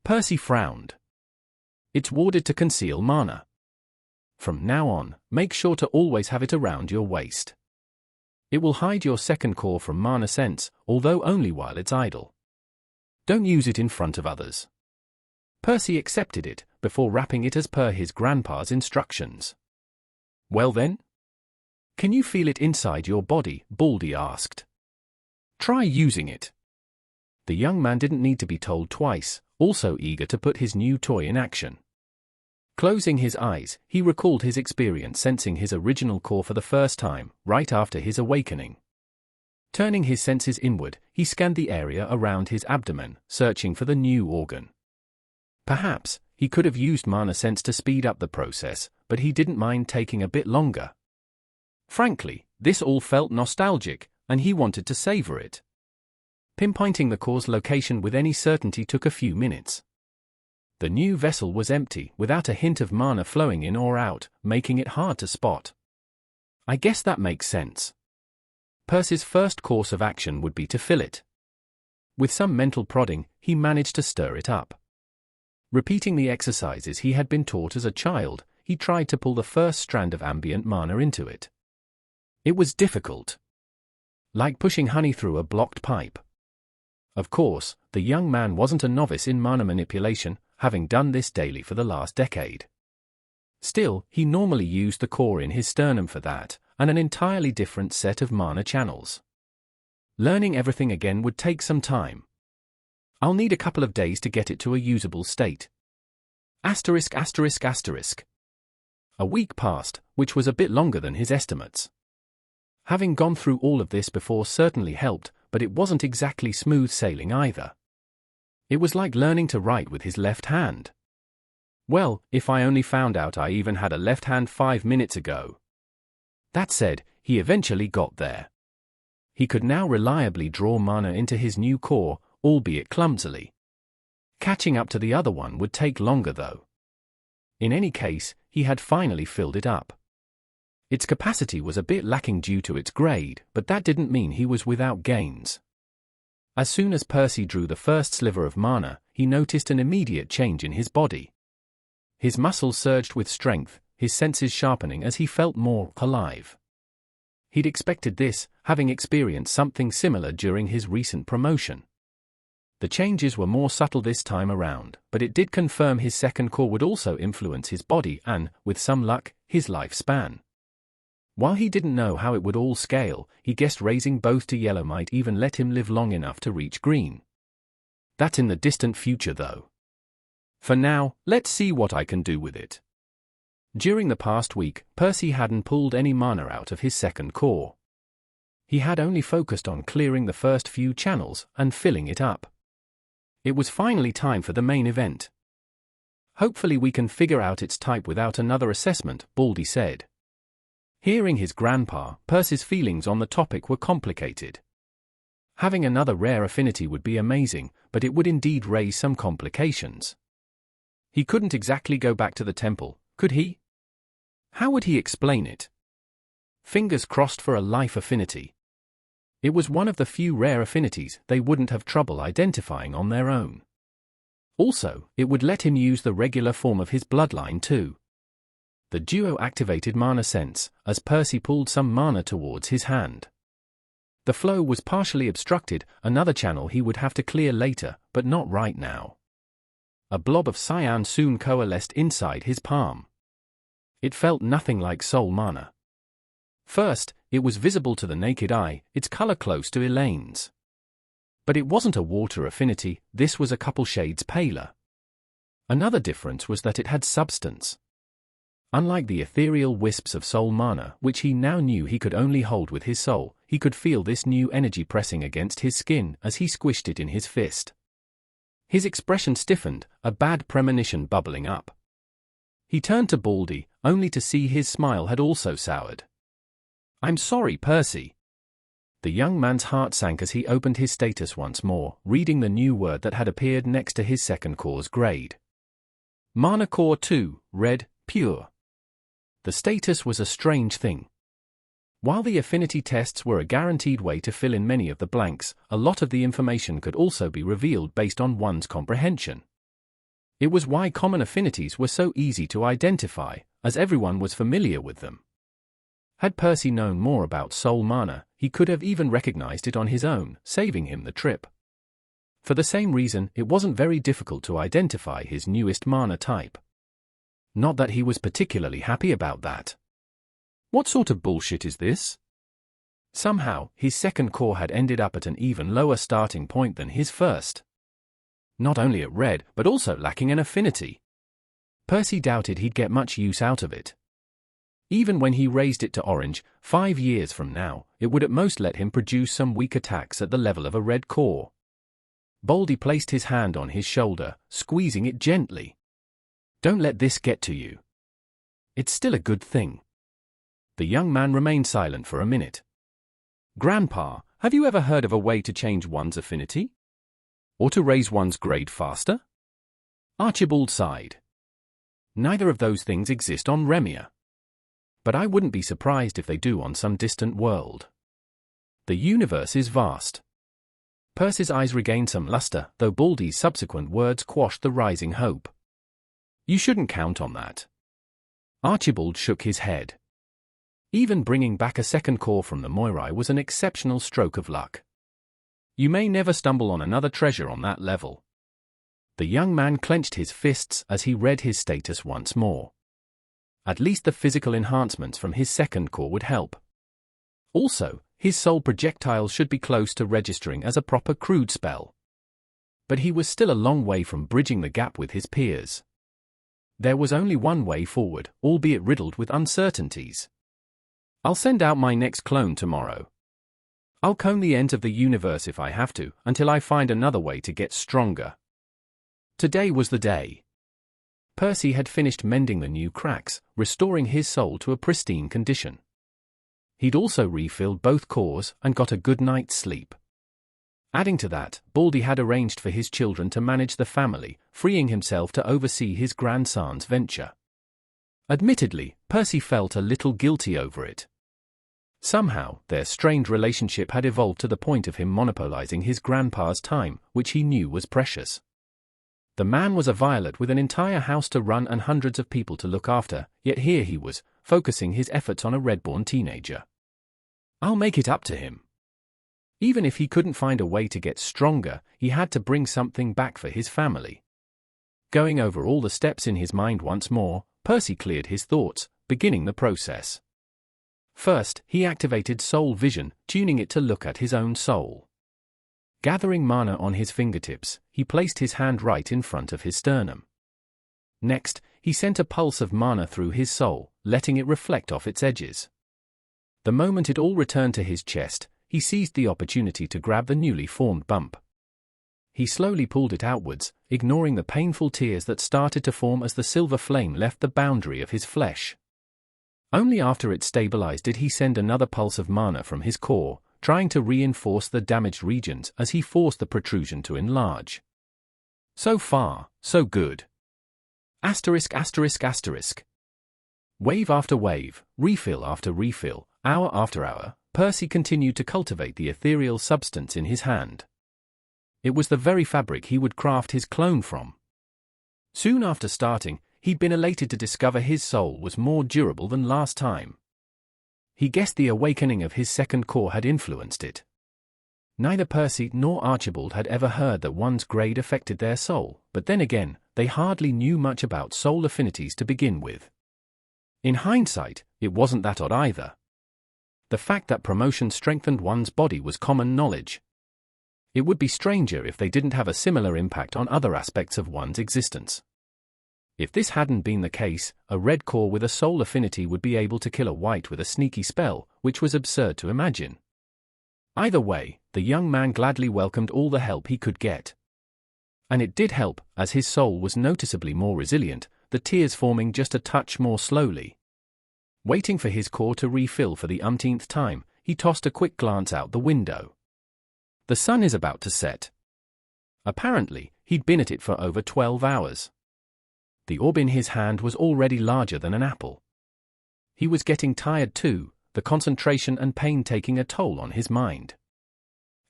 Percy frowned. It's warded to conceal mana. From now on, make sure to always have it around your waist. It will hide your second core from mana sense, although only while it's idle. Don't use it in front of others. Percy accepted it, before wrapping it as per his grandpa's instructions. Well then? Can you feel it inside your body? Baldy asked. Try using it. The young man didn't need to be told twice, also eager to put his new toy in action. Closing his eyes, he recalled his experience sensing his original core for the first time, right after his awakening. Turning his senses inward, he scanned the area around his abdomen, searching for the new organ. Perhaps, he could have used mana sense to speed up the process, but he didn't mind taking a bit longer. Frankly, this all felt nostalgic, and he wanted to savor it. Pinpointing the core's location with any certainty took a few minutes. The new vessel was empty, without a hint of mana flowing in or out, making it hard to spot. I guess that makes sense. Percy's first course of action would be to fill it. With some mental prodding, he managed to stir it up. Repeating the exercises he had been taught as a child, he tried to pull the first strand of ambient mana into it. It was difficult. Like pushing honey through a blocked pipe. Of course, the young man wasn't a novice in mana manipulation, having done this daily for the last decade. Still, he normally used the core in his sternum for that, and an entirely different set of mana channels. Learning everything again would take some time. I'll need a couple of days to get it to a usable state. Asterisk asterisk asterisk. A week passed, which was a bit longer than his estimates. Having gone through all of this before certainly helped, but it wasn't exactly smooth sailing either. It was like learning to write with his left hand. Well, if I only found out I even had a left hand 5 minutes ago. That said, he eventually got there. He could now reliably draw mana into his new core, albeit clumsily. Catching up to the other one would take longer though. In any case, he had finally filled it up. Its capacity was a bit lacking due to its grade, but that didn't mean he was without gains. As soon as Percy drew the first sliver of mana, he noticed an immediate change in his body. His muscles surged with strength, his senses sharpening as he felt more alive. He'd expected this, having experienced something similar during his recent promotion. The changes were more subtle this time around, but it did confirm his second core would also influence his body and, with some luck, his lifespan. While he didn't know how it would all scale, he guessed raising both to yellow might even let him live long enough to reach green. That's in the distant future though. For now, let's see what I can do with it. During the past week, Percy hadn't pulled any mana out of his second core. He had only focused on clearing the first few channels and filling it up. It was finally time for the main event. Hopefully we can figure out its type without another assessment, Baldy said. Hearing his grandpa, Percy's feelings on the topic were complicated. Having another rare affinity would be amazing, but it would indeed raise some complications. He couldn't exactly go back to the temple, could he? How would he explain it? Fingers crossed for a life affinity. It was one of the few rare affinities they wouldn't have trouble identifying on their own. Also, it would let him use the regular form of his bloodline too. The duo activated mana sense, as Percy pulled some mana towards his hand. The flow was partially obstructed, another channel he would have to clear later, but not right now. A blob of cyan soon coalesced inside his palm. It felt nothing like soul mana. First, it was visible to the naked eye, its color close to Elaine's. But it wasn't a water affinity, this was a couple shades paler. Another difference was that it had substance. Unlike the ethereal wisps of soul mana, which he now knew he could only hold with his soul, he could feel this new energy pressing against his skin as he squished it in his fist. His expression stiffened, a bad premonition bubbling up. He turned to Baldy, only to see his smile had also soured. "I'm sorry, Percy." The young man's heart sank as he opened his status once more, reading the new word that had appeared next to his second core's grade. Mana Core 2, Red, Pure. The status was a strange thing. While the affinity tests were a guaranteed way to fill in many of the blanks, a lot of the information could also be revealed based on one's comprehension. It was why common affinities were so easy to identify, as everyone was familiar with them. Had Percy known more about soul mana, he could have even recognized it on his own, saving him the trip. For the same reason, it wasn't very difficult to identify his newest mana type. Not that he was particularly happy about that. What sort of bullshit is this? Somehow, his second core had ended up at an even lower starting point than his first. Not only at red, but also lacking an affinity. Percy doubted he'd get much use out of it. Even when he raised it to orange, 5 years from now, it would at most let him produce some weak attacks at the level of a red core. Baldy placed his hand on his shoulder, squeezing it gently. "Don't let this get to you. It's still a good thing." The young man remained silent for a minute. "Grandpa, have you ever heard of a way to change one's affinity? Or to raise one's grade faster?" Archibald sighed. "Neither of those things exist on Remia. But I wouldn't be surprised if they do on some distant world. The universe is vast." Percy's eyes regained some luster, though Baldy's subsequent words quashed the rising hope. You shouldn't count on that. Archibald shook his head. Even bringing back a second core from the Moirai was an exceptional stroke of luck. You may never stumble on another treasure on that level. The young man clenched his fists as he read his status once more. At least the physical enhancements from his second core would help. Also, his soul projectiles should be close to registering as a proper crude spell. But he was still a long way from bridging the gap with his peers. There was only one way forward, albeit riddled with uncertainties. I'll send out my next clone tomorrow. I'll comb the ends of the universe if I have to, until I find another way to get stronger. Today was the day. Percy had finished mending the new cracks, restoring his soul to a pristine condition. He'd also refilled both cores and got a good night's sleep. Adding to that, Baldy had arranged for his children to manage the family, freeing himself to oversee his grandson's venture. Admittedly, Percy felt a little guilty over it. Somehow, their strained relationship had evolved to the point of him monopolizing his grandpa's time, which he knew was precious. The man was a violet with an entire house to run and hundreds of people to look after, yet here he was, focusing his efforts on a redborn teenager. I'll make it up to him. Even if he couldn't find a way to get stronger, he had to bring something back for his family. Going over all the steps in his mind once more, Percy cleared his thoughts, beginning the process. First, he activated soul vision, tuning it to look at his own soul. Gathering mana on his fingertips, he placed his hand right in front of his sternum. Next, he sent a pulse of mana through his soul, letting it reflect off its edges. The moment it all returned to his chest, he seized the opportunity to grab the newly formed bump. He slowly pulled it outwards, ignoring the painful tears that started to form as the silver flame left the boundary of his flesh. Only after it stabilized did he send another pulse of mana from his core, trying to reinforce the damaged regions as he forced the protrusion to enlarge. So far, so good. Asterisk asterisk asterisk. Wave after wave, refill after refill, hour after hour, Percy continued to cultivate the ethereal substance in his hand. It was the very fabric he would craft his clone from. Soon after starting, he'd been elated to discover his soul was more durable than last time. He guessed the awakening of his second core had influenced it. Neither Percy nor Archibald had ever heard that one's grade affected their soul, but then again, they hardly knew much about soul affinities to begin with. In hindsight, it wasn't that odd either. The fact that promotion strengthened one's body was common knowledge. It would be stranger if they didn't have a similar impact on other aspects of one's existence. If this hadn't been the case, a red core with a soul affinity would be able to kill a white with a sneaky spell, which was absurd to imagine. Either way, the young man gladly welcomed all the help he could get. And it did help, as his soul was noticeably more resilient, the tears forming just a touch more slowly. Waiting for his core to refill for the umpteenth time, he tossed a quick glance out the window. The sun is about to set. Apparently, he'd been at it for over 12 hours. The orb in his hand was already larger than an apple. He was getting tired too, the concentration and pain taking a toll on his mind.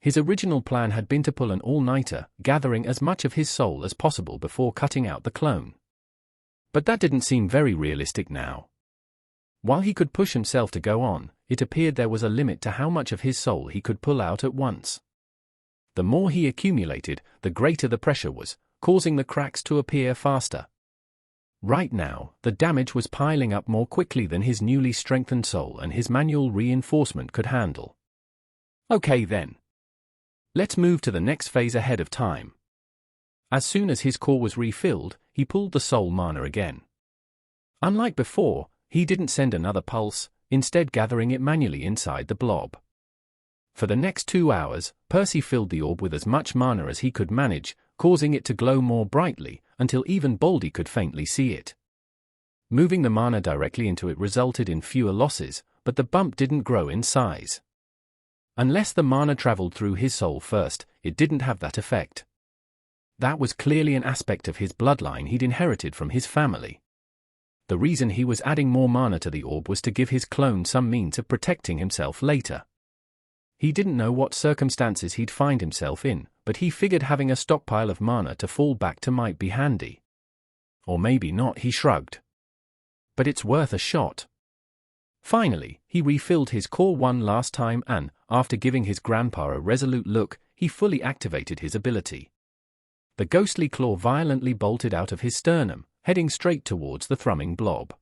His original plan had been to pull an all-nighter, gathering as much of his soul as possible before cutting out the clone. But that didn't seem very realistic now. While he could push himself to go on, it appeared there was a limit to how much of his soul he could pull out at once. The more he accumulated, the greater the pressure was, causing the cracks to appear faster. Right now, the damage was piling up more quickly than his newly strengthened soul and his manual reinforcement could handle. Okay then. Let's move to the next phase ahead of time. As soon as his core was refilled, he pulled the soul mana again. Unlike before, he didn't send another pulse, instead gathering it manually inside the blob. For the next 2 hours, Percy filled the orb with as much mana as he could manage, causing it to glow more brightly, until even Baldy could faintly see it. Moving the mana directly into it resulted in fewer losses, but the bump didn't grow in size. Unless the mana traveled through his soul first, it didn't have that effect. That was clearly an aspect of his bloodline he'd inherited from his family. The reason he was adding more mana to the orb was to give his clone some means of protecting himself later. He didn't know what circumstances he'd find himself in, but he figured having a stockpile of mana to fall back to might be handy. Or maybe not, he shrugged. But it's worth a shot. Finally, he refilled his core one last time and, after giving his grandpa a resolute look, he fully activated his ability. The ghostly claw violently bolted out of his sternum, heading straight towards the thrumming blob.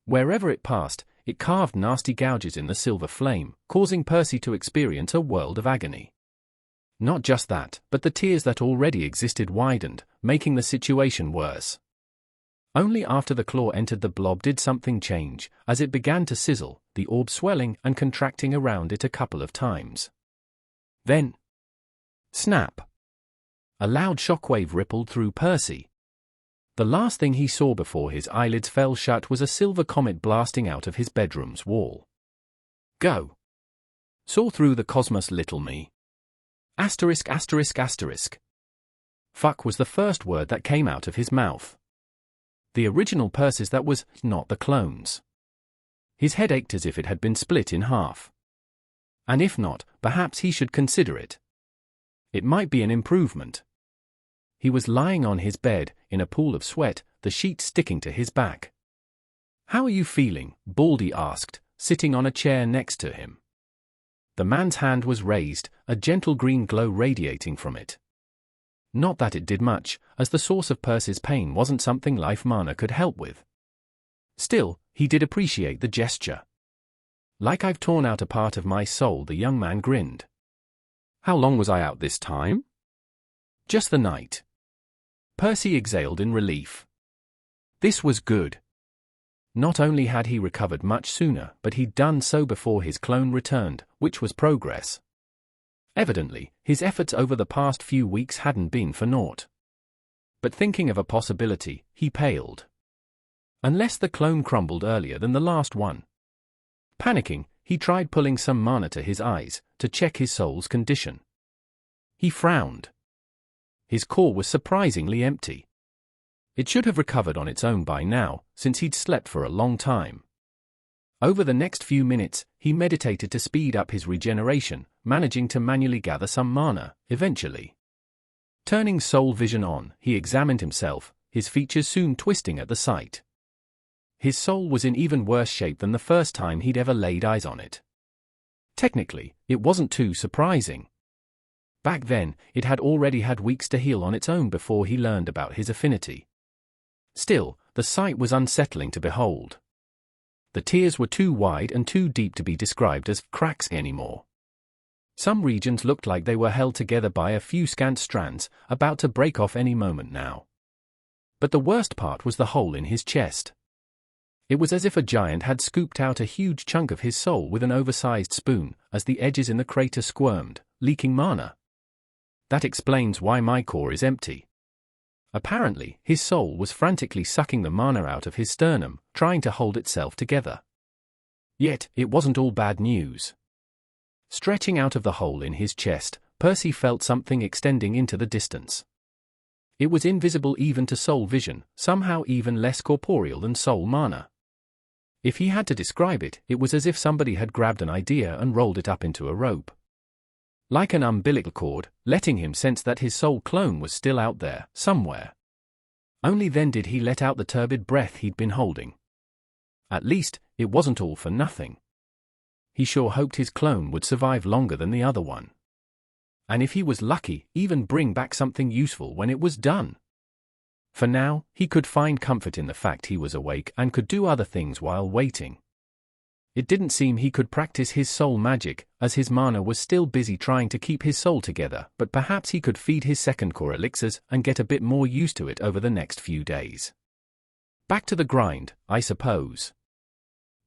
Wherever it passed, it carved nasty gouges in the silver flame, causing Percy to experience a world of agony. Not just that, but the tears that already existed widened, making the situation worse. Only after the claw entered the blob did something change, as it began to sizzle, the orb swelling and contracting around it a couple of times. Then, snap! A loud shockwave rippled through Percy. The last thing he saw before his eyelids fell shut was a silver comet blasting out of his bedroom's wall. Go! Soar through the cosmos, little me. Asterisk, asterisk, asterisk. Fuck was the first word that came out of his mouth. The original Percy's, that was, not the clone's. His head ached as if it had been split in half. And if not, perhaps he should consider it. It might be an improvement. He was lying on his bed, in a pool of sweat, the sheet sticking to his back. "How are you feeling?" Baldy asked, sitting on a chair next to him. The man's hand was raised, a gentle green glow radiating from it. Not that it did much, as the source of Percy's pain wasn't something life mana could help with. Still, he did appreciate the gesture. "Like I've torn out a part of my soul," the young man grinned. "How long was I out this time?" "Just the night." Percy exhaled in relief. This was good. Not only had he recovered much sooner, but he'd done so before his clone returned, which was progress. Evidently, his efforts over the past few weeks hadn't been for naught. But thinking of a possibility, he paled. Unless the clone crumbled earlier than the last one. Panicking, he tried pulling some mana to his eyes, to check his soul's condition. He frowned. His core was surprisingly empty. It should have recovered on its own by now, since he'd slept for a long time. Over the next few minutes, he meditated to speed up his regeneration, managing to manually gather some mana, eventually. Turning soul vision on, he examined himself, his features soon twisting at the sight. His soul was in even worse shape than the first time he'd ever laid eyes on it. Technically, it wasn't too surprising. Back then, it had already had weeks to heal on its own before he learned about his affinity. Still, the sight was unsettling to behold. The tears were too wide and too deep to be described as cracks anymore. Some regions looked like they were held together by a few scant strands, about to break off any moment now. But the worst part was the hole in his chest. It was as if a giant had scooped out a huge chunk of his soul with an oversized spoon, as the edges in the crater squirmed, leaking mana. That explains why my core is empty. Apparently, his soul was frantically sucking the mana out of his sternum, trying to hold itself together. Yet, it wasn't all bad news. Stretching out of the hole in his chest, Percy felt something extending into the distance. It was invisible even to soul vision, somehow even less corporeal than soul mana. If he had to describe it, it was as if somebody had grabbed an idea and rolled it up into a rope. Like an umbilical cord, letting him sense that his soul clone was still out there, somewhere. Only then did he let out the turbid breath he'd been holding. At least, it wasn't all for nothing. He sure hoped his clone would survive longer than the other one. And if he was lucky, even bring back something useful when it was done. For now, he could find comfort in the fact he was awake and could do other things while waiting. It didn't seem he could practice his soul magic, as his mana was still busy trying to keep his soul together, but perhaps he could feed his second core elixirs and get a bit more used to it over the next few days. Back to the grind, I suppose.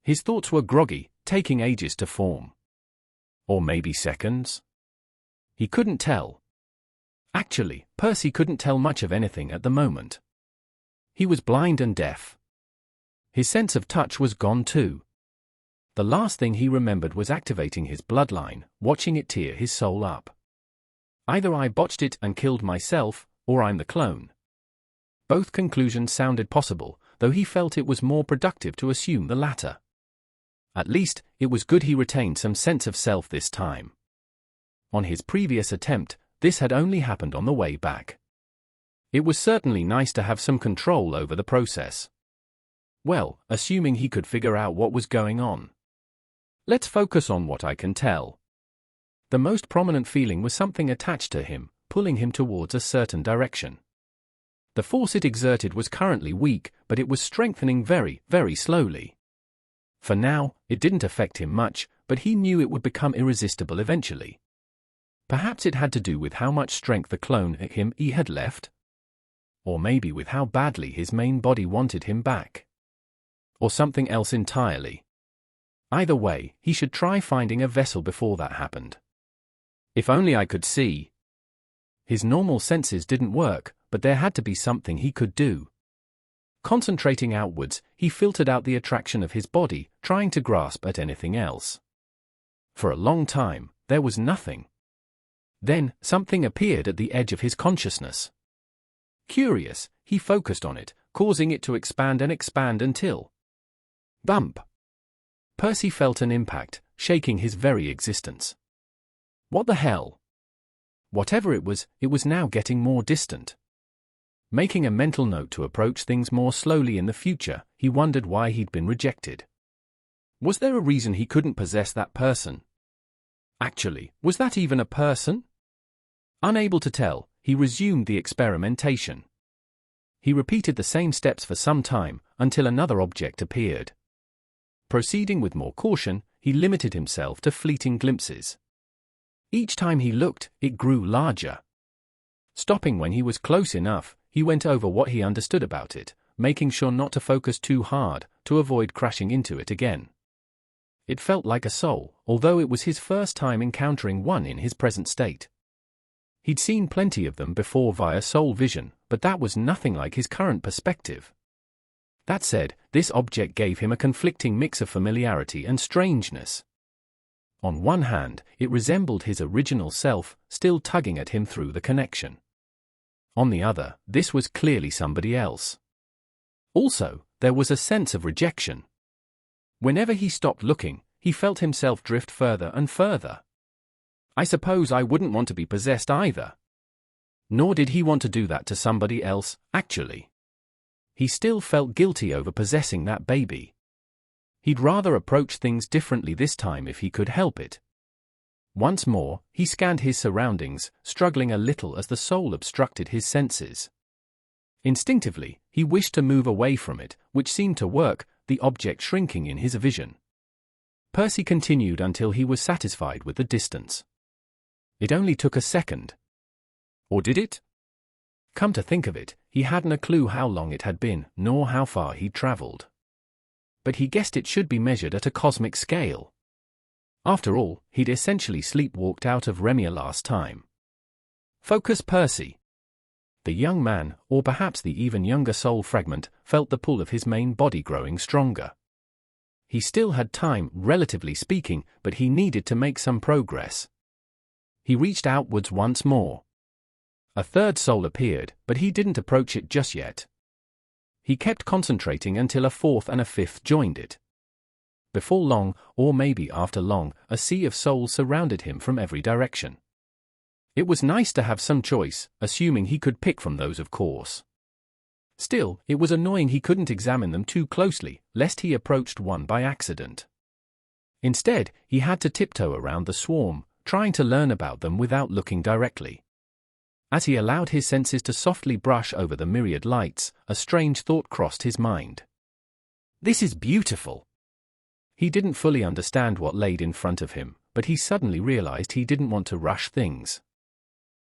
His thoughts were groggy, taking ages to form. Or maybe seconds? He couldn't tell. Actually, Percy couldn't tell much of anything at the moment. He was blind and deaf. His sense of touch was gone too. The last thing he remembered was activating his bloodline, watching it tear his soul up. Either I botched it and killed myself, or I'm the clone. Both conclusions sounded possible, though he felt it was more productive to assume the latter. At least, it was good he retained some sense of self this time. On his previous attempt, this had only happened on the way back. It was certainly nice to have some control over the process. Well, assuming he could figure out what was going on. Let's focus on what I can tell. The most prominent feeling was something attached to him, pulling him towards a certain direction. The force it exerted was currently weak, but it was strengthening very, very slowly. For now, it didn't affect him much, but he knew it would become irresistible eventually. Perhaps it had to do with how much strength the clone he had left. Or maybe with how badly his main body wanted him back. Or something else entirely. Either way, he should try finding a vessel before that happened. If only I could see. His normal senses didn't work, but there had to be something he could do. Concentrating outwards, he filtered out the attraction of his body, trying to grasp at anything else. For a long time, there was nothing. Then, something appeared at the edge of his consciousness. Curious, he focused on it, causing it to expand and expand until... Bump! Percy felt an impact, shaking his very existence. What the hell? Whatever it was now getting more distant. Making a mental note to approach things more slowly in the future, he wondered why he'd been rejected. Was there a reason he couldn't possess that person? Actually, was that even a person? Unable to tell, he resumed the experimentation. He repeated the same steps for some time, until another object appeared. Proceeding with more caution, he limited himself to fleeting glimpses. Each time he looked, it grew larger. Stopping when he was close enough, he went over what he understood about it, making sure not to focus too hard, to avoid crashing into it again. It felt like a soul, although it was his first time encountering one in his present state. He'd seen plenty of them before via soul vision, but that was nothing like his current perspective. That said, this object gave him a conflicting mix of familiarity and strangeness. On one hand, it resembled his original self, still tugging at him through the connection. On the other, this was clearly somebody else. Also, there was a sense of rejection. Whenever he stopped looking, he felt himself drift further and further. I suppose I wouldn't want to be possessed either. Nor did he want to do that to somebody else, actually. He still felt guilty over possessing that baby. He'd rather approach things differently this time if he could help it. Once more, he scanned his surroundings, struggling a little as the soul obstructed his senses. Instinctively, he wished to move away from it, which seemed to work, the object shrinking in his vision. Percy continued until he was satisfied with the distance. It only took a second. Or did it? Come to think of it, he hadn't a clue how long it had been, nor how far he'd traveled. But he guessed it should be measured at a cosmic scale. After all, he'd essentially sleepwalked out of Remia last time. Focus, Percy. The young man, or perhaps the even younger soul fragment, felt the pull of his main body growing stronger. He still had time, relatively speaking, but he needed to make some progress. He reached outwards once more. A third soul appeared, but he didn't approach it just yet. He kept concentrating until a fourth and a fifth joined it. Before long, or maybe after long, a sea of souls surrounded him from every direction. It was nice to have some choice, assuming he could pick from those, of course. Still, it was annoying he couldn't examine them too closely, lest he approached one by accident. Instead, he had to tiptoe around the swarm, trying to learn about them without looking directly. As he allowed his senses to softly brush over the myriad lights, a strange thought crossed his mind. This is beautiful. He didn't fully understand what laid in front of him, but he suddenly realized he didn't want to rush things.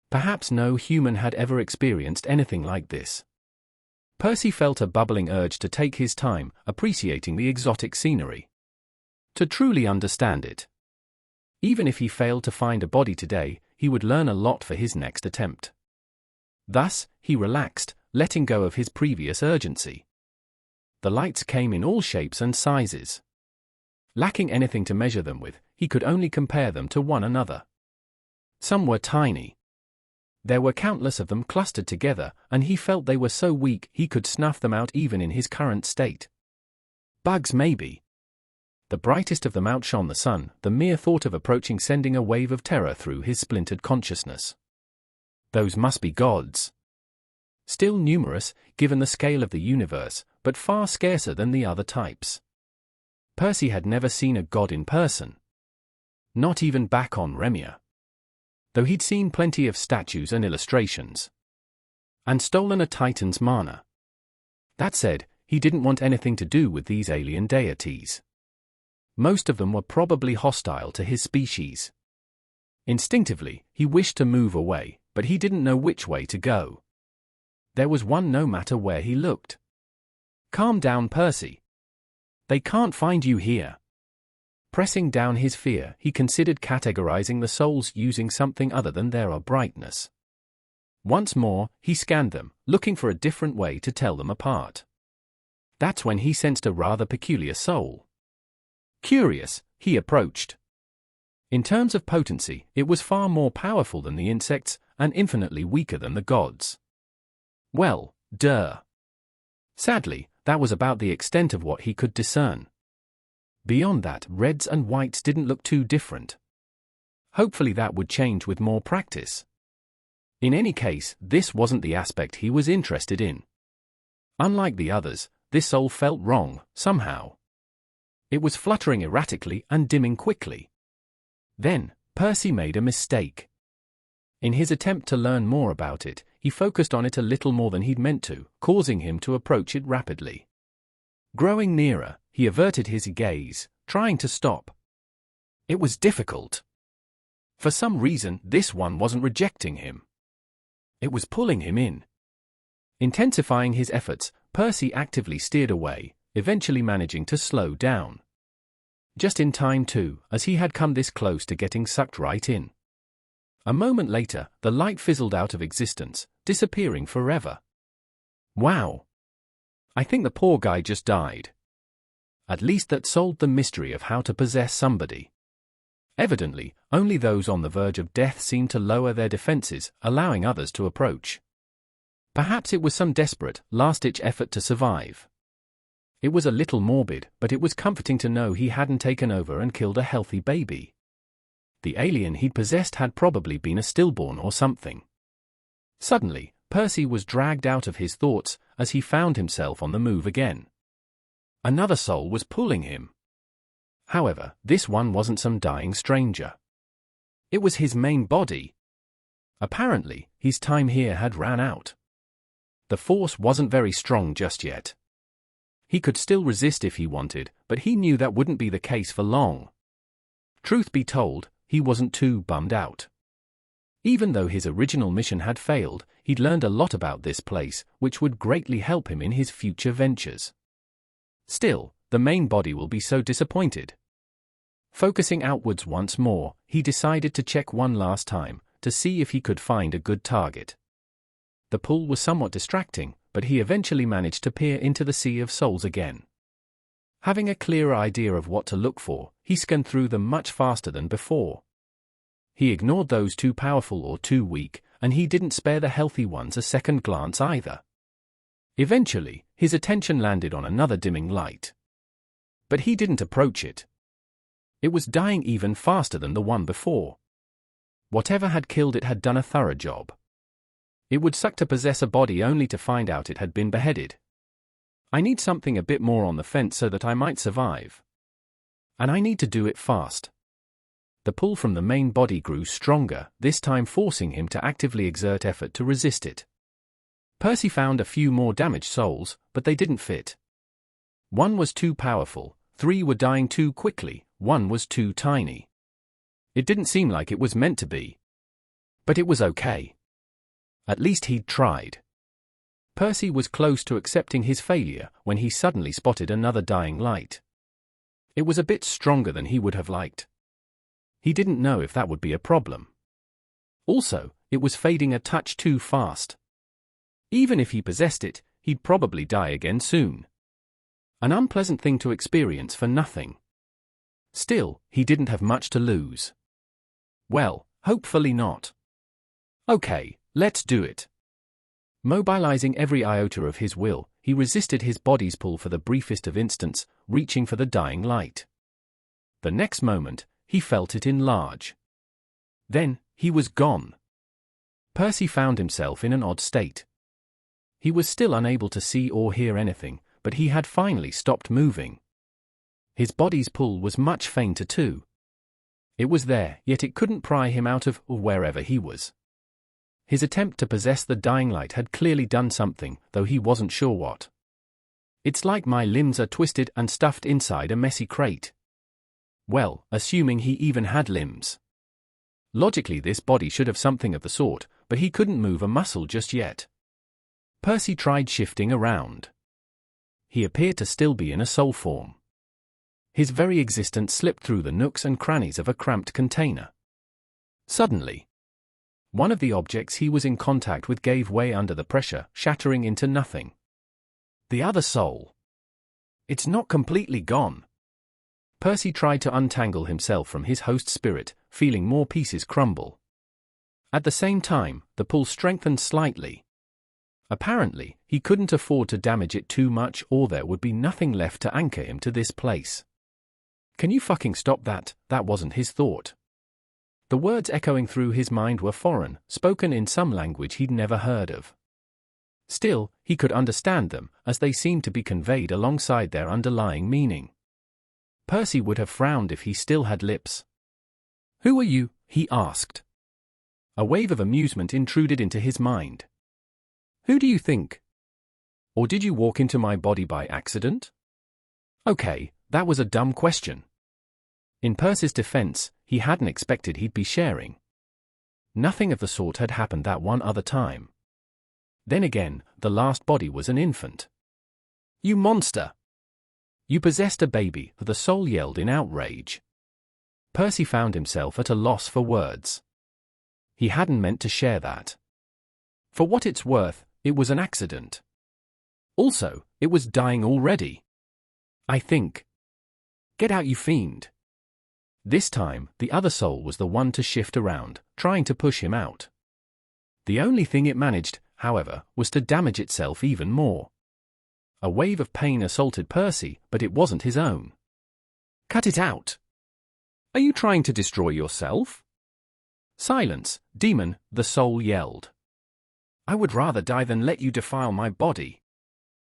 Perhaps no human had ever experienced anything like this. Percy felt a bubbling urge to take his time, appreciating the exotic scenery. To truly understand it. Even if he failed to find a body today, he would learn a lot for his next attempt. Thus, he relaxed, letting go of his previous urgency. The lights came in all shapes and sizes. Lacking anything to measure them with, he could only compare them to one another. Some were tiny. There were countless of them clustered together, and he felt they were so weak he could snuff them out even in his current state. Bugs, maybe. The brightest of them outshone the sun, the mere thought of approaching sending a wave of terror through his splintered consciousness. Those must be gods. Still numerous, given the scale of the universe, but far scarcer than the other types. Percy had never seen a god in person. Not even back on Remia. Though he'd seen plenty of statues and illustrations. And stolen a titan's mana. That said, he didn't want anything to do with these alien deities. Most of them were probably hostile to his species. Instinctively, he wished to move away, but he didn't know which way to go. There was one no matter where he looked. Calm down, Percy. They can't find you here. Pressing down his fear, he considered categorizing the souls using something other than their brightness. Once more, he scanned them, looking for a different way to tell them apart. That's when he sensed a rather peculiar soul. Curious, he approached. In terms of potency, it was far more powerful than the insects, and infinitely weaker than the gods. Well, duh. Sadly, that was about the extent of what he could discern. Beyond that, reds and whites didn't look too different. Hopefully that would change with more practice. In any case, this wasn't the aspect he was interested in. Unlike the others, this soul felt wrong, somehow. It was fluttering erratically and dimming quickly. Then, Percy made a mistake. In his attempt to learn more about it, he focused on it a little more than he'd meant to, causing him to approach it rapidly. Growing nearer, he averted his gaze, trying to stop. It was difficult. For some reason, this one wasn't rejecting him. It was pulling him in. Intensifying his efforts, Percy actively steered away, eventually managing to slow down. Just in time too, as he had come this close to getting sucked right in. A moment later, the light fizzled out of existence, disappearing forever. Wow. I think the poor guy just died. At least that solved the mystery of how to possess somebody. Evidently, only those on the verge of death seemed to lower their defenses, allowing others to approach. Perhaps it was some desperate, last-ditch effort to survive. It was a little morbid, but it was comforting to know he hadn't taken over and killed a healthy baby. The alien he'd possessed had probably been a stillborn or something. Suddenly, Percy was dragged out of his thoughts as he found himself on the move again. Another soul was pulling him. However, this one wasn't some dying stranger. It was his main body. Apparently, his time here had ran out. The force wasn't very strong just yet. He could still resist if he wanted, but he knew that wouldn't be the case for long. Truth be told, he wasn't too bummed out. Even though his original mission had failed, he'd learned a lot about this place, which would greatly help him in his future ventures. Still, the main body will be so disappointed. Focusing outwards once more, he decided to check one last time, to see if he could find a good target. The pull was somewhat distracting, but he eventually managed to peer into the sea of souls again. Having a clearer idea of what to look for, he scanned through them much faster than before. He ignored those too powerful or too weak, and he didn't spare the healthy ones a second glance either. Eventually, his attention landed on another dimming light. But he didn't approach it. It was dying even faster than the one before. Whatever had killed it had done a thorough job. It would suck to possess a body only to find out it had been beheaded. I need something a bit more on the fence so that I might survive. And I need to do it fast. The pull from the main body grew stronger, this time forcing him to actively exert effort to resist it. Percy found a few more damaged souls, but they didn't fit. One was too powerful, 3 were dying too quickly, 1 was too tiny. It didn't seem like it was meant to be. But it was okay. At least he'd tried. Percy was close to accepting his failure when he suddenly spotted another dying light. It was a bit stronger than he would have liked. He didn't know if that would be a problem. Also, it was fading a touch too fast. Even if he possessed it, he'd probably die again soon. An unpleasant thing to experience for nothing. Still, he didn't have much to lose. Well, hopefully not. Okay, let's do it. Mobilizing every iota of his will, he resisted his body's pull for the briefest of instants, reaching for the dying light. The next moment, he felt it enlarge. Then, he was gone. Percy found himself in an odd state. He was still unable to see or hear anything, but he had finally stopped moving. His body's pull was much fainter too. It was there, yet it couldn't pry him out of wherever he was. His attempt to possess the dying light had clearly done something, though he wasn't sure what. It's like my limbs are twisted and stuffed inside a messy crate. Well, assuming he even had limbs. Logically, this body should have something of the sort, but he couldn't move a muscle just yet. Percy tried shifting around. He appeared to still be in a soul form. His very existence slipped through the nooks and crannies of a cramped container. Suddenly, one of the objects he was in contact with gave way under the pressure, shattering into nothing. The other soul. It's not completely gone. Percy tried to untangle himself from his host spirit, feeling more pieces crumble. At the same time, the pull strengthened slightly. Apparently, he couldn't afford to damage it too much, or there would be nothing left to anchor him to this place. Can you fucking stop that? That wasn't his thought. The words echoing through his mind were foreign, spoken in some language he'd never heard of. Still, he could understand them, as they seemed to be conveyed alongside their underlying meaning. Percy would have frowned if he still had lips. "Who are you?" he asked. A wave of amusement intruded into his mind. "Who do you think? Or did you walk into my body by accident?" Okay, that was a dumb question. In Percy's defense, he hadn't expected he'd be sharing. Nothing of the sort had happened that one other time. Then again, the last body was an infant. "You monster! You possessed a baby," the soul yelled in outrage. Percy found himself at a loss for words. He hadn't meant to share that. For what it's worth, it was an accident. Also, it was dying already. I think. Get out, you fiend. This time, the other soul was the one to shift around, trying to push him out. The only thing it managed, however, was to damage itself even more. A wave of pain assaulted Percy, but it wasn't his own. "Cut it out! Are you trying to destroy yourself?" "Silence, demon," the soul yelled. "I would rather die than let you defile my body."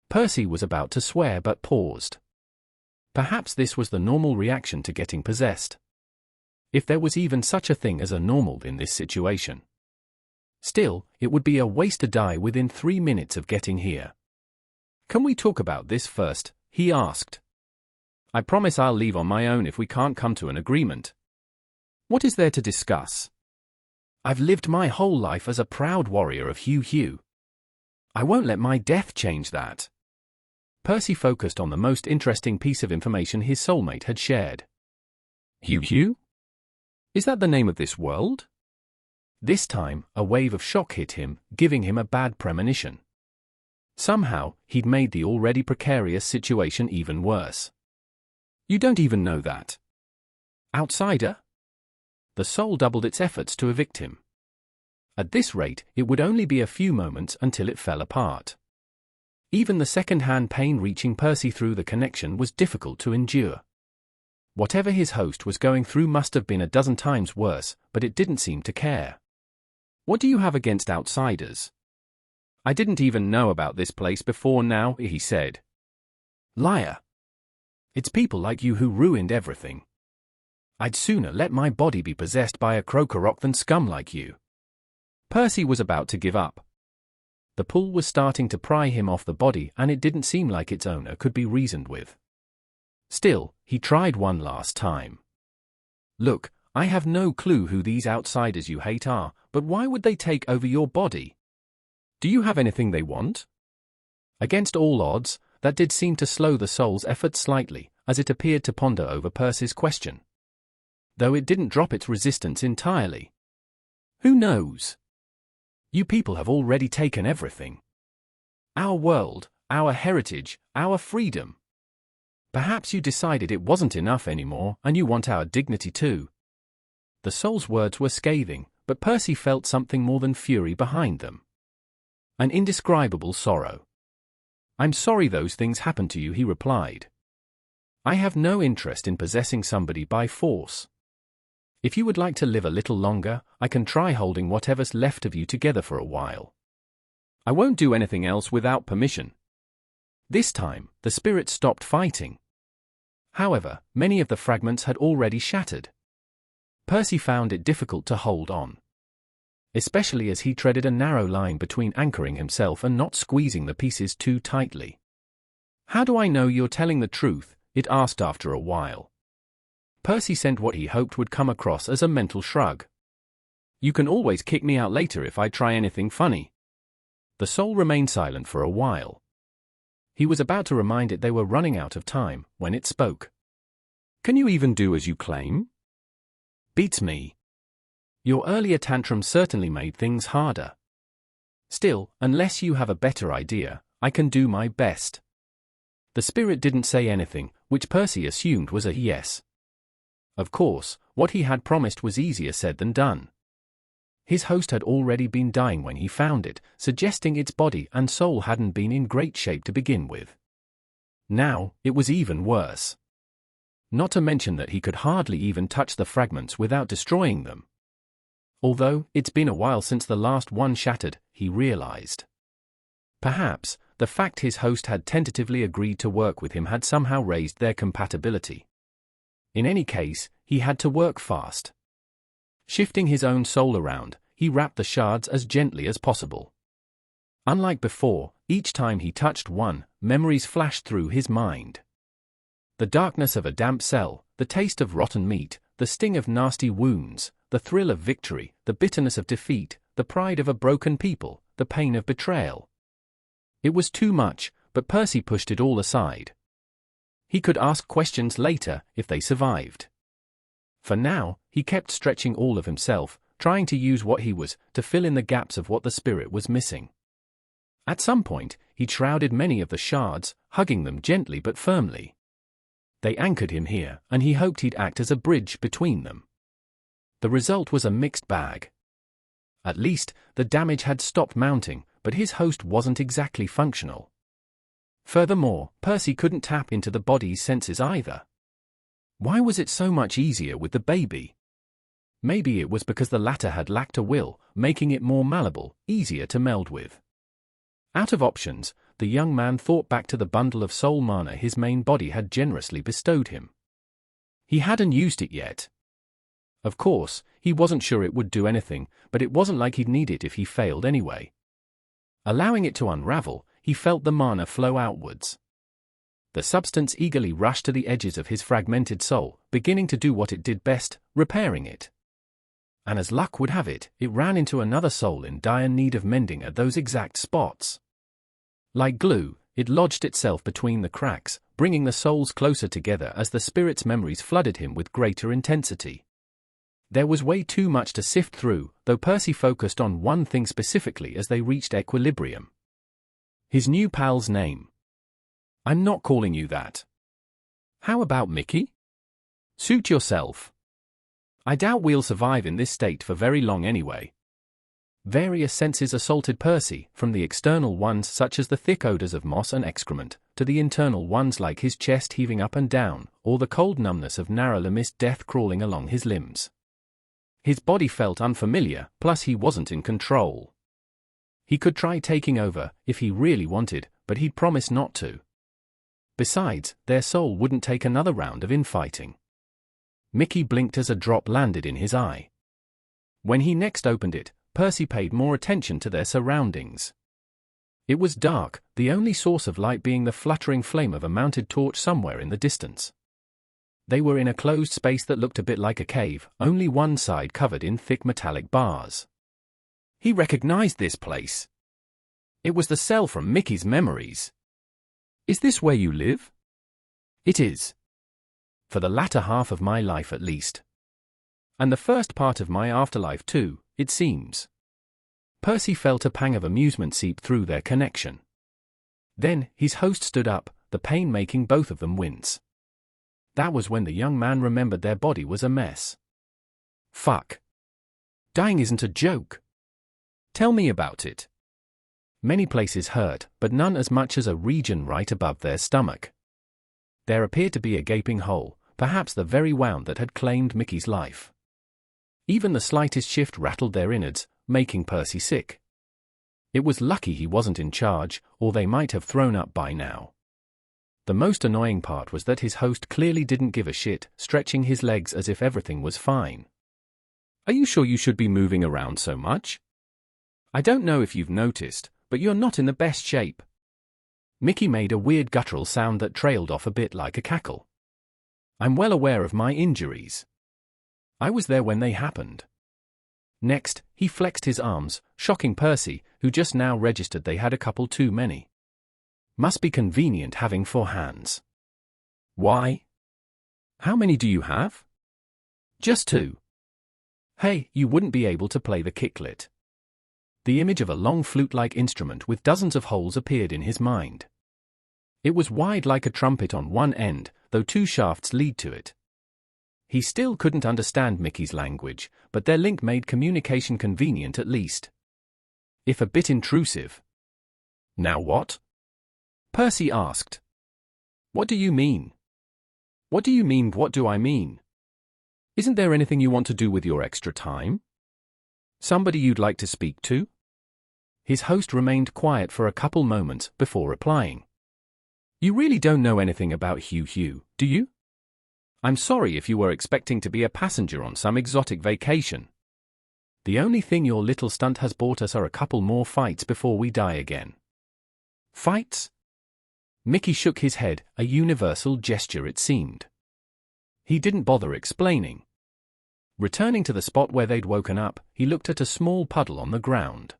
Percy was about to swear but paused. Perhaps this was the normal reaction to getting possessed. If there was even such a thing as a normal in this situation. Still, it would be a waste to die within 3 minutes of getting here. "Can we talk about this first?" he asked. "I promise I'll leave on my own if we can't come to an agreement." "What is there to discuss? I've lived my whole life as a proud warrior of Hugh. I won't let my death change that." Percy focused on the most interesting piece of information his soulmate had shared. Hugh? Is that the name of this world? This time, a wave of shock hit him, giving him a bad premonition. Somehow, he'd made the already precarious situation even worse. "You don't even know that. Outsider?" The soul doubled its efforts to evict him. At this rate, it would only be a few moments until it fell apart. Even the second-hand pain reaching Percy through the connection was difficult to endure. Whatever his host was going through must have been a dozen times worse, but it didn't seem to care. "What do you have against outsiders?" "I didn't even know about this place before now," he said. "Liar. It's people like you who ruined everything. I'd sooner let my body be possessed by a Krokorok than scum like you." Percy was about to give up. The pull was starting to pry him off the body, and it didn't seem like its owner could be reasoned with. Still, he tried one last time. "Look, I have no clue who these outsiders you hate are, but why would they take over your body? Do you have anything they want?" Against all odds, that did seem to slow the soul's efforts slightly, as it appeared to ponder over Percy's question. Though it didn't drop its resistance entirely. "Who knows? You people have already taken everything. Our world, our heritage, our freedom. Perhaps you decided it wasn't enough anymore, and you want our dignity too." The soul's words were scathing, but Percy felt something more than fury behind them. An indescribable sorrow. "I'm sorry those things happened to you," he replied. "I have no interest in possessing somebody by force. If you would like to live a little longer, I can try holding whatever's left of you together for a while." I won't do anything else without permission. This time, the spirit stopped fighting. However, many of the fragments had already shattered. Percy found it difficult to hold on, especially as he treaded a narrow line between anchoring himself and not squeezing the pieces too tightly. How do I know you're telling the truth? It asked after a while. Percy sent what he hoped would come across as a mental shrug. You can always kick me out later if I try anything funny. The soul remained silent for a while. He was about to remind it they were running out of time when it spoke. Can you even do as you claim? Beats me. Your earlier tantrum certainly made things harder. Still, unless you have a better idea, I can do my best. The spirit didn't say anything, which Percy assumed was a yes. Of course, what he had promised was easier said than done. His host had already been dying when he found it, suggesting its body and soul hadn't been in great shape to begin with. Now, it was even worse. Not to mention that he could hardly even touch the fragments without destroying them. Although, it's been a while since the last one shattered, he realized. Perhaps, the fact his host had tentatively agreed to work with him had somehow raised their compatibility. In any case, he had to work fast. Shifting his own soul around, he wrapped the shards as gently as possible. Unlike before, each time he touched one, memories flashed through his mind. The darkness of a damp cell, the taste of rotten meat, the sting of nasty wounds, the thrill of victory, the bitterness of defeat, the pride of a broken people, the pain of betrayal. It was too much, but Percy pushed it all aside. He could ask questions later if they survived. For now, he kept stretching all of himself, trying to use what he was to fill in the gaps of what the spirit was missing. At some point, he shrouded many of the shards, hugging them gently but firmly. They anchored him here, and he hoped he'd act as a bridge between them. The result was a mixed bag. At least, the damage had stopped mounting, but his host wasn't exactly functional. Furthermore, Percy couldn't tap into the body's senses either. Why was it so much easier with the baby? Maybe it was because the latter had lacked a will, making it more malleable, easier to meld with. Out of options, the young man thought back to the bundle of soul mana his main body had generously bestowed him. He hadn't used it yet. Of course, he wasn't sure it would do anything, but it wasn't like he'd need it if he failed anyway. Allowing it to unravel, he felt the mana flow outwards. The substance eagerly rushed to the edges of his fragmented soul, beginning to do what it did best, repairing it. And as luck would have it, it ran into another soul in dire need of mending at those exact spots. Like glue, it lodged itself between the cracks, bringing the souls closer together as the spirit's memories flooded him with greater intensity. There was way too much to sift through, though Percy focused on one thing specifically as they reached equilibrium. His new pal's name. I'm not calling you that. How about Mickey? Suit yourself. I doubt we'll survive in this state for very long anyway. Various senses assaulted Percy, from the external ones such as the thick odors of moss and excrement, to the internal ones like his chest heaving up and down, or the cold numbness of narrow-limist death crawling along his limbs. His body felt unfamiliar, plus he wasn't in control. He could try taking over, if he really wanted, but he'd promised not to. Besides, their soul wouldn't take another round of infighting. Mickey blinked as a drop landed in his eye. When he next opened it, Percy paid more attention to their surroundings. It was dark, the only source of light being the fluttering flame of a mounted torch somewhere in the distance. They were in a closed space that looked a bit like a cave, only one side covered in thick metallic bars. He recognized this place. It was the cell from Mickey's memories. Is this where you live? It is. For the latter half of my life at least. And the first part of my afterlife too, it seems. Percy felt a pang of amusement seep through their connection. Then, his host stood up, the pain making both of them wince. That was when the young man remembered their body was a mess. Fuck. Dying isn't a joke. Tell me about it. Many places hurt, but none as much as a region right above their stomach. There appeared to be a gaping hole, perhaps the very wound that had claimed Mickey's life. Even the slightest shift rattled their innards, making Percy sick. It was lucky he wasn't in charge, or they might have thrown up by now. The most annoying part was that his host clearly didn't give a shit, stretching his legs as if everything was fine. "Are you sure you should be moving around so much? I don't know if you've noticed, but you're not in the best shape." Mickey made a weird guttural sound that trailed off a bit like a cackle. "I'm well aware of my injuries. I was there when they happened." Next, he flexed his arms, shocking Percy, who just now registered they had a couple too many. "Must be convenient having 4 hands." "Why? How many do you have?" "Just 2. "Hey, you wouldn't be able to play the kicklet." The image of a long flute-like instrument with dozens of holes appeared in his mind. It was wide like a trumpet on one end, though 2 shafts lead to it. He still couldn't understand Mickey's language, but their link made communication convenient at least. If a bit intrusive. "Now what?" Percy asked. "What do you mean?" "What do you mean, what do I mean? Isn't there anything you want to do with your extra time? Somebody you'd like to speak to?" His host remained quiet for a couple moments before replying. "You really don't know anything about Hugh, do you? I'm sorry if you were expecting to be a passenger on some exotic vacation. The only thing your little stunt has bought us are a couple more fights before we die again." "Fights?" Mickey shook his head, a universal gesture it seemed. He didn't bother explaining. Returning to the spot where they'd woken up, he looked at a small puddle on the ground.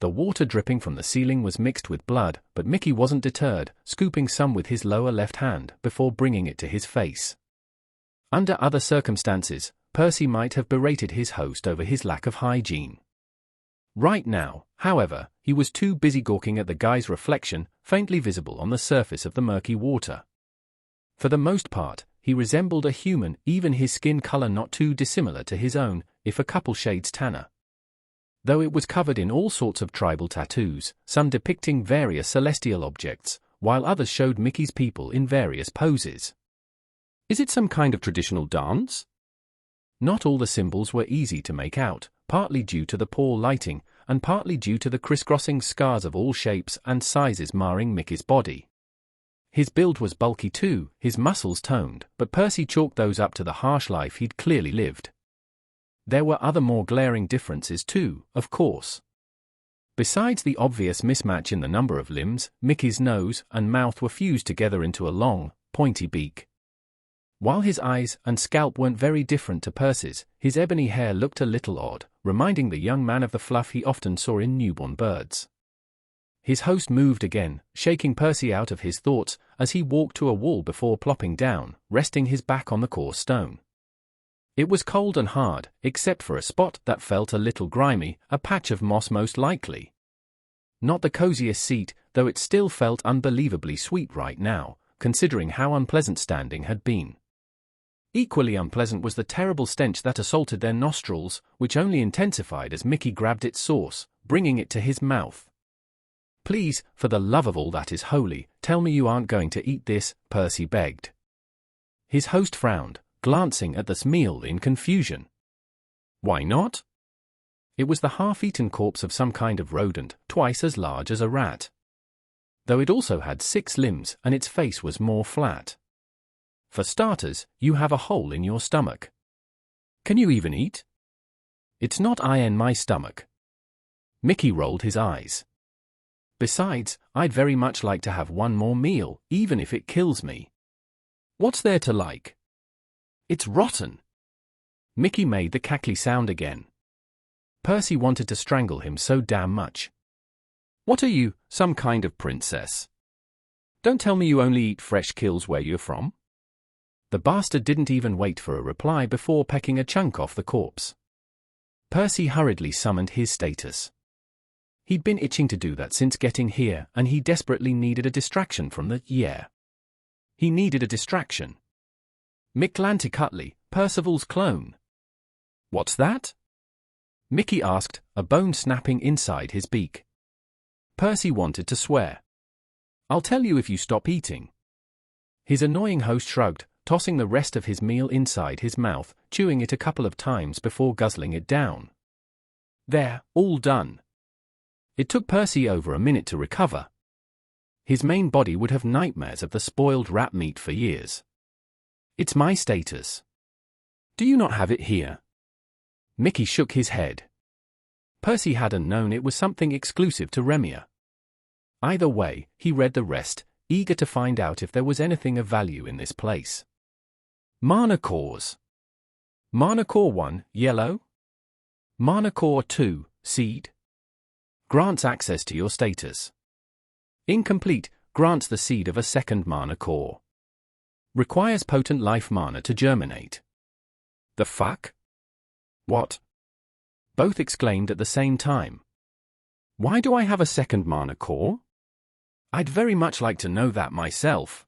The water dripping from the ceiling was mixed with blood, but Mickey wasn't deterred, scooping some with his lower left hand before bringing it to his face. Under other circumstances, Percy might have berated his host over his lack of hygiene. Right now, however, he was too busy gawking at the guy's reflection, faintly visible on the surface of the murky water. For the most part, he resembled a human, even his skin color not too dissimilar to his own, if a couple shades tanner. Though it was covered in all sorts of tribal tattoos, some depicting various celestial objects, while others showed Mickey's people in various poses. Is it some kind of traditional dance? Not all the symbols were easy to make out, partly due to the poor lighting, and partly due to the crisscrossing scars of all shapes and sizes marring Mickey's body. His build was bulky too, his muscles toned, but Percy chalked those up to the harsh life he'd clearly lived. There were other more glaring differences too, of course. Besides the obvious mismatch in the number of limbs, Mickey's nose and mouth were fused together into a long, pointy beak. While his eyes and scalp weren't very different to Percy's, his ebony hair looked a little odd, reminding the young man of the fluff he often saw in newborn birds. His host moved again, shaking Percy out of his thoughts as he walked to a wall before plopping down, resting his back on the coarse stone. It was cold and hard, except for a spot that felt a little grimy, a patch of moss most likely. Not the coziest seat, though it still felt unbelievably sweet right now, considering how unpleasant standing had been. Equally unpleasant was the terrible stench that assaulted their nostrils, which only intensified as Mickey grabbed its source, bringing it to his mouth. "Please, for the love of all that is holy, tell me you aren't going to eat this," Percy begged. His host frowned, glancing at this meal in confusion. "Why not?" It was the half-eaten corpse of some kind of rodent, twice as large as a rat. Though it also had 6 limbs and its face was more flat. "For starters, you have a hole in your stomach. Can you even eat?" "It's not in my stomach." Mickey rolled his eyes. "Besides, I'd very much like to have one more meal, even if it kills me." "What's there to like?" "It's rotten." Mickey made the cackly sound again. Percy wanted to strangle him so damn much. "What are you, some kind of princess? Don't tell me you only eat fresh kills where you're from." The bastard didn't even wait for a reply before pecking a chunk off the corpse. Percy hurriedly summoned his status. He'd been itching to do that since getting here, and he desperately needed a distraction from the He needed a distraction. Mictlantecuhtli, Percival's clone. "What's that?" Mickey asked, a bone snapping inside his beak. Percy wanted to swear. "I'll tell you if you stop eating." His annoying host shrugged, tossing the rest of his meal inside his mouth, chewing it a couple of times before guzzling it down. "There, all done." It took Percy over a minute to recover. His main body would have nightmares of the spoiled rat meat for years. It's my status. Do you not have it here? Mickey shook his head. Percy hadn't known it was something exclusive to Remia. Either way, he read the rest, eager to find out if there was anything of value in this place. Mana cores. Mana core 1, yellow. Mana core 2, seed. Grants access to your status. Incomplete, grants the seed of a second mana core. Requires potent life mana to germinate. The fuck? What? Both exclaimed at the same time. Why do I have a second mana core? I'd very much like to know that myself.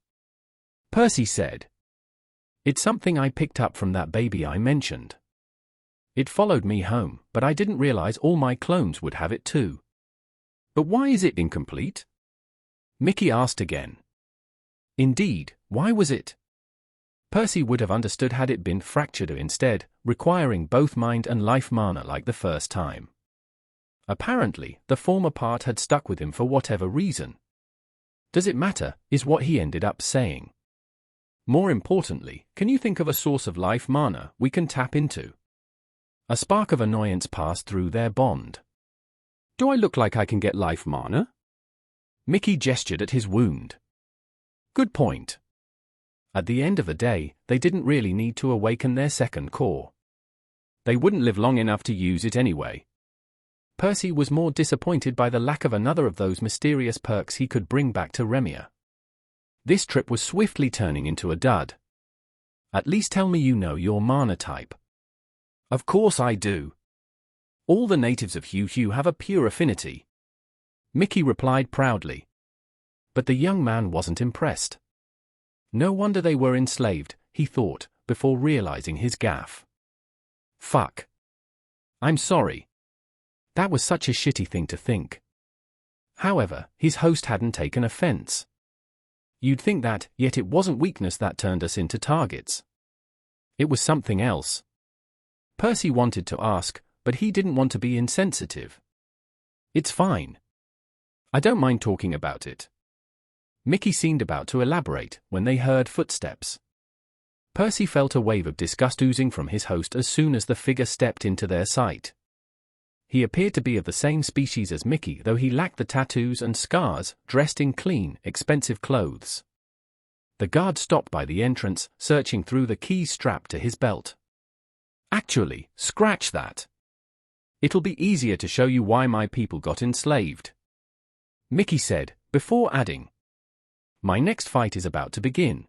Percy said. It's something I picked up from that baby I mentioned. It followed me home, but I didn't realize all my clones would have it too. But why is it incomplete? Mickey asked again. Indeed, why was it? Percy would have understood had it been fractured instead, requiring both mind and life mana like the first time. Apparently, the former part had stuck with him for whatever reason. Does it matter, is what he ended up saying. More importantly, can you think of a source of life mana we can tap into? A spark of annoyance passed through their bond. Do I look like I can get life mana? Mickey gestured at his wound. Good point. At the end of the day, they didn't really need to awaken their second core. They wouldn't live long enough to use it anyway. Percy was more disappointed by the lack of another of those mysterious perks he could bring back to Remia. This trip was swiftly turning into a dud. At least tell me you know your mana type. Of course I do. All the natives of Hugh have a pure affinity. Mickey replied proudly. But the young man wasn't impressed. No wonder they were enslaved, he thought, before realizing his gaffe. Fuck. I'm sorry. That was such a shitty thing to think. However, his host hadn't taken offense. You'd think that, yet it wasn't weakness that turned us into targets. It was something else. Percy wanted to ask, but he didn't want to be insensitive. It's fine. I don't mind talking about it. Mickey seemed about to elaborate when they heard footsteps. Percy felt a wave of disgust oozing from his host as soon as the figure stepped into their sight. He appeared to be of the same species as Mickey, though he lacked the tattoos and scars, dressed in clean, expensive clothes. The guard stopped by the entrance, searching through the keys strapped to his belt. Actually, scratch that. It'll be easier to show you why my people got enslaved. Mickey said, before adding, my next fight is about to begin.